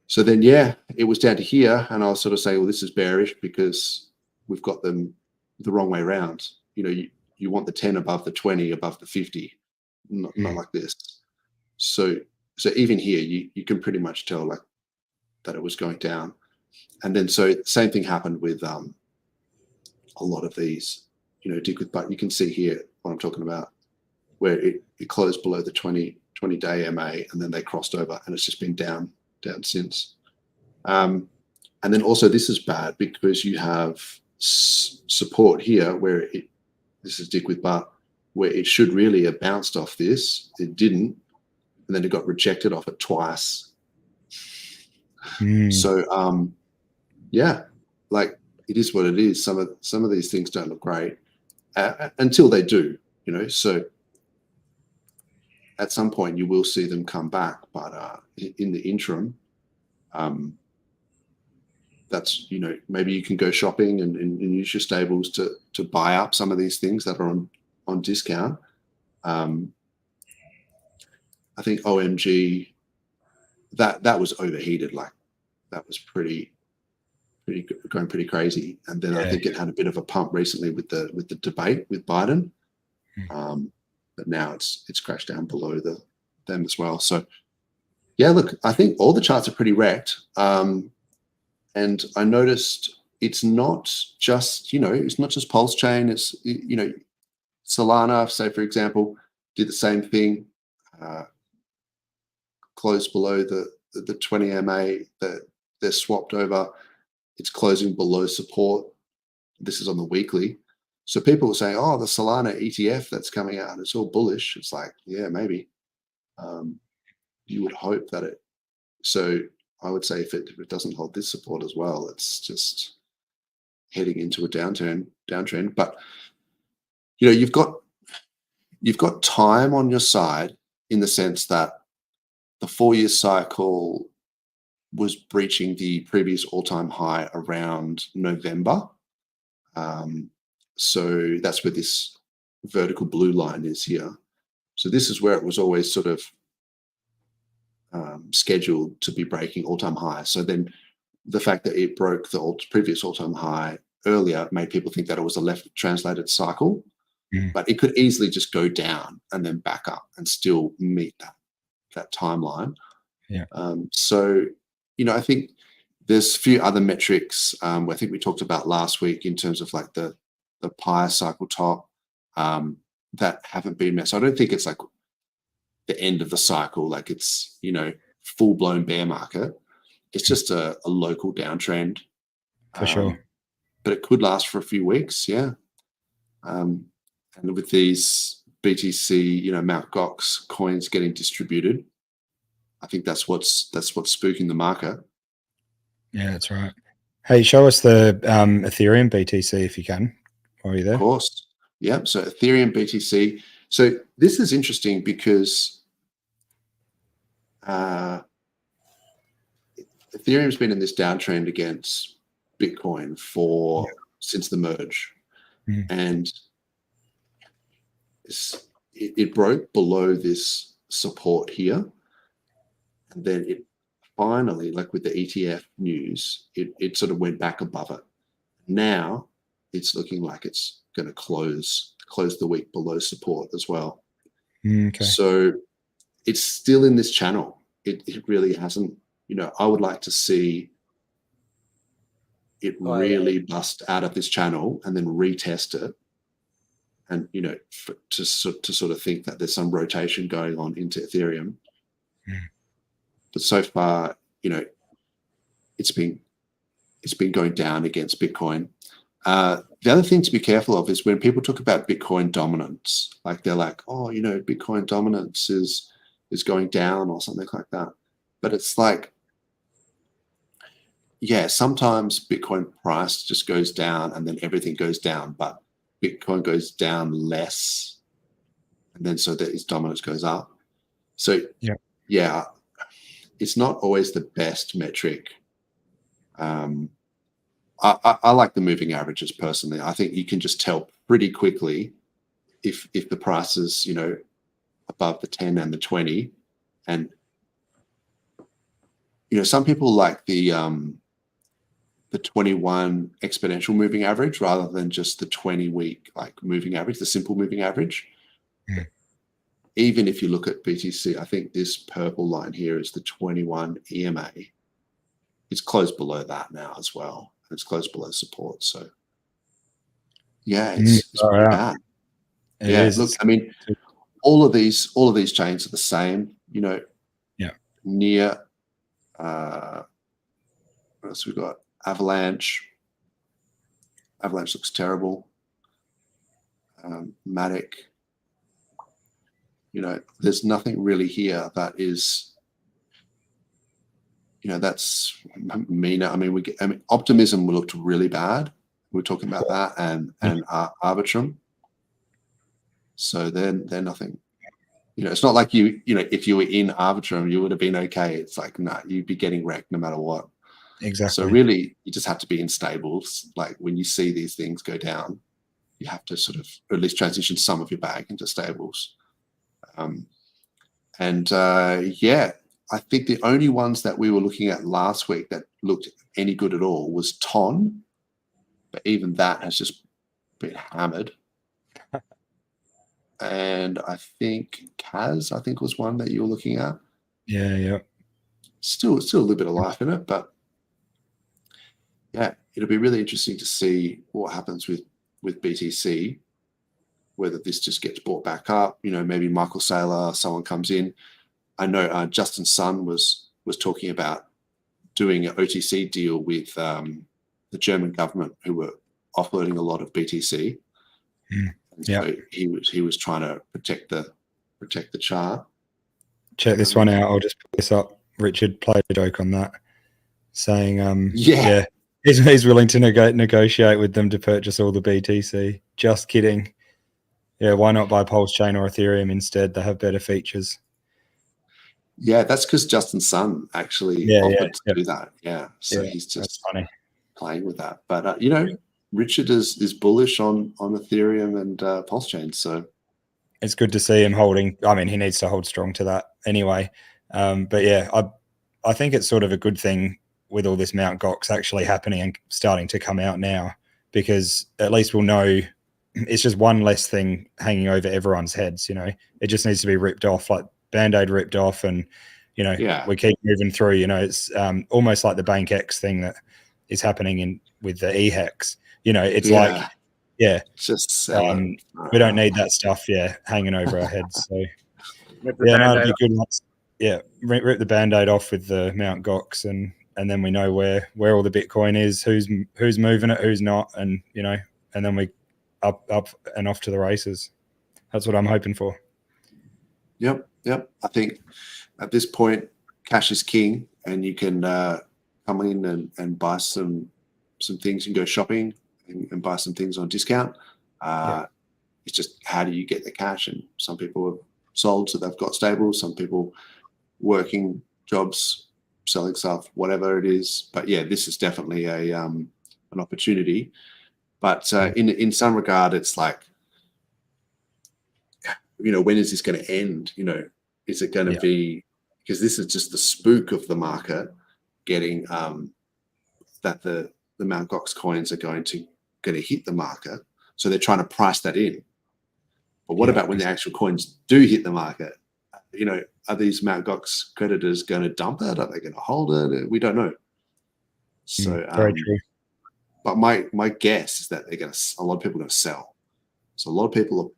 So then, it was down to here, and I'll sort of say, well, this is bearish because we've got them the wrong way around. You want the 10 above the 20, above the 50, not like this. So even here, you can pretty much tell like that it was going down. And then so same thing happened with a lot of these, Dick with Butt. You can see here what I'm talking about, where it closed below the 20-day MA, and then they crossed over, and it's just been down since. And then also this is bad because you have support here where this is Dick with Butt, where it should really have bounced off this. It didn't, and then it got rejected off it twice. So yeah, like it is what it is. Some of these things don't look great until they do, you know. So at some point you will see them come back, but in the interim, that's, you know, maybe you can go shopping and use your stables to buy up some of these things that are on discount. I think OMG, that was overheated. Like that was going pretty crazy. And then I think it had a bit of a pump recently with the debate with Biden. But now it's crashed down below them as well. So yeah, look, I think all the charts are pretty wrecked. And I noticed it's not just, you know, it's not just PulseChain. It's, you know, Solana, say for example, did the same thing, closed below the 20 MA that they're swapped over. It's closing below support. This is on the weekly. So people were saying, oh, the Solana ETF that's coming out, it's all bullish. It's like, yeah, maybe. You would hope that it. So I would say if it doesn't hold this support as well, it's just heading into a downtrend. But you know, you've got time on your side in the sense that the 4-year cycle was breaching the previous all-time high around November. So that's where this vertical blue line is here. So this is where it was always sort of scheduled to be breaking all-time high. So then the fact that it broke the previous all-time high earlier made people think that it was a left translated cycle, but it could easily just go down and then back up and still meet that timeline. Yeah. So, you know, I think there's a few other metrics I think we talked about last week in terms of like the Pi cycle top that haven't been met. So I don't think it's like the end of the cycle, like it's, you know, full-blown bear market. It's just a local downtrend. For sure. But it could last for a few weeks, yeah. And with these BTC, you know, Mt. Gox coins getting distributed, I think that's what's spooking the market. Yeah, that's right. Hey, show us the Ethereum BTC if you can. Are you there? Of course. Yeah. So Ethereum BTC. So this is interesting because Ethereum's been in this downtrend against Bitcoin since the merge, and it broke below this support here, and then it finally, like with the ETF news, it sort of went back above it. Now it's looking like it's going to close the week below support as well. Okay. So it's still in this channel. It really hasn't, you know, I would like to see it really bust out of this channel and then retest it. And, you know, to sort of think that there's some rotation going on into Ethereum. But so far, you know, it's been going down against Bitcoin. The other thing to be careful of is when people talk about Bitcoin dominance, like they're like, oh, you know, Bitcoin dominance is going down or something like that. But it's like, yeah, sometimes Bitcoin price just goes down and then everything goes down, but Bitcoin goes down less, and then so that its dominance goes up. So yeah, it's not always the best metric. I like the moving averages personally. I think you can just tell pretty quickly if the price is, you know, above the 10 and the 20, and you know, some people like the 21 exponential moving average rather than just the 20-week like moving average, the simple moving average. Even if you look at BTC, I think this purple line here is the 21 EMA. It's closed below that now as well. It's closed below support. So yeah, it's pretty bad. Look, I mean, all of these chains are the same, you know. Near what else we got? Avalanche looks terrible. Matic, there's nothing really here that is, that's meaner. I mean, optimism looked really bad. We're talking about that, and Arbitrum. So they're nothing. It's not like if you were in Arbitrum, you would have been okay. It's like, you'd be getting wrecked no matter what. Exactly. So really, you just have to be in stables. Like when you see these things go down, you have to sort of, or at least transition some of your bag into stables. I think the only ones that we were looking at last week that looked any good at all was TON, but even that has just been hammered. And I think CAS, was one that you were looking at. Yeah. Still a little bit of life in it, but yeah, it'll be really interesting to see what happens with BTC, whether this just gets brought back up. Maybe Michael Saylor, someone comes in. I know Justin Sun was talking about doing an OTC deal with the German government, who were offloading a lot of BTC. So he was trying to protect the chart. Check this one out. I'll just put this up. Richard played a joke on that, saying he's willing to negotiate with them to purchase all the BTC. Just kidding. Yeah, why not buy PulseChain or Ethereum instead? They have better features. Yeah, that's because Justin Sun actually offered to do that. Yeah, so he's just playing with that. But Richard is bullish on Ethereum and PulseChain, so it's good to see him holding. I mean, he needs to hold strong to that anyway. But yeah, I think it's sort of a good thing with all this Mt. Gox actually happening and starting to come out now, because at least we'll know it's just one less thing hanging over everyone's heads. It just needs to be ripped off, like Band-Aid ripped off, and we keep moving through. It's almost like the BankX thing that is happening with the eHex. It's like just we don't need that stuff hanging over our heads. So it'd be good. Rip the Band-Aid off with the Mt. Gox, and then we know where all the Bitcoin is, who's moving it, who's not, and and then we up and off to the races. That's what I'm hoping for. Yep. I think at this point, cash is king, and you can come in and buy some things and go shopping and buy some things on discount. It's just, how do you get the cash? And some people have sold, so they've got stables. Some people working jobs, selling stuff, whatever it is. But yeah, this is definitely an opportunity. But in some regard, it's like, when is this going to end? Is it going to be, because this is just the spook of the market getting that the Mt. Gox coins are going to hit the market. So they're trying to price that in. But what about when the actual coins do hit the market? Are these Mt. Gox creditors going to dump it? Are they going to hold it? We don't know. So very true. But my guess is that a lot of people are going to sell. So a lot of people are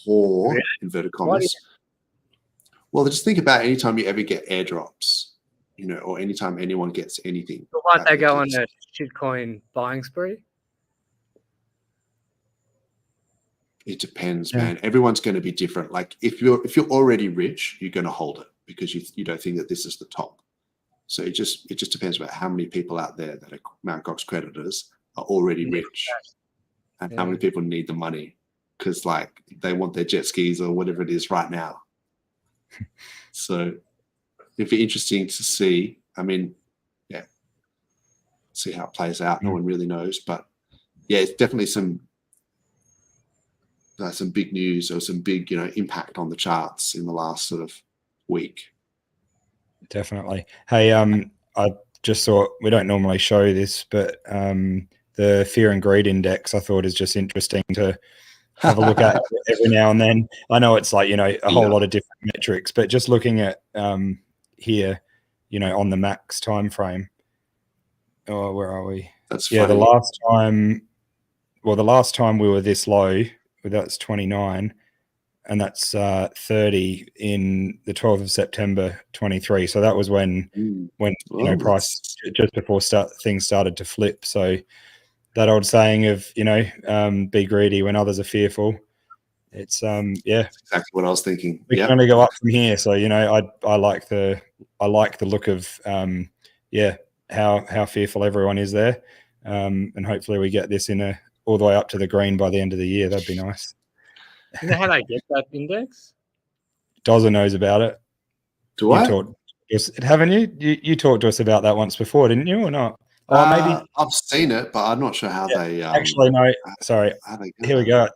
poor, inverted commas. Well, just think about anytime you ever get airdrops, or anytime anyone gets anything. So why'd they go on a shitcoin buying spree? It depends, man. Everyone's going to be different. Like if you're already rich, you're going to hold it because you don't think that this is the top. So it just depends about how many people out there that are Mt. Gox creditors are already rich, and how many people need the money because they want their jet skis or whatever it is right now. So it'd be interesting to see. I mean, see how it plays out. No one really knows, but it's definitely some big news or some big impact on the charts in the last sort of week. Definitely. Hey, I just thought, we don't normally show this, but the fear and greed index I thought is just interesting to have a look at every now and then. I know it's like, a whole lot of different metrics, but just looking at here, on the max time frame. Oh, where are we? That's funny. The last time we were this low, that's 29, and that's 30 in the 12th of September 23. So that was when price just before things started to flip. So that old saying of be greedy when others are fearful It's That's exactly what I was thinking. We can only go up from here. So I like the look of how fearful everyone is there, and hopefully we get this all the way up to the green by the end of the year. That'd be nice. You know how they get that index? Dozer knows about it. Do I? Haven't you? You talked to us about that once before, didn't you, or not? Oh, maybe I've seen it, but I'm not sure how they actually no. Sorry, here we go.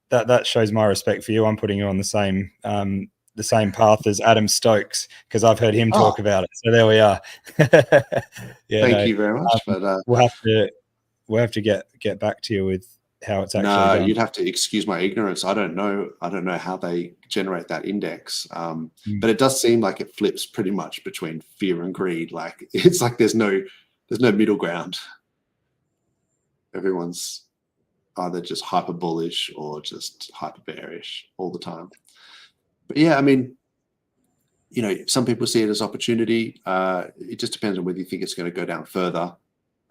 That shows my respect for you. I'm putting you on the same path as Adam Stokes because I've heard him talk about it. So there we are. Thank you very much. But we'll have to get back to you with how it's actually done. You'd have to excuse my ignorance. I don't know how they generate that index. But it does seem like it flips pretty much between fear and greed. Like it's like there's no middle ground. Everyone's either just hyper bullish or just hyper bearish all the time. But yeah, I mean, some people see it as opportunity. It just depends on whether you think it's going to go down further.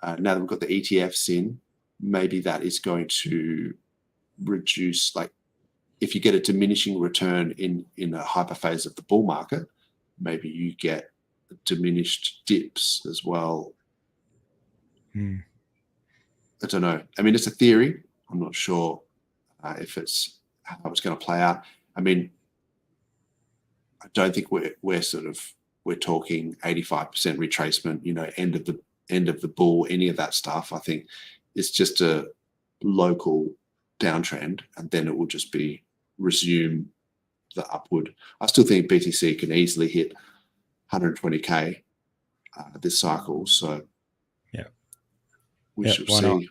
Now that we've got the ETFs in, maybe that is going to reduce, like if you get a diminishing return in a hyper phase of the bull market, maybe you get diminished dips as well. I don't know. I mean, it's a theory. I'm not sure if it's how it's going to play out. I mean, I don't think we're talking 85% retracement, end of the bull, any of that stuff. I think it's just a local downtrend, and then it will just resume the upward. I still think BTC can easily hit 120K this cycle. So we shall see. Not?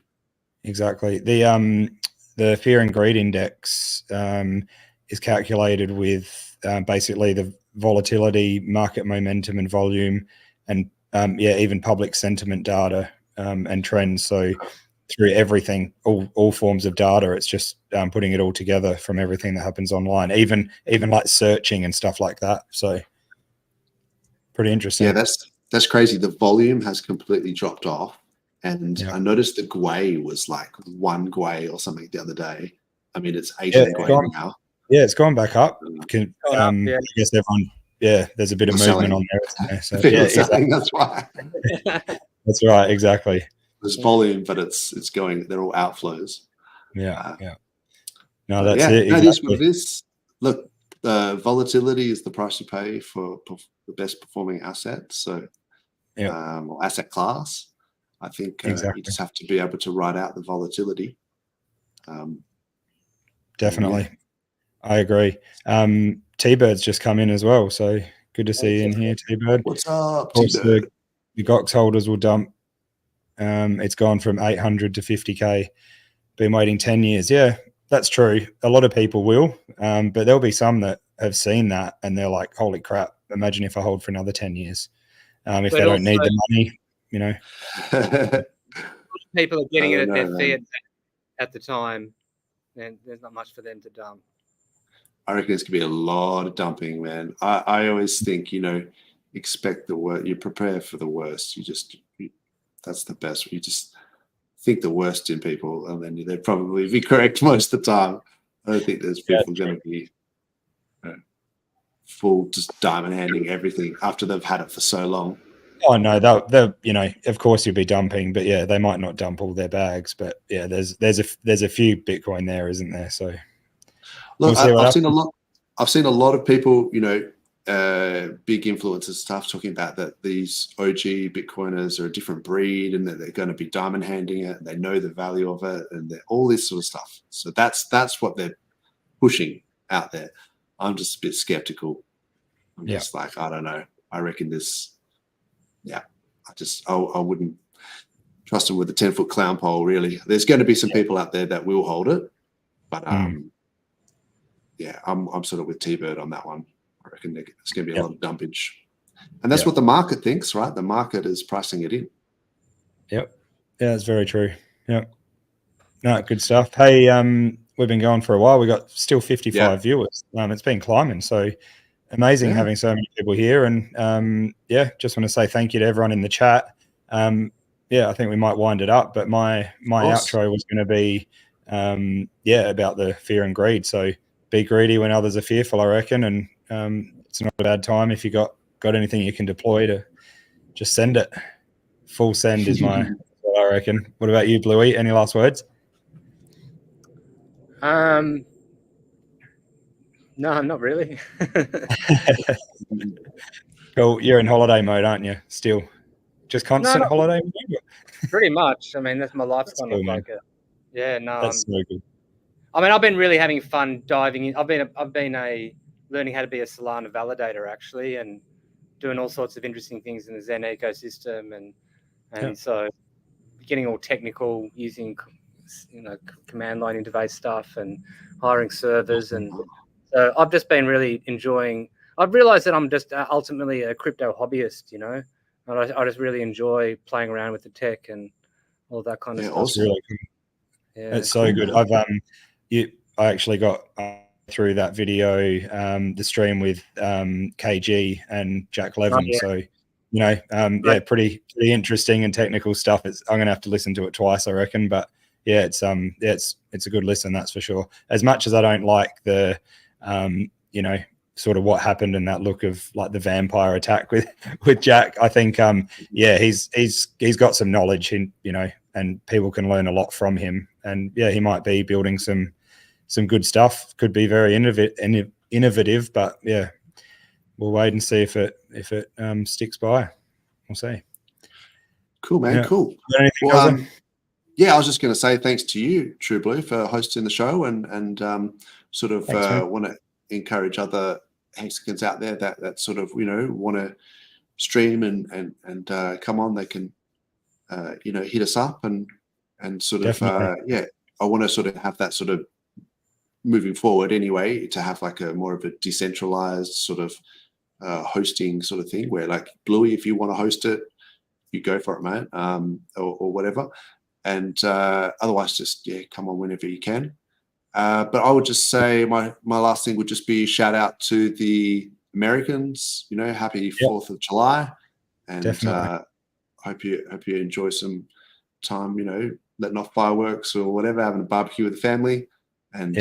Exactly. The fear and greed index is calculated with basically the volatility, market momentum and volume, and even public sentiment data and trends. So through everything, all forms of data, it's just putting it all together from everything that happens online, even like searching and stuff like that. So pretty interesting. Yeah, that's crazy. The volume has completely dropped off. And I noticed the Gwei was like 1 Gwei or something the other day. I mean, it's 18 Gwei now. Yeah, it's gone back up. I guess everyone, there's a bit of movement on there. So, exactly. That's right. That's right, exactly. There's volume, but it's going, they're all outflows. No, that's it. Exactly. That is what it is. Look, volatility is the price you pay for the best performing asset. So, or asset class. I think you just have to be able to ride out the volatility. Definitely. I agree. T-Bird's just come in as well. So good to see you in here, T-Bird. What's up, T-Bird? The GOX holders will dump. It's gone from 800 to 50K. Been waiting 10 years. Yeah, that's true. A lot of people will, but there'll be some that have seen that and they're like, holy crap, imagine if I hold for another 10 years. If they don't need the money. People are getting it at their feet at the time, and there's not much for them to dump. I reckon there's gonna be a lot of dumping, man. I always think, expect the worst. You prepare for the worst. That's the best. You just think the worst in people, and then they'd probably be correct most of the time. I don't think there's people going to be full just diamond handing everything after they've had it for so long. Oh no, they'll of course you'll be dumping, but they might not dump all their bags. But there's a few Bitcoin there, isn't there? So look, I've seen a lot of people, big influencers stuff talking about that these OG Bitcoiners are a different breed and that they're going to be diamond handing it and they know the value of it and all this sort of stuff. So that's what they're pushing out there. I'm just a bit skeptical. I'm just like, I don't know. I reckon this. I wouldn't trust them with a 10-foot clown pole, really. There's going to be some people out there that will hold it, but I'm sort of with T-Bird on that one. I reckon there's going to be a lot of dumpage, and that's what the market thinks, right? The market is pricing it in. Yep, that's very true. Yep. No, good stuff. Hey, we've been going for a while. We got still 55 viewers. It's been climbing, so. Amazing having so many people here, and just want to say thank you to everyone in the chat. I think we might wind it up, but my outro was going to be about the fear and greed. So be greedy when others are fearful, I reckon. And it's not a bad time if you got anything you can deploy to just send it. Full send is what I reckon. What about you, Bluey? Any last words? No, not really. Cool. You're in holiday mode, aren't you? Still, just constant holiday mode. Pretty much. I mean, that's my life's kind of like it. Yeah, no. That's so good. I mean, I've been really having fun diving in. I've been learning how to be a Solana validator actually, and doing all sorts of interesting things in the Zen ecosystem, and so getting all technical using command line interface stuff and hiring servers, and so I've just been really enjoying. I've realized that I'm just ultimately a crypto hobbyist, and I just really enjoy playing around with the tech and all that kind of stuff. Awesome. Really cool. Yeah, it's so good. I've I actually got through that video the stream with KG and Jack Levin. So pretty interesting and technical stuff. I'm gonna have to listen to it twice, I reckon. But yeah, it's a good listen, that's for sure. As much as I don't like the sort of what happened and that look of like the vampire attack with Jack, I think he's got some knowledge in, and people can learn a lot from him. And yeah, he might be building some good stuff. Could be very innovative, but yeah, we'll wait and see if it sticks by. We'll see. Cool, man. Yeah. Cool. Anything else? Yeah, I was just going to say thanks to you, True Blue, for hosting the show, and sort of want to encourage other hexagons out there that sort of want to stream and come on. They can hit us up and sort of I want to sort of have that sort of moving forward anyway, to have like a more of a decentralized sort of hosting sort of thing, where like Bluey, if you want to host it, you go for it, man, or whatever. And otherwise, just come on whenever you can. But I would just say my last thing would just be shout out to the Americans. Happy 4th of July, and hope you enjoy some time. Letting off fireworks or whatever, having a barbecue with the family, and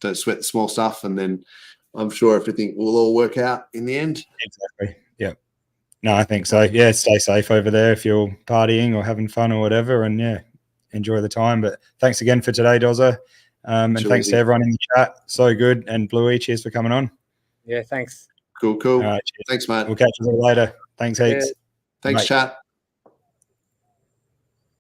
don't sweat the small stuff. And then I'm sure everything will all work out in the end. Exactly. Yeah. No, I think so. Yeah, stay safe over there if you're partying or having fun or whatever, and enjoy the time. But thanks again for today, Dozer. And thanks to everyone in the chat. So good. And Bluey, cheers for coming on. Yeah, thanks. Cool. All right, thanks, mate. We'll catch you later. Thanks, heaps. Thanks, chat.